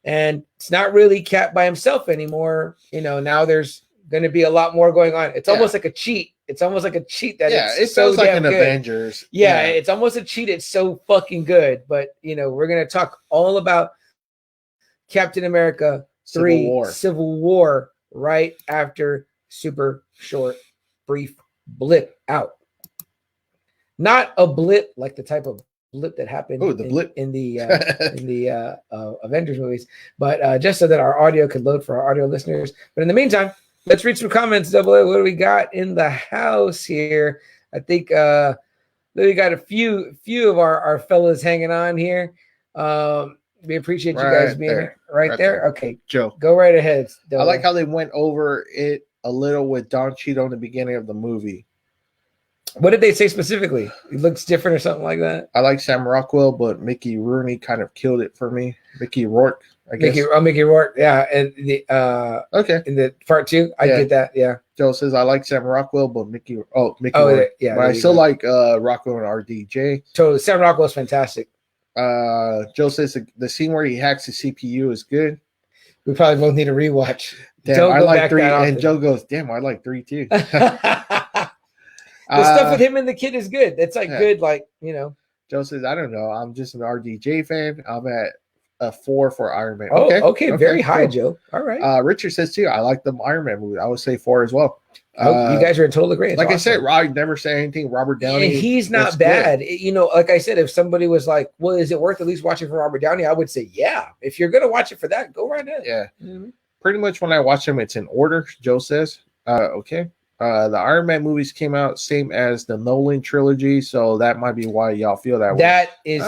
and it's not really Cap by himself anymore. You know, now there's gonna be a lot more going on. It's almost like a cheat. It's almost like a cheat that it feels like an good. Avengers. It's almost a cheat. It's so fucking good. But you know, we're gonna talk all about Captain America 3 Civil War right after super short, brief blip out. Not a blip like the type of blip that happened in the Avengers movies, but just so that our audio could load for our audio listeners. But in the meantime, let's read some comments. Double A, what do we got in the house here? I think we got a few of our fellas hanging on here. We appreciate you guys being here. Right there. Okay, Joe, go right ahead. I like how they went over it a little with Don Cheadle in the beginning of the movie. What did they say specifically? He looks different or something like that? I like Sam Rockwell, but Mickey Rooney kind of killed it for me. Mickey Rourke, I guess. Mickey Rourke, yeah. And the in the part 2, I get that, yeah. Joe says I like Sam Rockwell, but Mickey Rourke. Yeah, but I still like Rockwell and RDJ. Totally. Sam Rockwell's fantastic. Joe says the scene where he hacks the CPU is good. We probably both need a rewatch. Damn, I like 3, and Joe goes, damn, I like 3 too. The stuff with him and the kid is good. It's like good, like, you know. Joe says, I don't know. I'm just an RDJ fan. I'm at a 4 for Iron Man. Okay. Very high, Joe. All right. Richard says too, I like the Iron Man movie. I would say 4 as well. You guys are in total agreement. Like I said, I never say anything. Robert Downey. And he's not bad. You know, like I said, if somebody was like, well, is it worth at least watching for Robert Downey? I would say, yeah. If you're going to watch it for that, go right ahead. Yeah. Mm-hmm. Pretty much when I watch them, it's in order, Joe says. Okay. The Iron Man movies came out same as the Nolan trilogy, so that might be why y'all feel that way. That is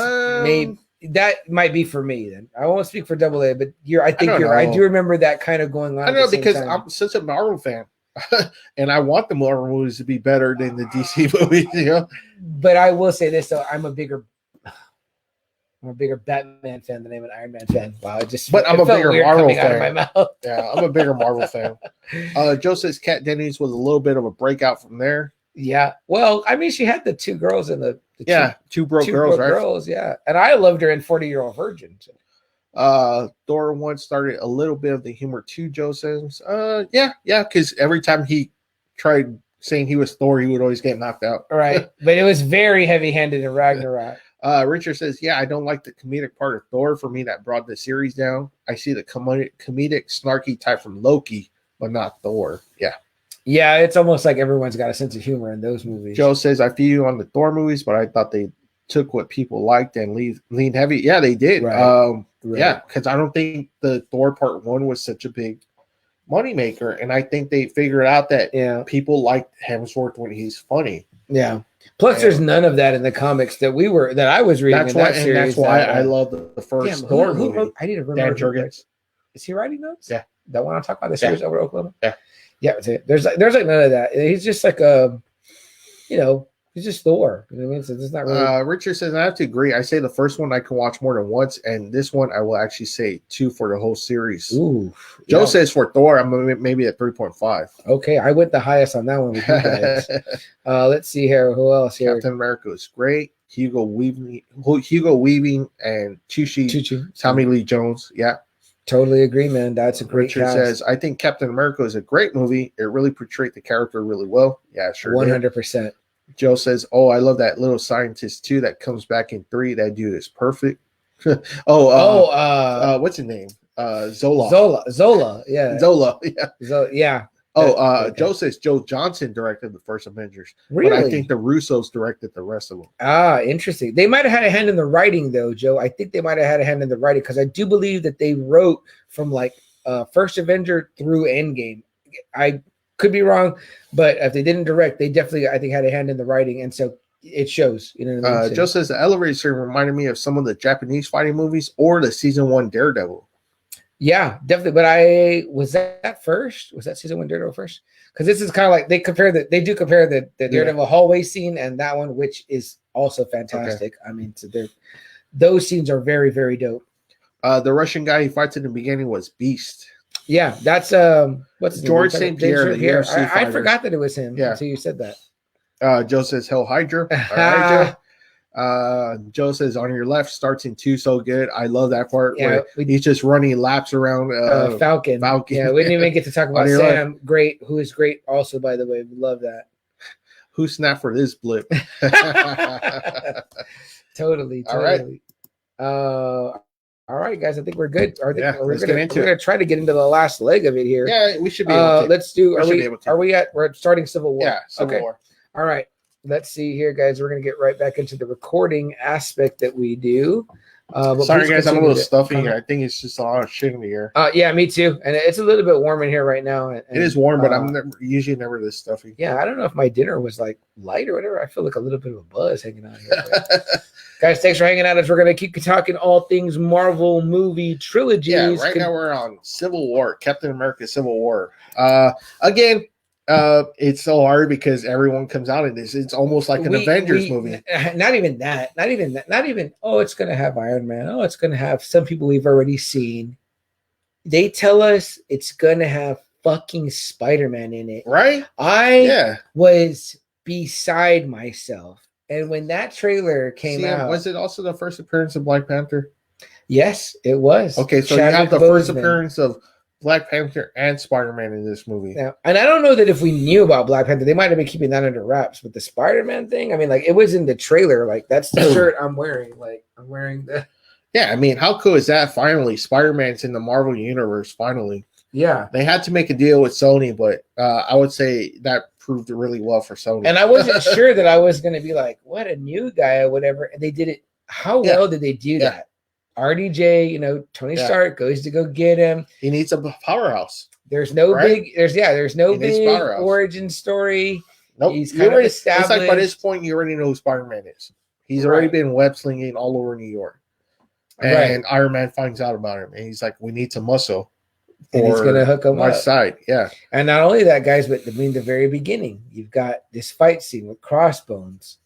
maybe that might be for me then. I won't speak for Double A, but I think you're right. I do remember that kind of going on. I don't know because I'm such a Marvel fan. And I want the Marvel movies to be better than the DC movies, you know. But I will say this though, I'm a bigger Batman fan than I'm an Iron Man fan. Wow, But I'm a bigger Marvel fan. Out of my mouth. Yeah, I'm a bigger Marvel fan. Joe says Kat Dennings was a little bit of a breakout from there. Yeah. Well, I mean, she had the two girls in the two broke girls, right? Girls, yeah. And I loved her in 40-Year-Old Virgin. So. Thor 1 started a little bit of the humor too, Joe says. Yeah, because every time he tried saying he was Thor, he would always get knocked out. Right. But it was very heavy-handed in Ragnarok. Richard says, yeah, I don't like the comedic part of Thor. For me, that brought the series down. I see the comedic, snarky type from Loki, but not Thor. Yeah. Yeah, it's almost like everyone's got a sense of humor in those movies. Joe says, I feel you on the Thor movies, but I thought they took what people liked and leaned heavy. Yeah, they did. Right. Yeah, because I don't think the Thor Part 1 was such a big moneymaker. And I think they figured out that people liked Hemsworth when he's funny. Yeah. Plus, there's none of that in the comics that I was reading. That's why I love the first Thor movie. I need to remember. Dan Jurgens. Is he writing those? Yeah. That one I'm talking about, the series over Oklahoma? Yeah. Yeah. There's like none of that. He's just like he's just Thor. You know what I mean? So it's not really. Richard says, I have to agree. I say the first one I can watch more than once, and this one I will actually say 2 for the whole series. Ooh. Joe says for Thor, I'm maybe at 3.5. Okay, I went the highest on that one with you guys. Let's see here. Who else here? Captain America is great. Hugo Weaving, and Chuchi. Tommy Lee Jones. Yeah. Totally agree, man. That's a great Richard cast. says, I think Captain America is a great movie. It really portrayed the character really well. Yeah, sure. 100%. Joe says, oh, I love that little scientist too that comes back in 3. That dude is perfect. What's his name? Zola. Yeah. Zola. Yeah. Yeah. Joe says Joe Johnson directed the first Avengers. Really? But I think the Russos directed the rest of them. Ah, interesting. They might have had a hand in the writing, though, Joe. I think they might have had a hand in the writing because I do believe that they wrote from like First Avenger through Endgame. I could be wrong, but if they didn't direct, they definitely, I think, had a hand in the writing, and so it shows. You know what I mean? Joe says the elevator scene reminded me of some of the Japanese fighting movies or the season 1 Daredevil. Yeah, definitely. But was that first? Was that season 1 Daredevil first? Because this is kind of like they do compare the Daredevil hallway scene and that one, which is also fantastic. Okay. I mean, those scenes are very, very dope. The Russian guy he fights in the beginning was Beast. Yeah, that's what's George St. Pierre. I forgot that it was him until you said that. Joe says Hell Hydra. Joe says on your left starts in 2 so good. I love that part where he's just running laps around Falcon. Yeah, we didn't even get to talk about Sam. Left. Great, who is great also, by the way. We love that. Who snapped for this blip? Totally. All right, guys. I think we're good. We're gonna try to get into the last leg of it here. Yeah, we should be able to. Let's do. We're starting Civil War. Yeah, Civil War. All right. Let's see here, guys. We're gonna get right back into the recording aspect that we do. Sorry, guys, I'm a little stuffy here. I think it's just a lot of shit in the air. Yeah, me too. And it's a little bit warm in here right now. And, it is warm, but I'm usually never this stuffy. Yeah, I don't know if my dinner was like light or whatever. I feel like a little bit of a buzz hanging out here. Guys, thanks for hanging out as we're going to keep talking all things Marvel movie trilogies. Yeah, right now we're on Civil War, Captain America Civil War. Again, it's so hard because everyone comes out in this. It's almost like an Avengers movie. Not even, it's going to have Iron Man. Oh, it's going to have some people we've already seen. They tell us it's going to have fucking Spider-Man in it. Right? I was beside myself. And when that trailer came out, was it also the first appearance of Black Panther? Yes, it was. Okay, so you have the first appearance of Black Panther and Spider-Man in this movie. Now, and I don't know that if we knew about Black Panther, they might have been keeping that under wraps. But the Spider-Man thing, I mean, like it was in the trailer. Like that's the shirt I'm wearing. Like I'm wearing the. Yeah, I mean, how cool is that? Finally, Spider-Man's in the Marvel universe. Finally. Yeah, they had to make a deal with Sony, but I would say that proved really well for Sony. And I wasn't sure that I was going to be like, what a new guy or whatever. And they did it. How well did they do that? RDJ, Tony Stark goes to go get him. He needs a powerhouse. There's no big origin story. Nope. He's kind of established. It's like by this point, you already know who Spider-Man is. He's already been web slinging all over New York. And Iron Man finds out about him. And he's like, we need some muscle. and he's gonna hook him my up. side. Yeah. And not only that, guys, but I mean, the very beginning, you've got this fight scene with Crossbones.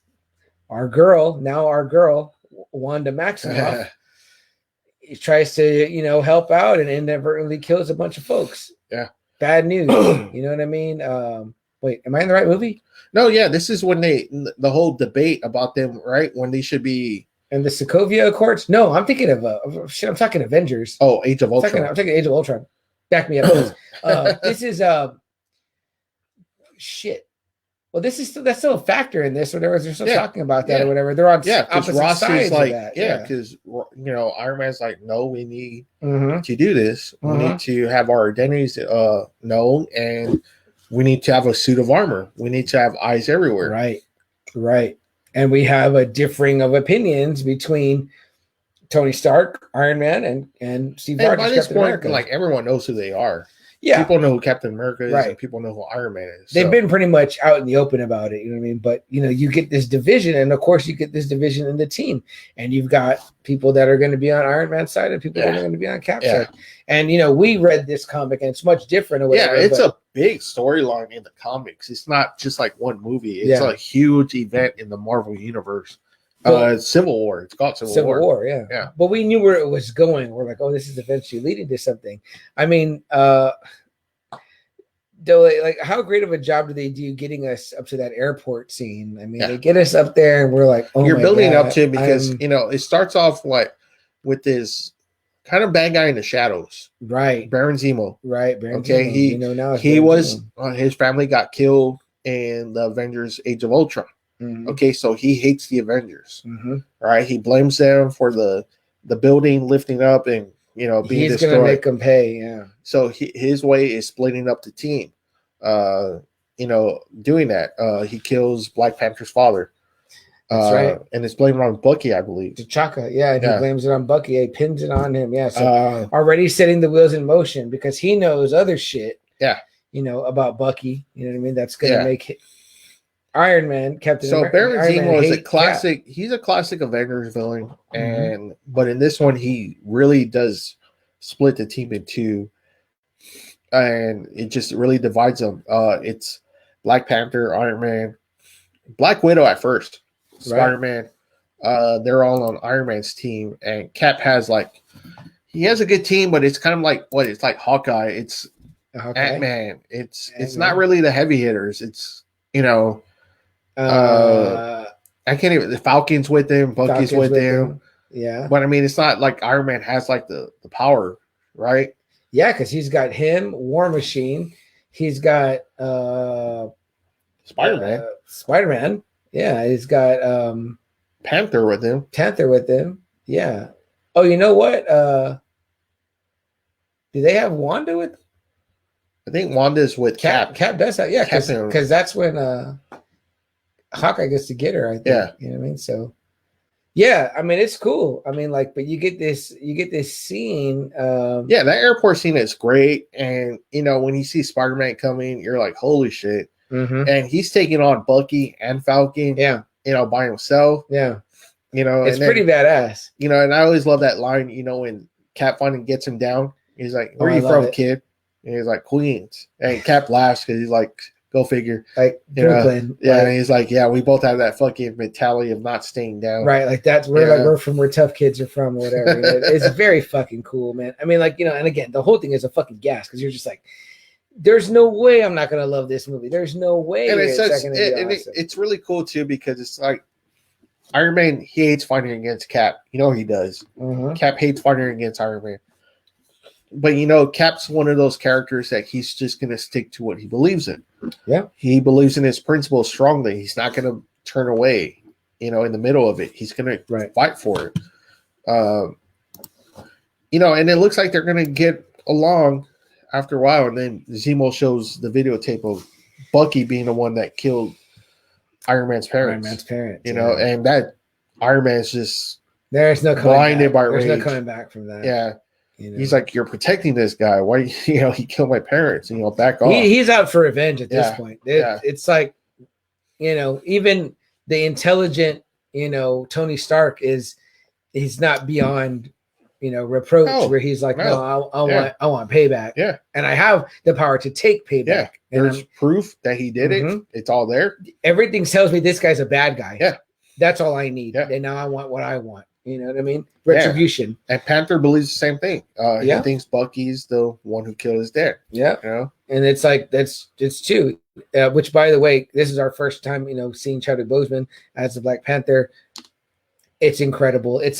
Our girl, Wanda Maximoff, he tries to, help out and inadvertently kills a bunch of folks. Yeah. Bad news. You know what I mean? Wait, am I in the right movie? No, yeah. This is when the whole debate about them, right? When they should be in the Sokovia Accords. No, I'm thinking of shit. I'm talking Avengers. Oh, Age of Ultron. I'm talking Age of Ultron. Back me up. This is shit. Well, that's still a factor in this, or they're still talking about that or whatever. They're on opposite sides of that. Because Iron Man's like, no, we need to do this. We need to have our identities known, and we need to have a suit of armor. We need to have eyes everywhere. Right. And we have a differing of opinions between Tony Stark, Iron Man, and Steve Rogers. By this point, like everyone knows who they are. Yeah, people know who Captain America is, and people know who Iron Man is. They've been pretty much out in the open about it, you know what I mean? But you get this division, and of course you get this division in the team, and you've got people that are going to be on Iron Man's side and people that are going to be on Cap's side. And we read this comic, and it's much different. Or whatever, it's a big storyline in the comics. It's not just like one movie. It's a huge event in the Marvel universe. Civil War. It's called Civil War. Yeah. But we knew where it was going. We're like, oh, this is eventually leading to something. I mean, like, how great of a job do they do getting us up to that airport scene? I mean, they get us up there, and we're like, oh, you're building up to it because it starts off like with this kind of bad guy in the shadows, right? Baron Zemo, right? Zemo. Now he was his family got killed in the Avengers: Age of Ultron. Okay, so he hates the Avengers. Right? He blames them for the building lifting up and being he's destroyed. Gonna make them pay. Yeah. So his way is splitting up the team. Doing that. He kills Black Panther's father. That's right. And it's blamed on Bucky, I believe. T'Chaka, and he blames it on Bucky. He pins it on him. Yeah. So already setting the wheels in motion because he knows other shit. Yeah. About Bucky. You know what I mean? That's gonna make Iron Man, Captain America. So Baron Zemo is a classic. He's a classic Avengers villain, but in this one, he really does split the team in two, and it just really divides them. It's Black Panther, Iron Man, Black Widow at first, Spider-Man. They're all on Iron Man's team, and Cap has he has a good team, but it's kind of like it's like Hawkeye. It's Ant-Man. It's not really the heavy hitters. It's I can't even. The Falcon's with them. Bucky's with them. Yeah, but I mean, it's not like Iron Man has the power, right? Yeah, because he's got him, War Machine. He's got Spider-Man. Spider-Man. Yeah, he's got Panther with him. Yeah. Oh, you know what? Do they have Wanda with? I think Wanda's with Cap. Cap does that, because that's when Hawkeye gets to get her. I think. Yeah, you know what I mean. So, yeah, I mean it's cool. I mean, but you get this scene. That airport scene is great, and when you see Spider-Man coming, you're like, holy shit! And he's taking on Bucky and Falcon. Yeah, by himself. Yeah, it's pretty badass. And I always love that line. When Cap finally gets him down, he's like, "Where are you from, kid?" And he's like, "Queens." And Cap laughs because he's like, "Go figure." Like Brooklyn. And he's like, "Yeah, we both have that fucking mentality of not staying down." Right, like that's we're from where tough kids are from, or whatever. It's very fucking cool, man. I mean, and again, the whole thing is a fucking gas because you're just like, there's no way I'm not gonna love this movie. There's no way. And it's really cool too because it's like Iron Man, he hates fighting against Cap. He does. Cap hates fighting against Iron Man. But Cap's one of those characters that he's just gonna stick to what he believes in. Yeah, he believes in his principles strongly. He's not gonna turn away. In the middle of it, he's gonna fight for it. And it looks like they're gonna get along after a while. And then Zemo shows the videotape of Bucky being the one that killed Iron Man's parents. And that Iron Man's just there's no blinded by rage. There's no coming back from that. Yeah. He's like, you're protecting this guy. Why, he killed my parents. Back off. He's out for revenge at this point. It's like, even the intelligent, Tony Stark he's not beyond reproach where he's like, no, I want payback. Yeah. And I have the power to take payback. Yeah. There's proof that he did it. It's all there. Everything tells me this guy's a bad guy. Yeah. That's all I need. Yeah. And now I want what I want. You know what I mean? Retribution. Yeah. And Panther believes the same thing. He thinks Bucky's the one who killed his dad. Yeah. You know? And it's like, it's true. Which, by the way, this is our first time, seeing Chadwick Boseman as the Black Panther. It's incredible. It's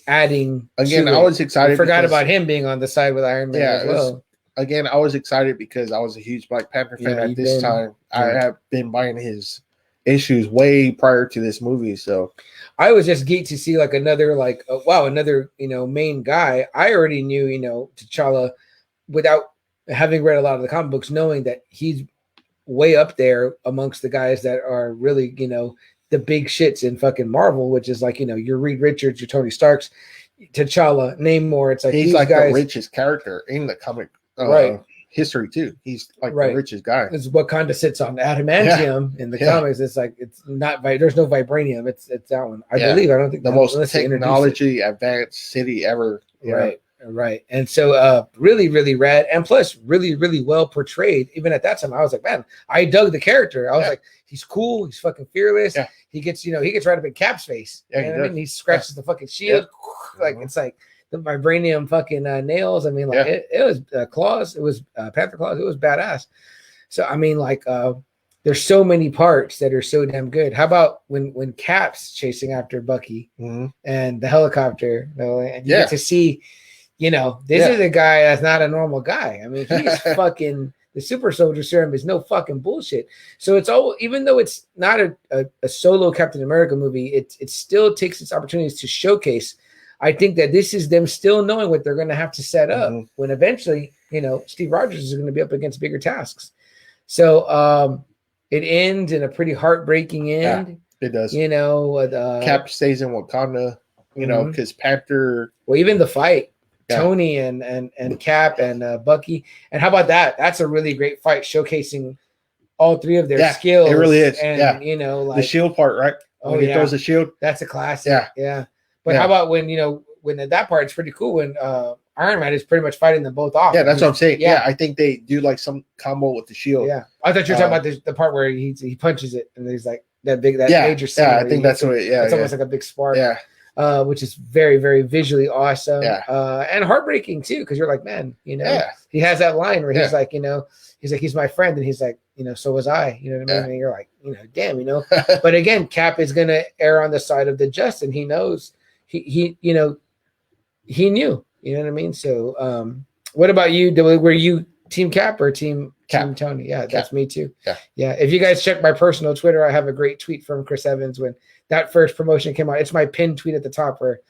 adding. Again, I was excited. I forgot about him being on the side with Iron Man as well. Again, I was excited because I was a huge Black Panther fan at this time. I have been buying his issues way prior to this movie, so I was just geeked to see like another another main guy. I already knew T'Challa without having read a lot of the comic books, knowing that he's way up there amongst the guys that are really the big shits in fucking Marvel, which is like your Reed Richards, your Tony Starks, T'Challa, Namor. It's like he's like the richest character in the comic history too. He's like the richest guy. It's Wakanda sits on adamantium in the comics. It's like it's not there's no vibranium. It's that one. I believe. I don't think the most technology advanced city ever. Right. And so really, really rad, and plus really, really well portrayed. Even at that time, I was like, man, I dug the character. I was like, he's cool, he's fucking fearless. Yeah. He gets right up in Cap's face. Yeah, you know what I mean? He scratches the fucking shield. Like it's like the vibranium fucking nails. I mean, like it was claws, it was panther claws, it was badass. So I mean, like there's so many parts that are so damn good. How about when Cap's chasing after Bucky and the helicopter, and you get to see, this is a guy that's not a normal guy. I mean, he's fucking the super soldier serum is no fucking bullshit. So it's all, even though it's not a solo Captain America movie, it still takes its opportunities to showcase. I think that this is them still knowing what they're going to have to set up when eventually, Steve Rogers is going to be up against bigger tasks. So it ends in a pretty heartbreaking end. Yeah, it does. Cap stays in Wakanda, because Panther. Well, even the fight. Tony and Cap and Bucky. And how about that? That's a really great fight showcasing all three of their skills. It really is. And like the shield part, right? When he throws the shield. That's a classic. Yeah. But how about when that part is pretty cool when Iron Man is pretty much fighting them both off. Yeah, that's what I'm saying. Yeah, I think they do like some combo with the shield. Yeah. I thought you were talking about the part where he punches it and there's like that major scene. Yeah, I think that's what it's almost like a big spark. Yeah. Which is very, very visually awesome. And heartbreaking too, because you're like, man, he has that line where he's like, he's my friend, and he's like, so was I, you know what I mean? And you're like, damn, But again, Cap is gonna err on the side of the just, and he knows he knew, you know what I mean? So what about you? Were you Team Cap or Team Tony? Yeah, that's me too. Yeah. If you guys check my personal Twitter, I have a great tweet from Chris Evans when that first promotion came out. It's my pinned tweet at the top where,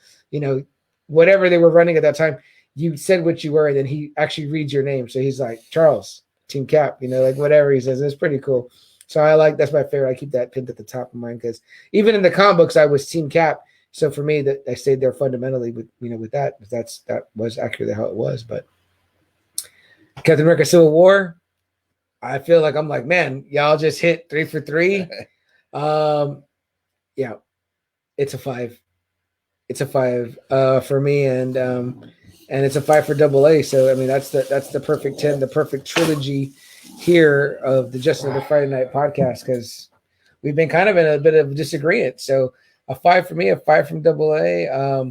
whatever they were running at that time, you said what you were, and then he actually reads your name. So he's like, Charles, Team Cap, like whatever he says. It's pretty cool. So that's my favorite. I keep that pinned at the top of mine because even in the comic books, I was Team Cap. So for me, that I stayed there fundamentally with that. That was accurately how it was. But Captain America Civil War, I feel like I'm like, man, y'all just hit 3 for 3. Yeah, it's a 5. It's a 5 for me, and it's a 5 for AA. So I mean, that's the perfect 10, the perfect trilogy here of the Just Another Friday Night podcast, because we've been kind of in a bit of disagreement. So a 5 for me, a 5 from AA.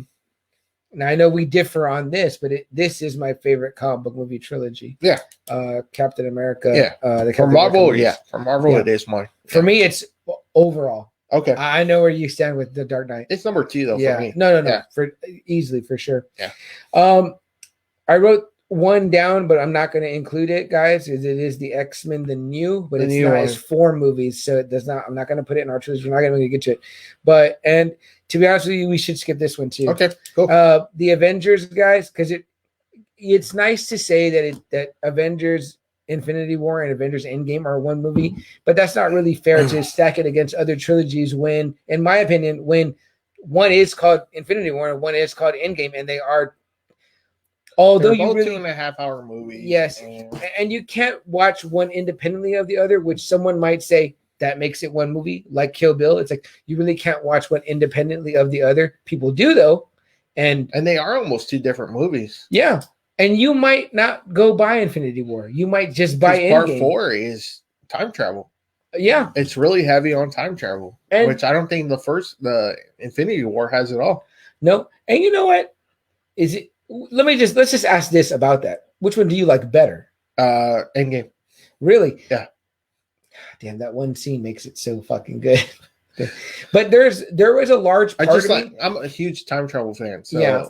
Now I know we differ on this, but this is my favorite comic book movie trilogy. Yeah, Captain America. Yeah, for Marvel, for Marvel, it is mine. For me, it's overall. Okay, I know where you stand with The Dark Knight. It's number 2 though. For me. No, for sure. Yeah. I wrote one down, but I'm not going to include it, guys. It is the X-Men, the new, but it's 4 movies, so it does not. I'm not going to put it in our trilogy. We're not going to get to it, and to be honest with you, we should skip this one too. Okay, cool. The Avengers, guys, because it's nice to say that Avengers Infinity War and Avengers Endgame are one movie, but that's not really fair to stack it against other trilogies when, in my opinion, when one is called Infinity War and one is called Endgame, and they are, although you really 2.5-hour movies. Yes, and you can't watch one independently of the other, which someone might say that makes it one movie, like Kill Bill. It's like you really can't watch one independently of the other. People do though, And they are almost two different movies. Yeah. And you might not go buy Infinity War. You might just buy Endgame. Part 4 is time travel. Yeah. It's really heavy on time travel, which I don't think the Infinity War has at all. No. And you know what? Let's just ask this about that. Which one do you like better? Endgame. Really? Yeah. Damn, that one scene makes it so fucking good. But there was a large part of me. I'm a huge time travel fan. So yeah.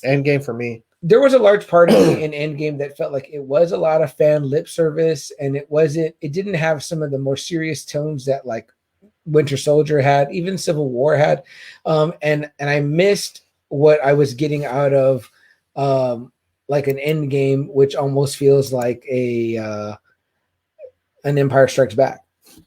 Endgame for me. There was a large part of me in Endgame that felt like it was a lot of fan lip service, and it didn't have some of the more serious tones that like Winter Soldier had, even Civil War had. And I missed what I was getting out of like an Endgame, which almost feels like an Empire Strikes Back.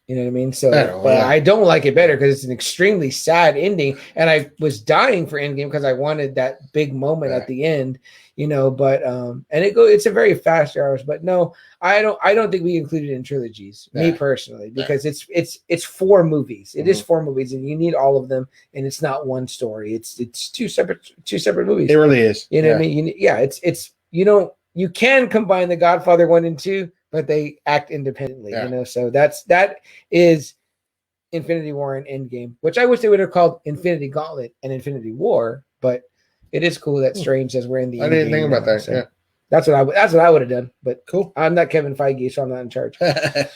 You know what I mean? So, I don't like it better because it's an extremely sad ending, and I was dying for Endgame because I wanted that big moment at the end, you know. But and it's a very fast hours. But no, I don't think we included it in trilogies, me personally, because it's 4 movies. It is 4 movies, and you need all of them, and it's not one story. It's two separate movies. It really is. You know what I mean? It's you can combine the Godfather 1 and 2. But they act independently, you know. So that is Infinity War and Endgame, which I wish they would have called Infinity Gauntlet and Infinity War. But it is cool that Strange says we're in the. I didn't think about that. So that's what I would have done. But cool. I'm not Kevin Feige, so I'm not in charge.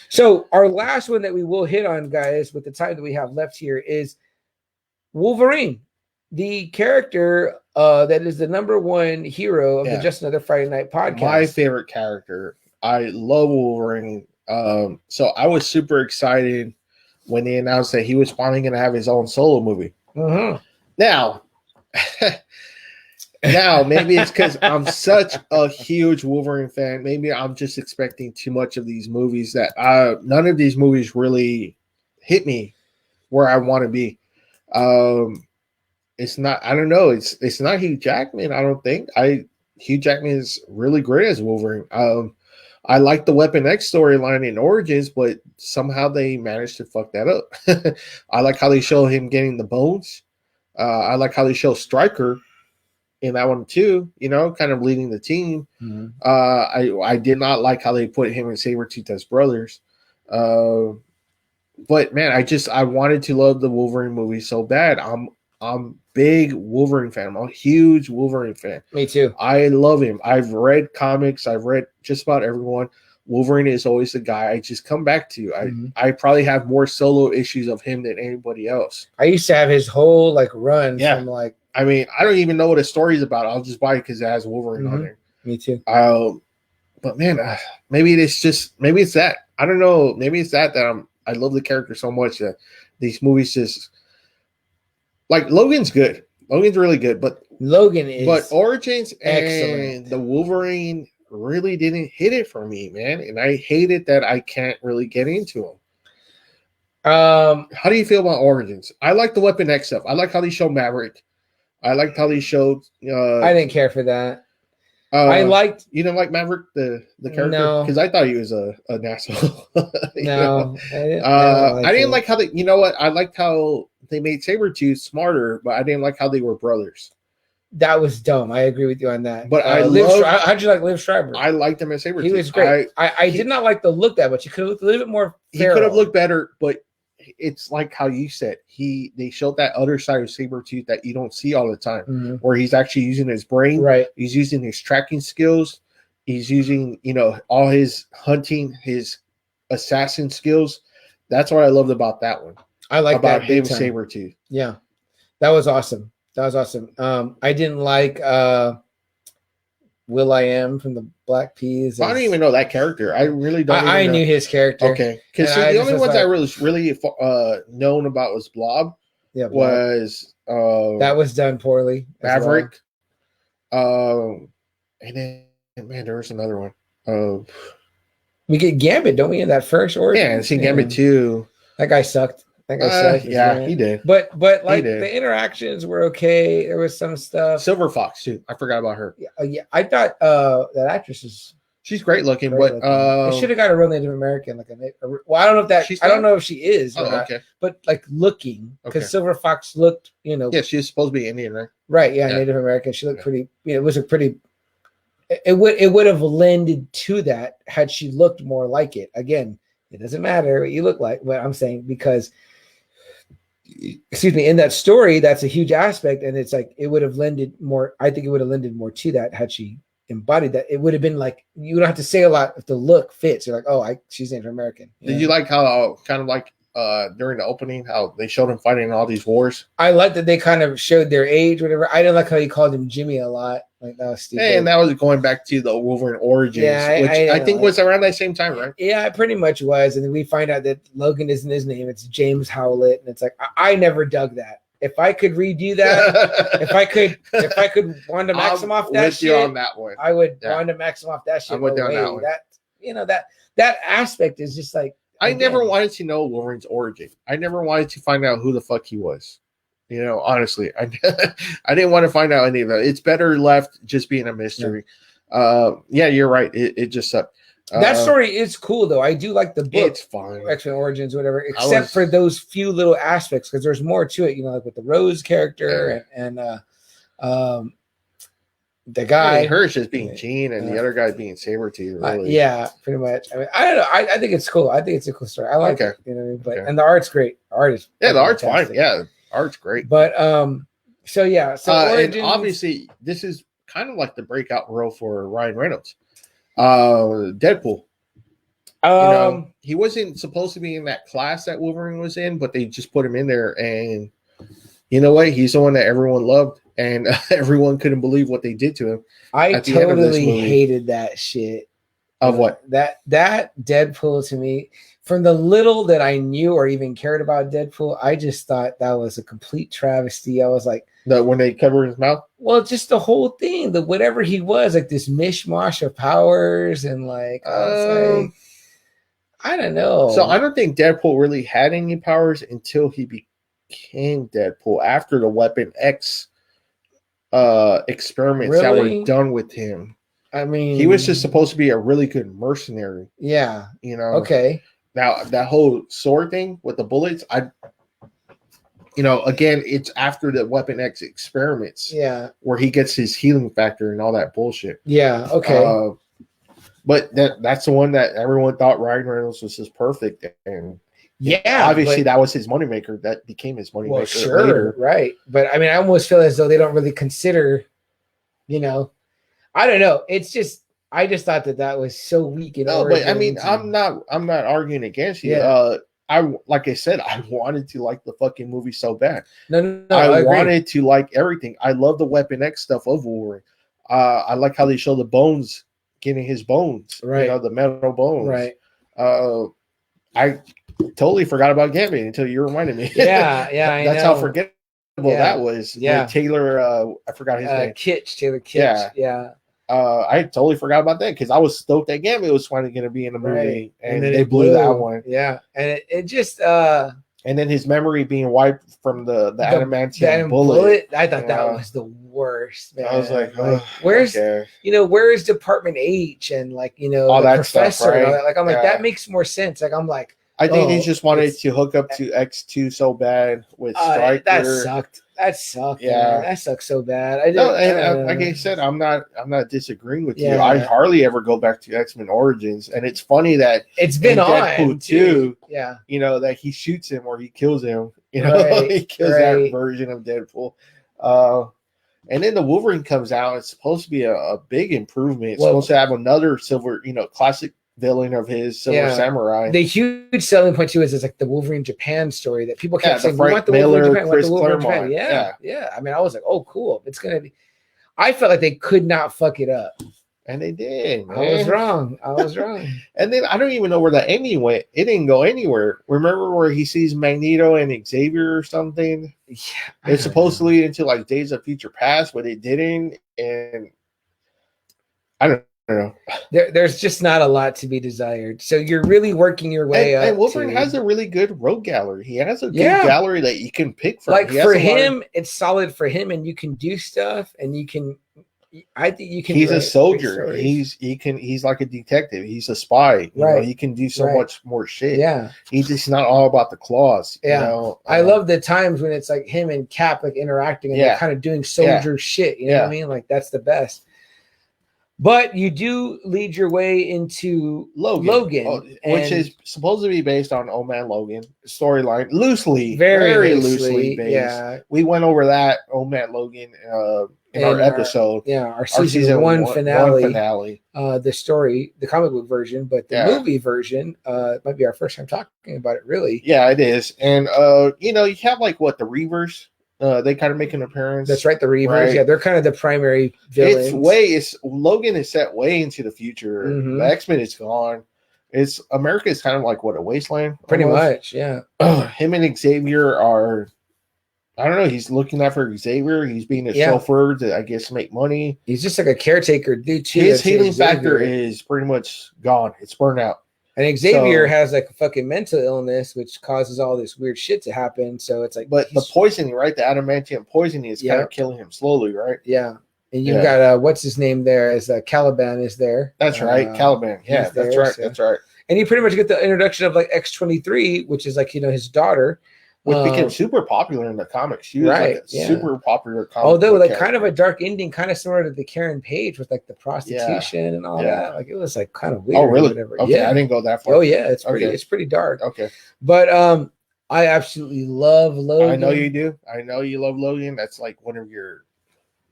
So our last one that we will hit on, guys, with the time that we have left here, is Wolverine, the character that is the #1 hero of the Just Another Friday Night podcast. My favorite character. I love Wolverine. So I was super excited when they announced that he was finally going to have his own solo movie. Now, maybe it's because I'm such a huge Wolverine fan. Maybe I'm just expecting too much of these movies that none of these movies really hit me where I want to be. It's not. I don't know. It's not Hugh Jackman. I don't think. Hugh Jackman is really great as Wolverine. I like the Weapon X storyline in Origins, but somehow they managed to fuck that up. I like how they show him getting the bones. I like how they show Stryker in that one too, you know, kind of leading the team. I did not like how they put him and Sabretooth as brothers. But man, I wanted to love the Wolverine movie so bad. I'm big Wolverine fan. I'm a huge Wolverine fan. Me too. I love him. I've read comics. I've read just about everyone. Wolverine is always the guy I just come back to. I probably have more solo issues of him than anybody else. I used to have his whole run from I mean, I don't even know what his story's about. I'll just buy it because it has Wolverine on there. Me too. But man, maybe it's that. I don't know. Maybe it's that I love the character so much that these movies just Logan's good. Logan's really good, but Origins excellent. And the Wolverine really didn't hit it for me, man. And I hate it that I can't really get into them. How do you feel about Origins? I like the Weapon X stuff. I like how they show Maverick. I liked how they showed. I didn't care for that. You didn't like Maverick the character? No, because I thought he was an asshole. No, I didn't like how they. You know what? I liked how they made Sabretooth smarter, but I didn't like how they were brothers. That was dumb. I agree with you on that. But how'd you like Liv Schreiber? I liked him as Sabretooth. He was great. I did not like the look that much. He could have looked a little bit more feral. He could have looked better, but it's like how you said. They showed that other side of Sabretooth that you don't see all the time, where he's actually using his brain. Right. He's using his tracking skills. He's using, all his hunting, his assassin skills. That's what I loved about that one. I like about that David Sabretooth. Yeah. That was awesome. I didn't like Will.i.am from the Black Peas. I don't even know that character. I really don't. I knew his character. Okay, because the only ones I really known about was Blob. Yeah, Blob. Was that was done poorly. Maverick. And then there was another one. We get Gambit, don't we, in that first order? Yeah, and seen Gambit too. That guy sucked. Yeah, he did. But the interactions were okay. There was some stuff. Silver Fox too. I forgot about her. Yeah. I thought that actress is She's great looking, Great but looking. They should have got a real Native American, well, I don't know if that. I don't know if she is, or not, okay. but like looking, because Okay. Silver Fox looked, Yeah, she's supposed to be Indian, right? Right, yeah, Native American. She looked pretty. It was a pretty. It would have lended to that had she looked more like it. Again, it doesn't matter what you look like. What I'm saying, because, excuse me, in that story, that's a huge aspect, and it's like it would have lended more. I think it would have lended more to that had she embodied that. It would have been like, you don't have to say a lot if the look fits. You're like, oh, she's Native American. Did you like how kind of like during the opening how they showed him fighting in all these wars? I like that they kind of showed their age, whatever. I didn't like how he called him Jimmy a lot. Like, that was stupid. And that was going back to the Wolverine origins, which I think was around that same time, right? Yeah, it pretty much was. And then we find out that Logan isn't his name; it's James Howlett, and it's like I never dug that. If I could redo that, if I could Wanda Maximoff that shit, on that one. I would Wanda Maximoff that shit. I would down that one. That aspect is just like, I never wanted to know Wolverine's origin. I never wanted to find out who the fuck he was. Honestly, I didn't want to find out any of that. It's better left just being a mystery. Yeah, you're right. It just sucked. That story is cool though. I do like the book. It's fine. X-Men Origins, whatever, except for those few little aspects, because there's more to it. Like with the Rose character and the guy. Hers just being Jean and the other guy being Sabretooth. Really. Yeah, pretty much. I mean, I don't know. I think it's cool. I think it's a cool story. I like it. But and the art's great. The art is the art's fantastic. Fine. Yeah, art's great. But so Origins, and obviously this is kind of like the breakout role for Ryan Reynolds. Deadpool. He wasn't supposed to be in that class that Wolverine was in, but they just put him in there, and you know what? He's the one that everyone loved, and everyone couldn't believe what they did to him. I totally hated that shit. Of what? That Deadpool, to me, from the little that I knew or even cared about Deadpool, I just thought that was a complete travesty. I was like, when they cover his mouth? Well, just the whole thing, whatever he was, like this mishmash of powers, and like, I was like, I don't know. So I don't think Deadpool really had any powers until he became Deadpool after the Weapon X experiments that were done with him. I mean, he was just supposed to be a really good mercenary. Yeah. Okay. Now that whole sword thing with the bullets, again, it's after the Weapon X experiments. Yeah. Where he gets his healing factor and all that bullshit. Yeah. Okay. But that's the one that everyone thought Ryan Reynolds was just perfect, and obviously that was his moneymaker. That became his moneymaker. Well, sure, later. Right. But I mean, I almost feel as though they don't really consider, I don't know. It's just I just thought that was so weak. But I mean, I'm not arguing against you. Yeah. Like I said, I wanted to like the fucking movie so bad. No, I wanted to like everything. I love the Weapon X stuff of Wolverine. I like how they show the bones. Getting his bones, right? The metal bones, right? I totally forgot about Gambit until you reminded me. Yeah, that's how forgettable that was. Yeah, Taylor, I forgot his name. Taylor Kitsch. Yeah. I totally forgot about that because I was stoked that Gambit was finally going to be in the movie, and then they blew that one. Yeah, and it just. And then his memory being wiped from the adamantium bullet. I thought that was the worst, man. I was like, where's where's Department H and all the that professor stuff, right? and all that? Like, I'm like, that makes more sense. Like, I'm like, I think he just wanted to hook up to X2 so bad with Stryker. That sucked. Yeah, man. That sucked so bad. Like I said, I'm not disagreeing with you. I hardly ever go back to X-Men Origins, and it's funny that it's been on Deadpool 2. Yeah, that he shoots him or he kills him. He kills that version of Deadpool. And then the Wolverine comes out. It's supposed to be a big improvement. It's supposed to have another silver, classic villain of his, Silver Samurai. The huge selling point too is like the Wolverine Japan story that people kept saying, we want the Wolverine Japan, Chris Claremont. Yeah. I mean, I was like, oh, cool. It's gonna be. I felt like they could not fuck it up, and they did. Man. I was wrong. And then I don't even know where the ending went. It didn't go anywhere. Remember where he sees Magneto and Xavier or something? Yeah, it's supposed to lead into like Days of Future Past, but it didn't. And I don't know. There's just not a lot to be desired. So you're really working your way up. And Wolverine has a really good rogue gallery. He has a good gallery that you can pick from. Like for him, it's solid for him, and you can do stuff, and you can I think you can. He's a write soldier. stories. He's like a detective. He's a spy. You know, he can do so much more shit. Yeah, he's just not all about the claws. Yeah. You know, I love the times when it's like him and Cap like interacting and they're kind of doing soldier shit. You know what I mean? Like that's the best. But you do lead your way into Logan, which is supposed to be based on Old Man Logan storyline, loosely, very loosely based. Yeah, we went over that Old Man Logan in our episode. Our season one finale. The story, the comic book version, but the movie version might be our first time talking about it. Really, yeah, it is. And you know, you have like what the Reavers. They kind of make an appearance. That's right, the Reavers. Right? Yeah, they're kind of the primary villains. Logan is set way into the future. Mm-hmm. The X-Men is gone. America is kind of like what, a wasteland? Pretty much, yeah. Him and Xavier are, I don't know, he's looking after Xavier. He's being a chauffeur to, I guess, make money. He's just like a caretaker dude too. His healing factor is pretty much gone. It's burnt out. And Xavier has like a fucking mental illness, which causes all this weird shit to happen. So it's like, but the poisoning, right? The adamantium poisoning is kind of killing him slowly, right? Yeah. And you've got what's his name there? Is Caliban is there? That's right, Caliban. Yeah, that's right. So. That's right. And you pretty much get the introduction of like X-23, which is like his daughter. Which became super popular in the comics. She was like a super popular comic. Although like kind of a dark ending, kind of similar to the Karen Page with like the prostitution and all that. Like it was like kind of weird. Oh, really? Okay, I didn't go that far. Oh yeah, it's pretty dark. Okay. But I absolutely love Logan. I know you do. I know you love Logan. That's like one of your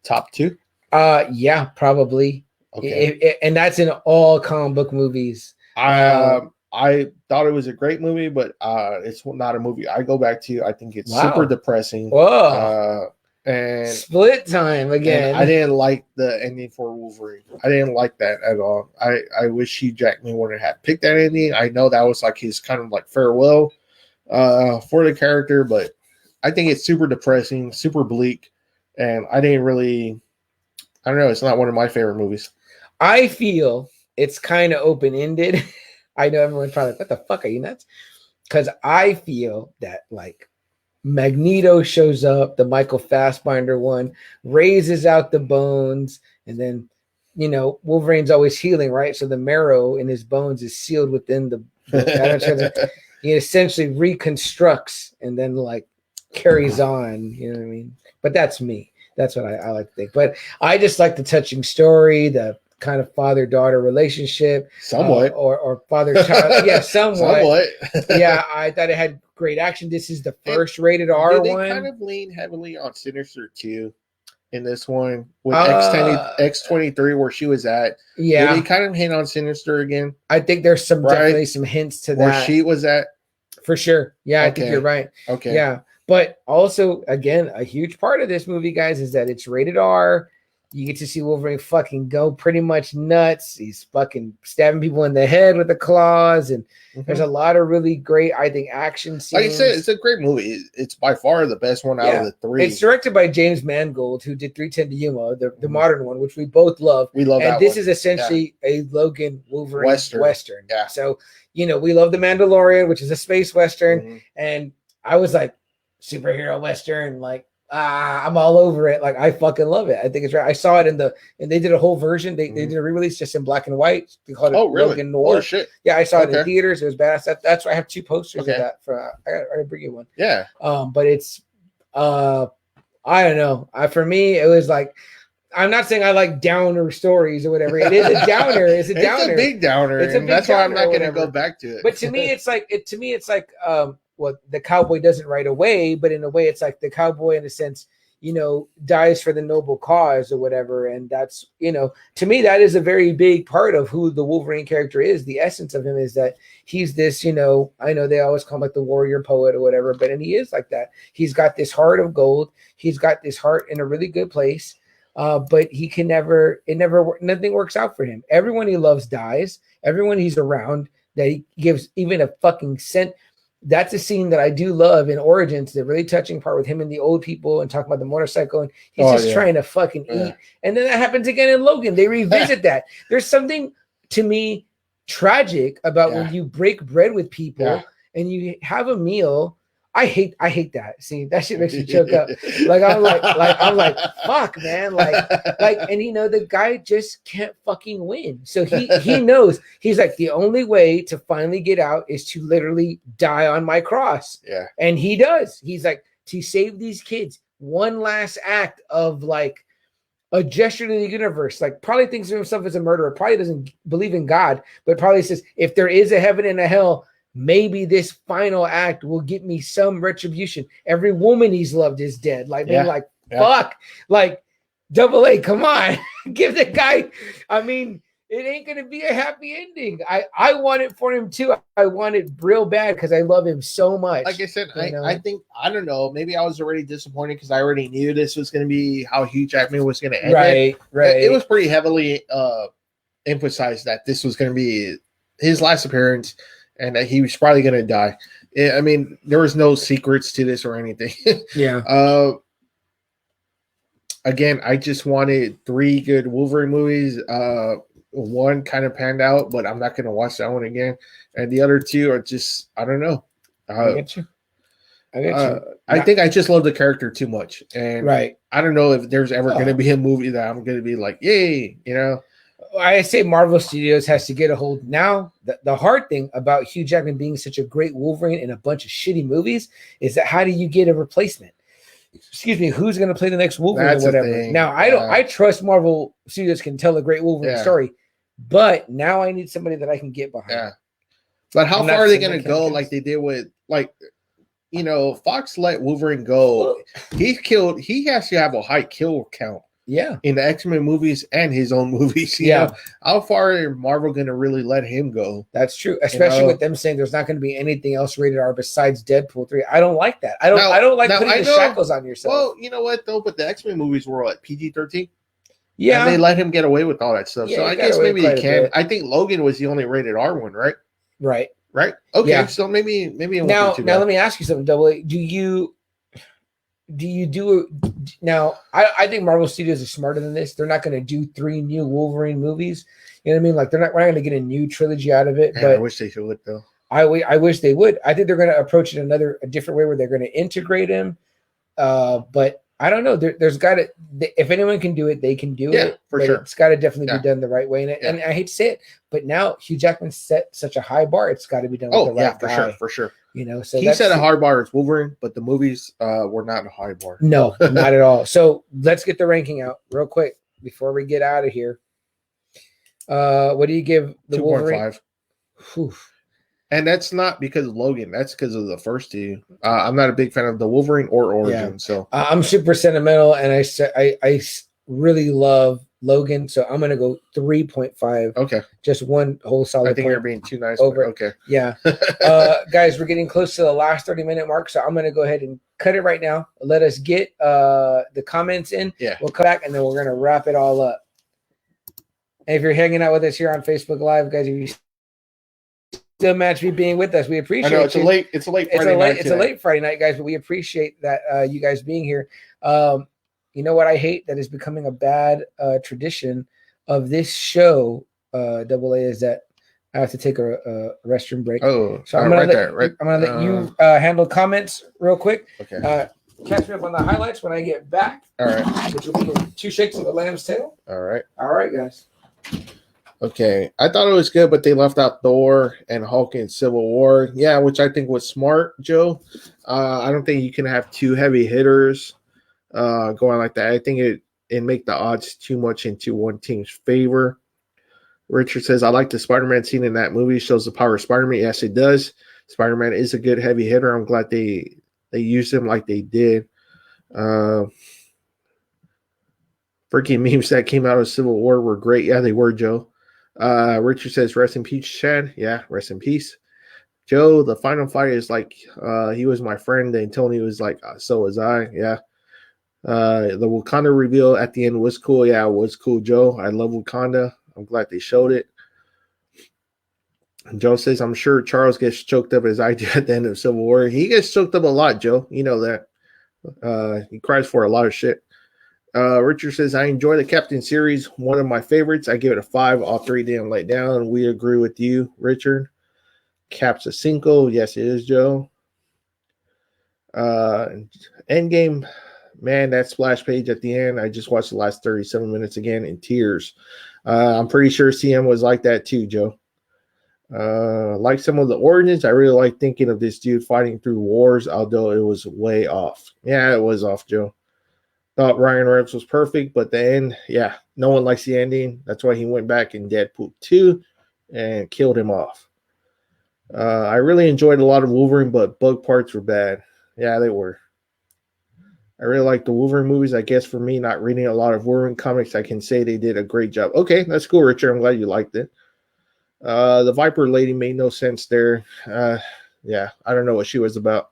top two. Yeah, probably. Okay. And that's in all comic book movies. I thought it was a great movie, but it's not a movie I go back to. I think it's super depressing. Whoa. And split time again. I didn't like the ending for Wolverine. I didn't like that at all. I wish Hugh Jackman wouldn't have picked that ending. I know that was like his kind of like farewell for the character, but I think it's super depressing, super bleak, and I don't know, it's not one of my favorite movies. I feel it's kind of open-ended. I know everyone's probably like, what the fuck, are you nuts? Because I feel that like Magneto shows up, the Michael Fassbinder one, raises out the bones, and then, Wolverine's always healing, right? So the marrow in his bones is sealed within the he essentially reconstructs and then like carries on, you know what I mean? But that's me. That's what I like to think. But I just like the touching story, the kind of father-daughter relationship, somewhat, or father-child, yeah, somewhat. Yeah, I thought it had great action. This is the first rated R one. They kind of lean heavily on Sinister 2 in this one with X-23 where she was at. Yeah, they kind of hint on Sinister again. I think there's definitely some hints to where that. She was at for sure. Yeah, I think you're right. Okay, yeah, but also again, a huge part of this movie, guys, is that it's rated R. You get to see Wolverine fucking go pretty much nuts. He's fucking stabbing people in the head with the claws, and there's a lot of really great, I think, action scenes. Like I said, it's a great movie. It's by far the best one out of the three. It's directed by James Mangold, who did 310 to Yuma, the modern one, which we both love. We love that one. And this is essentially a Logan Wolverine Western. Yeah. So, we love The Mandalorian, which is a space Western. And I was like, superhero Western, like, I'm all over it. Like I fucking love it. I think it's right. I saw it and they did a whole version. They did a re-release just in black and white. They called it Logan Noir. Oh shit. Yeah, I saw it in theaters. It was badass. That's why I have two posters of that. I gotta bring you one. Yeah. But it's I don't know. For me, it was like, I'm not saying I like downer stories or whatever. It is a downer. It's a downer. It's a big downer. That's why I'm not going to go back to it. But to me, it's like well, the cowboy doesn't right away, but in a way, it's like the cowboy, in a sense, dies for the noble cause or whatever. And that's, to me, that is a very big part of who the Wolverine character is. The essence of him is that he's this, I know they always call him like the warrior poet or whatever, and he is like that. He's got this heart of gold. He's got this heart in a really good place. But he can nothing works out for him. Everyone he loves dies. Everyone he's around that he gives even a fucking cent. That's a scene that I do love in Origins, the really touching part with him and the old people and talking about the motorcycle. And he's trying to fucking eat. And then that happens again in Logan. They revisit that. There's something, to me, tragic about when you break bread with people and you have a meal. I hate that. See, that shit makes me choke up. I'm like, fuck, man. And the guy just can't fucking win. So he knows. He's like, the only way to finally get out is to literally die on my cross. Yeah. And he does. He's like, to save these kids, one last act of like a gesture to the universe. Like, probably thinks of himself as a murderer, probably doesn't believe in God, but probably says, if there is a heaven and a hell, maybe this final act will get me some retribution. Every woman he's loved is dead. Like, being like, fuck, like, Double A, come on, give the guy. I mean, it ain't gonna be a happy ending. I want it for him too. I want it real bad because I love him so much. Like I said, I think, I don't know, maybe I was already disappointed because I already knew this was going to be how Hugh Jackman was going to end it. Right. It was pretty heavily emphasized that this was going to be his last appearance and that he was probably going to die. I mean, there was no secrets to this or anything. Yeah. Again, I just wanted 3 good Wolverine movies. One kind of panned out, but I'm not going to watch that one again. And the other 2 are just, I don't know. I get you. I think I just love the character too much. And I don't know if there's ever going to be a movie that I'm going to be like, yay, I say Marvel Studios has to get a hold now. The hard thing about Hugh Jackman being such a great Wolverine in a bunch of shitty movies is that how do you get a replacement? Excuse me, who's going to play the next Wolverine or whatever? Now, I trust Marvel Studios can tell a great Wolverine story, but now I need somebody that I can get behind. Yeah. But how far are they going to go like they did with, like, Fox let Wolverine go. He has to have a high kill count. Yeah. In the X-Men movies and his own movies. You know? How far are Marvel going to really let him go? That's true. Especially with them saying there's not going to be anything else rated R besides Deadpool 3. I don't like that. I don't like putting the shackles on yourself. Well, you know what though? But the X-Men movies were like PG-13. Yeah. And they let him get away with all that stuff. So I guess maybe they can. I think Logan was the only rated R one, right? Right. Okay. Yeah. So maybe it won't be too bad. Let me ask you something, Double A. I think Marvel Studios is smarter than this. They're not going to do 3 new Wolverine movies. You know what I mean? Like, we're not going to get a new trilogy out of it. Man, but I wish they would though. I wish they would. I think they're going to approach it a different way where they're going to integrate him. But I don't know. There's got to, if anyone can do it, they can do it. For sure. It's got to definitely be done the right way. And I hate to say it, but now Hugh Jackman set such a high bar. It's got to be done with the right guy. For sure. So he set a hard bar as Wolverine, but the movies were not a high bar. No, not at all. So let's get the ranking out real quick before we get out of here. What do you give the 2.5? Wolverine? And that's not because of Logan. That's because of the first 2. I'm not a big fan of the Wolverine or Origin. So I'm super sentimental, and I really love Logan. So I'm gonna go 3.5. Okay, just one whole solid. I think you're being too nice. Over. Okay, yeah, guys, we're getting close to the last 30-minute mark, so I'm gonna go ahead and cut it right now. Let us get the comments in. Yeah, we'll come back and then we're gonna wrap it all up. And if you're hanging out with us here on Facebook Live, guys, if you still match me being with us, we appreciate it. I know it's a late Friday night. It's a late Friday night, guys, but we appreciate that you guys being here. You know what I hate that is becoming a bad tradition of this show, Double A, is that I have to take a restroom break. Oh, so I'm gonna let you handle comments real quick. Okay. Catch me up on the highlights when I get back. All right. Which will be 2 shakes of the lamb's tail. All right. All right, guys. Okay, I thought it was good, but they left out Thor and Hulk in Civil War. Yeah, which I think was smart, Joe. I don't think you can have 2 heavy hitters going like that. I think it make the odds too much into one team's favor. Richard says, I like the Spider-Man scene in that movie. Shows the power of Spider-Man. Yes, it does. Spider-Man is a good heavy hitter. I'm glad they used him like they did. Freaking memes that came out of Civil War were great. Yeah, they were, Joe. Richard says, rest in peace, Chad. Yeah, rest in peace. Joe, the final fight is like, he was my friend. And Tony was like, so was I. Yeah. The Wakanda reveal at the end was cool. Yeah, it was cool, Joe. I love Wakanda. I'm glad they showed it. And Joe says, I'm sure Charles gets choked up as I do at the end of Civil War. He gets choked up a lot, Joe. You know that. He cries for a lot of shit. Richard says, I enjoy the Captain series. One of my favorites. I give it a 5. All 3 didn't lay down. We agree with you, Richard. Cap's a cinco. Yes, it is, Joe. Endgame, man, that splash page at the end. I just watched the last 37 minutes again in tears. I'm pretty sure CM was like that too, Joe. Like some of the origins, I really like thinking of this dude fighting through wars, although it was way off. Yeah, it was off, Joe. Thought Ryan Reynolds was perfect, but the end, yeah, no one likes the ending. That's why he went back in Deadpool 2 and killed him off. I really enjoyed a lot of Wolverine, but bug parts were bad. Yeah, they were. I really like the Wolverine movies. I guess for me, not reading a lot of Wolverine comics, I can say they did a great job. Okay, that's cool, Richard. I'm glad you liked it. The Viper lady made no sense there. Yeah, I don't know what she was about.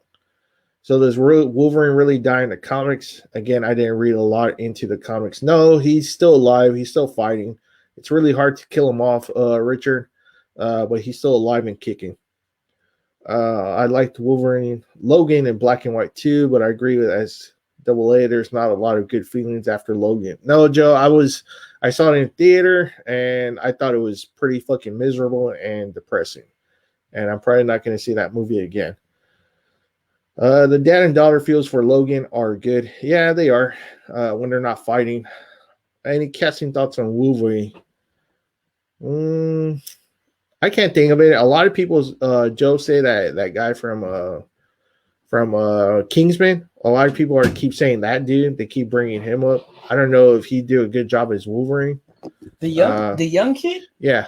So does Wolverine really die in the comics? Again, I didn't read a lot into the comics. No, he's still alive. He's still fighting. It's really hard to kill him off, Richard, but he's still alive and kicking. I liked Wolverine Logan in black and white too, but I agree with as double A. There's not a lot of good feelings after Logan. No, Joe, I saw it in theater and I thought it was pretty fucking miserable and depressing. And I'm probably not going to see that movie again. The dad and daughter feels for Logan are good. Yeah, they are when they're not fighting. Any casting thoughts on Wolverine? I can't think of it. A lot of people, Joe, say that guy from Kingsman. A lot of people keep saying that dude. They keep bringing him up. I don't know if he do a good job as Wolverine. The young kid. Yeah,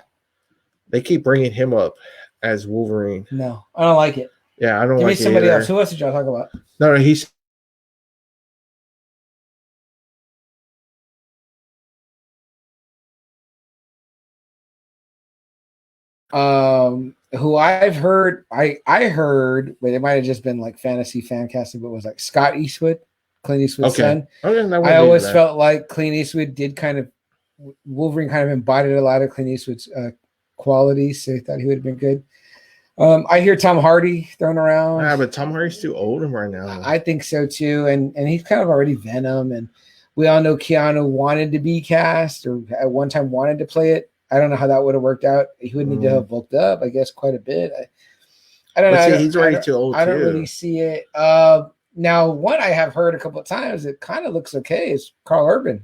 they keep bringing him up as Wolverine. No, I don't like it. Yeah, I don't Give like me somebody it else. Who else did y'all talk about? No, he's. Who I've heard, I heard, but it might have just been like fantasy fan casting, but it was like Scott Eastwood, Clint Eastwood's son. I always felt like Clint Eastwood did Wolverine kind of embodied a lot of Clint Eastwood's qualities, so I thought he would have been good. I hear Tom Hardy thrown around. Yeah, but Tom Hardy's too old right now. I think so too, and he's kind of already Venom, and we all know Keanu wanted to be cast or at one time wanted to play it. I don't know how that would have worked out. He would need to have bulked up, I guess, quite a bit. I don't know. He's already too old. I don't really see it. Now, what I have heard a couple of times, it kind of looks okay, is Carl Urban.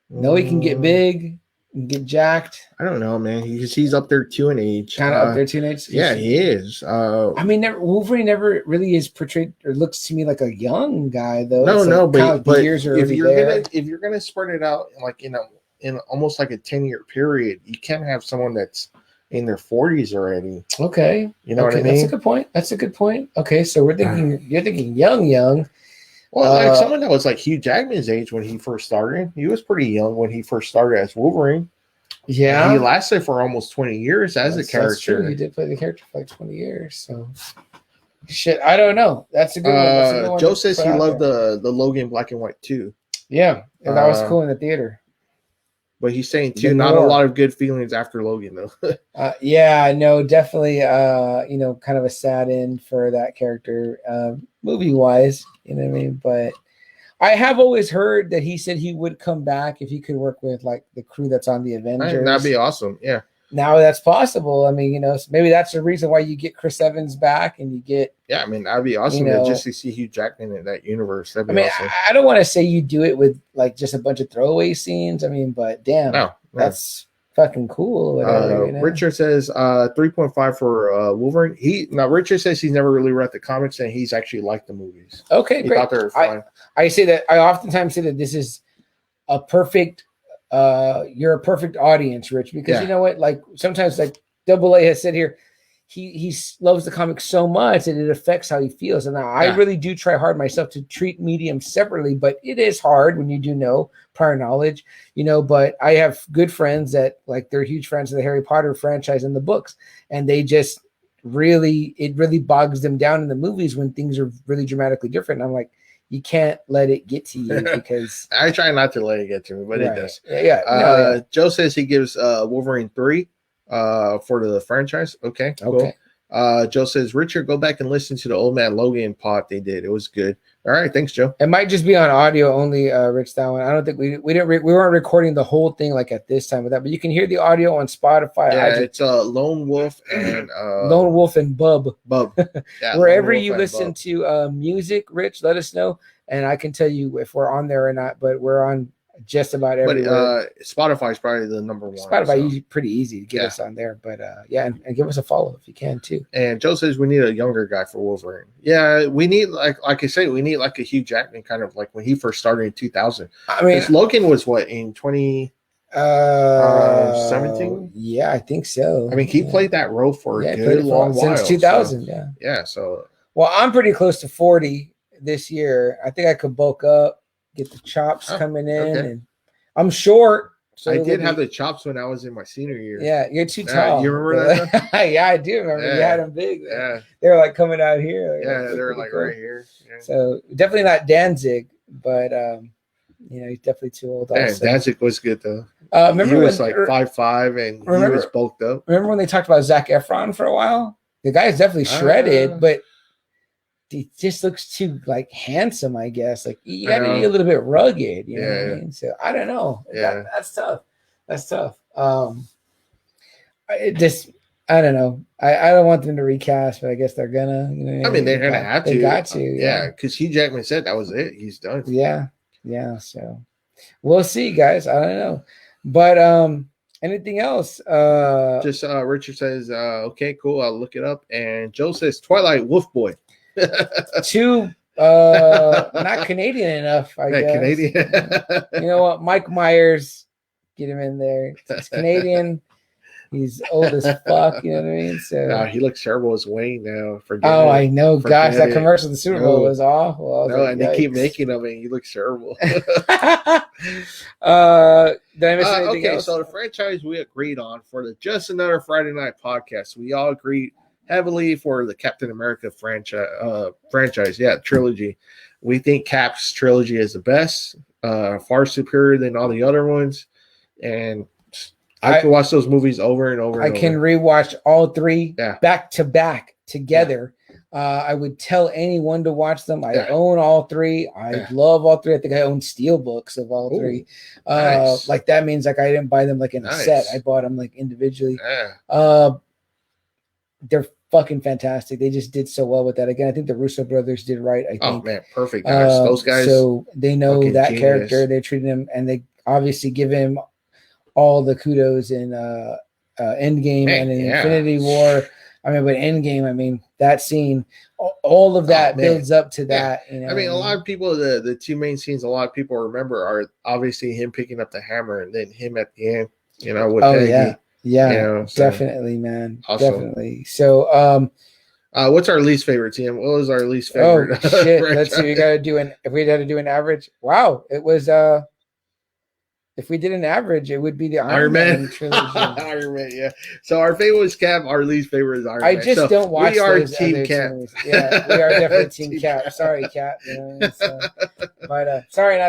No, he can get big and get jacked. I don't know, man. He's up there too in age. Kind of up there too in age. Yeah, he is. I mean, Wolverine never really is portrayed or looks to me like a young guy, though. But years are if you're gonna spread it out like in almost like a 10-year period, you can't have someone that's in their 40s already. Okay. You know what I mean? That's a good point. Okay, so you're thinking young. Well, like someone that was like Hugh Jackman's age when he first started. He was pretty young when he first started as Wolverine. Yeah. And he lasted for almost 20 years as a character. That's true. He did play the character for like 20 years. So shit, I don't know. That's a good one. Joe says he loved the Logan black and white too. Yeah, and that was cool in the theater. But he's saying too, not a lot of good feelings after Logan though. Yeah, no, definitely. Kind of a sad end for that character, movie wise. You know what I mean? But I have always heard that he said he would come back if he could work with like the crew that's on the Avengers. That'd be awesome. Yeah. Now that's possible. I mean, maybe that's the reason why you get Chris Evans back and you get. Yeah, I mean, that'd be awesome just to see Hugh Jackman in that universe. That'd be awesome. I don't want to say you do it with like just a bunch of throwaway scenes. I mean, but damn, that's fucking cool. Whatever, Richard says 3.5 for Wolverine. Richard says he's never really read the comics and he's actually liked the movies. Okay, he great. Thought they were fine. I oftentimes say that this is a perfect. You're a perfect audience, Rich, because you know what? Like sometimes, like Double A has said here, he loves the comic so much that it affects how he feels. And now I really do try hard myself to treat mediums separately, but it is hard when you do know prior knowledge, But I have good friends that like they're huge fans of the Harry Potter franchise and the books, and they just it really bogs them down in the movies when things are really dramatically different. And I'm like, you can't let it get to you because I try not to let it get to me, but it does. Yeah. Joe says he gives Wolverine 3 for the franchise. Okay, cool. Joe says, Richard, go back and listen to the Old Man Logan pod they did. It was good. All right, thanks, Joe. It might just be on audio only, Rich. That one. I don't think we weren't recording the whole thing like at this time with that, but you can hear the audio on Spotify. Yeah, it's Lone Wolf and Lone Wolf and Bub. Yeah, wherever you listen to music, Rich, let us know, and I can tell you if we're on there or not. But we're on just about everywhere. But Spotify is probably the number one. Spotify pretty easy to get us on there, but yeah, and give us a follow if you can too. And Joe says we need a younger guy for Wolverine. Yeah, we need like I say, we need like a Hugh Jackman kind of like when he first started in 2000. I mean, Logan was what in 2017? Yeah, I think so. I mean, he played that role for a good long while since 2000. So, so well, I'm pretty close to 40 this year. I think I could bulk up. Get the chops coming in, and I'm short. So I did have the chops when I was in my senior year. Yeah, you're too tall. You remember that? Yeah, I do remember. You had them big. Yeah, they were like coming out here. They're like cool. Right here. Yeah. So definitely not Danzig, but he's definitely too old. Also. Danzig was good though. Remember he was like 5'5" and he was bulked up. Remember when they talked about Zac Efron for a while? The guy is definitely shredded, but he just looks too like handsome, I guess. Like you gotta be a little bit rugged, you know what I mean? So I don't know. Yeah, that's tough. That's tough. I don't know. I don't want them to recast, but I guess they're gonna. You know, I mean, they're gonna have to. They got to. Yeah, because Hugh Jackman said that was it. He's done. Yeah. So we'll see, guys. I don't know, but anything else? Just Richard says, okay, cool. I'll look it up. And Joe says Twilight Wolf Boy. Too not Canadian enough, I guess. Canadian. You know what? Mike Myers, get him in there. He's Canadian. He's old as fuck. You know what I mean? So he looks terrible as Wayne now. I know. Gosh, that commercial, the Super Bowl was awful. And they keep making them, and he looks terrible. Did I miss anything else? So the franchise we agreed on for the Just Another Friday Night podcast, we all agreed heavily for the Captain America franchise. Yeah, trilogy. We think Cap's trilogy is the best, far superior than all the other ones, and I can watch those movies over and over. I can rewatch all three back to back together. I would tell anyone to watch them. I own all three. I love all three. I think I own steel books of all three. Nice. Like that means like I didn't buy them like in a set. I bought them like individually. They're fucking fantastic. They just did so well with that. Again, I think the Russo brothers did right. I think. Oh man, perfect guys. Those guys. So they know that character. They treated him, and they obviously give him all the kudos in Endgame and in Infinity War. I mean, but Endgame, I mean, that scene, all of that builds up to that. You know, I mean, a lot of people, the two main scenes a lot of people remember are obviously him picking up the hammer and then him at the end, you know, with Peggy. Yeah, definitely, man. Awesome. Definitely. So, what's our least favorite, Tim? What was our least favorite? Oh, shit. Let's see. If we had to do an average. Wow. It was, if we did an average, it would be the Iron Man trilogy. Iron Man, yeah. So our favorite was Cap. Our least favorite is Iron Man. I just don't watch. We are Team Cap. Yeah, we are definitely Team Cap. Sorry, Cap. You know, so, but sorry,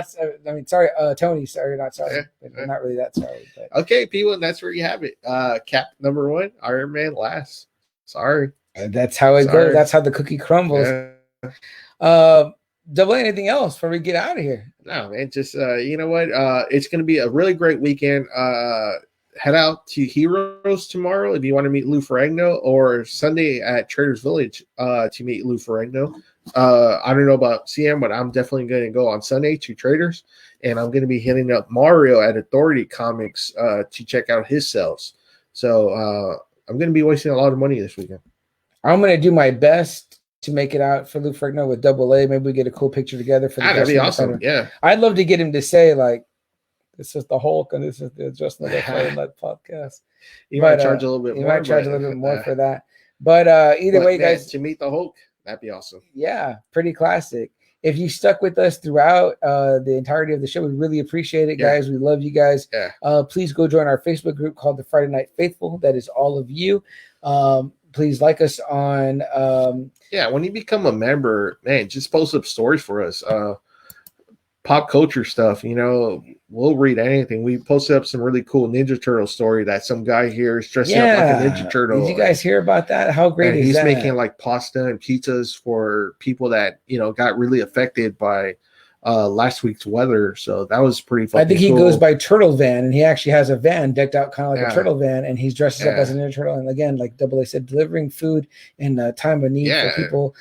sorry, Tony. Sorry, not sorry. But not really that sorry. But. Okay, people, and that's where you have it. Cap number one, Iron Man last. Sorry. That's how it goes. That's how the cookie crumbles. Yeah. Double anything else before we get out of here? No, man. Just you know what? It's going to be a really great weekend. Head out to Heroes tomorrow if you want to meet Lou Ferrigno, or Sunday at Traders Village to meet Lou Ferrigno. I don't know about CM, but I'm definitely going to go on Sunday to Traders, and I'm going to be hitting up Mario at Authority Comics to check out his sales. So I'm going to be wasting a lot of money this weekend. I'm going to do my best to make it out for Lou Ferrigno with Double A. Maybe we get a cool picture together for the that'd be awesome. Yeah, I'd love to get him to say like, "This is the Hulk and this is the Just Another Friday Night podcast." You might charge a little bit more. You might charge a little bit more for that. But either way, guys, to meet the Hulk, that'd be awesome. Yeah, pretty classic. If you stuck with us throughout the entirety of the show, we really appreciate it, guys. We love you guys. Yeah. Please go join our Facebook group called the Friday Night Faithful. That is all of you. Please like us on when you become a member, man, just post up stories for us. pop culture stuff, we'll read anything. We posted up some really cool Ninja Turtle story that some guy here is dressing up like a Ninja Turtle. Did you guys hear about that? How great is that? He's making like pasta and pizzas for people that got really affected by last week's weather. So that was pretty fucking I think he cool. goes by Turtle Van, and he actually has a van decked out kind of like a turtle van, and he's dressed up as a Ninja Turtle. And again, like Double A said, delivering food in a time of need for people.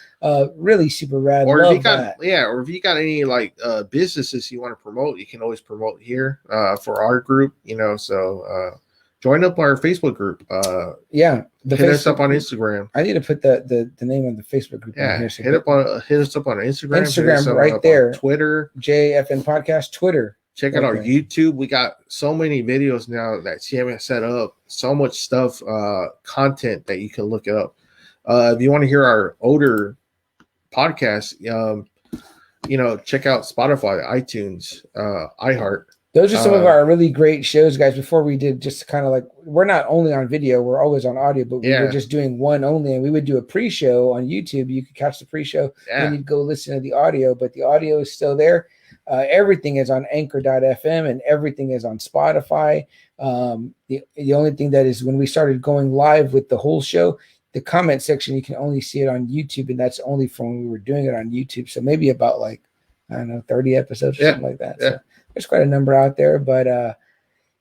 Really super rad. Or Love if you got that. or if you got any like businesses you want to promote, you can always promote here for our group. So join up our Facebook group. Hit us up on Instagram. I need to put the name of the Facebook group on here. So hit us up on Instagram. Instagram right there. Twitter. JFN Podcast. Twitter. Check out our YouTube. We got so many videos now that CM has set up. So much stuff, content that you can look up. If you want to hear our older podcasts, check out Spotify, iTunes, iHeart. Those are some of our really great shows, guys. Before we did just kind of like, we're not only on video, we're always on audio, but we were just doing one only. And we would do a pre-show on YouTube. You could catch the pre-show and you'd go listen to the audio, but the audio is still there. Everything is on anchor.fm and everything is on Spotify. The only thing that is when we started going live with the whole show, the comment section, you can only see it on YouTube. And that's only from when we were doing it on YouTube. So maybe about like, I don't know, 30 episodes or something like that. So there's quite a number out there, but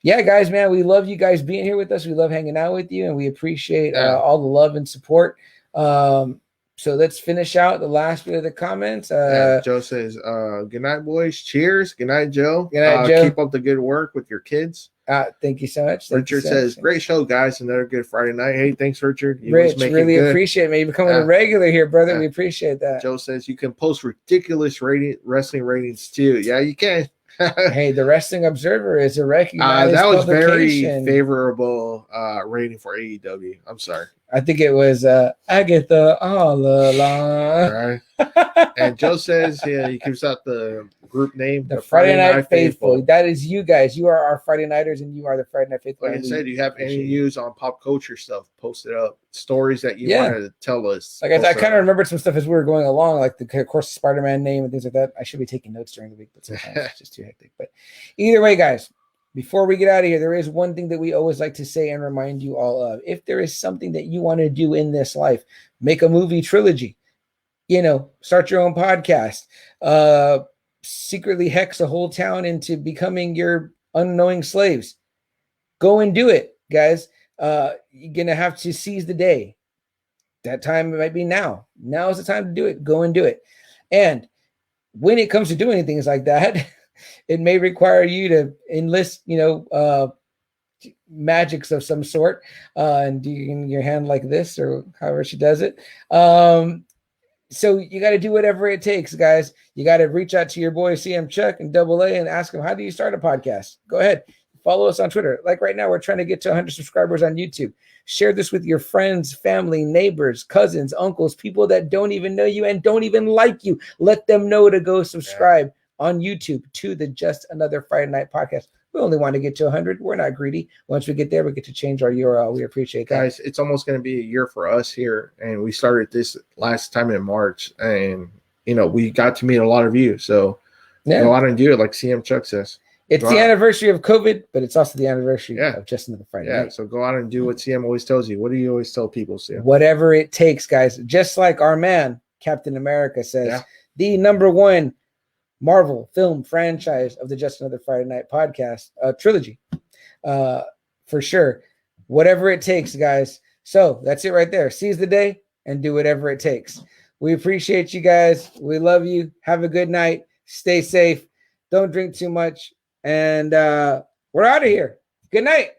guys, man, we love you guys being here with us. We love hanging out with you, and we appreciate all the love and support. So let's finish out the last bit of the comments. Joe says, good night, boys. Cheers. Good night, Joe. Good night, Joe. Keep up the good work with your kids. Thank you so much. Richard says, great show, guys. Another good Friday night. Hey, thanks, Richard. Rich, really appreciate it, man. You're becoming a regular here, brother. We appreciate that. Joe says, you can post ridiculous wrestling ratings, too. Yeah, you can. Hey, the Wrestling Observer is a recognized that was very favorable rating for AEW. I'm sorry. I think it was Agatha all along. Right. And Joe says he gives out the group name, the Friday Night Faithful. That is you guys. You are our Friday Nighters, and you are the Friday Night Faithful. Like I said, you have any news on pop culture stuff, post it up. Stories that you wanted to tell us. Like I kind of remembered some stuff as we were going along, like of course, Spider-Man name and things like that. I should be taking notes during the week, but sometimes it's just too hectic. But either way, guys, before we get out of here, there is one thing that we always like to say and remind you all of. If there is something that you want to do in this life, make a movie trilogy, start your own podcast, secretly hex a whole town into becoming your unknowing slaves. Go and do it, guys. You're going to have to seize the day. That time might be now. Now is the time to do it. Go and do it. And when it comes to doing things like that, it may require you to enlist, magics of some sort, and do your hand like this or however she does it. So you got to do whatever it takes, guys. You got to reach out to your boy CM Chuck and Double A and ask him, how do you start a podcast? Go ahead. Follow us on Twitter. Like right now, we're trying to get to 100 subscribers on YouTube. Share this with your friends, family, neighbors, cousins, uncles, people that don't even know you and don't even like you. Let them know to go subscribe on YouTube to the Just Another Friday Night Podcast. We only want to get to 100. We're not greedy. Once we get there, we get to change our URL. We appreciate that. Guys, it's almost going to be a year for us here. And we started this last time in March. And, we got to meet a lot of you. So go out and do it like CM Chuck says. It's the anniversary of COVID, but it's also the anniversary of Just Another Friday Night. So go out and do what CM always tells you. What do you always tell people, CM? Whatever it takes, guys. Just like our man, Captain America, says, the #1 Marvel film franchise of the Just Another Friday Night podcast trilogy. For sure. Whatever it takes, guys. So that's it right there. Seize the day and do whatever it takes. We appreciate you guys. We love you. Have a good night. Stay safe. Don't drink too much. And we're out of here. Good night.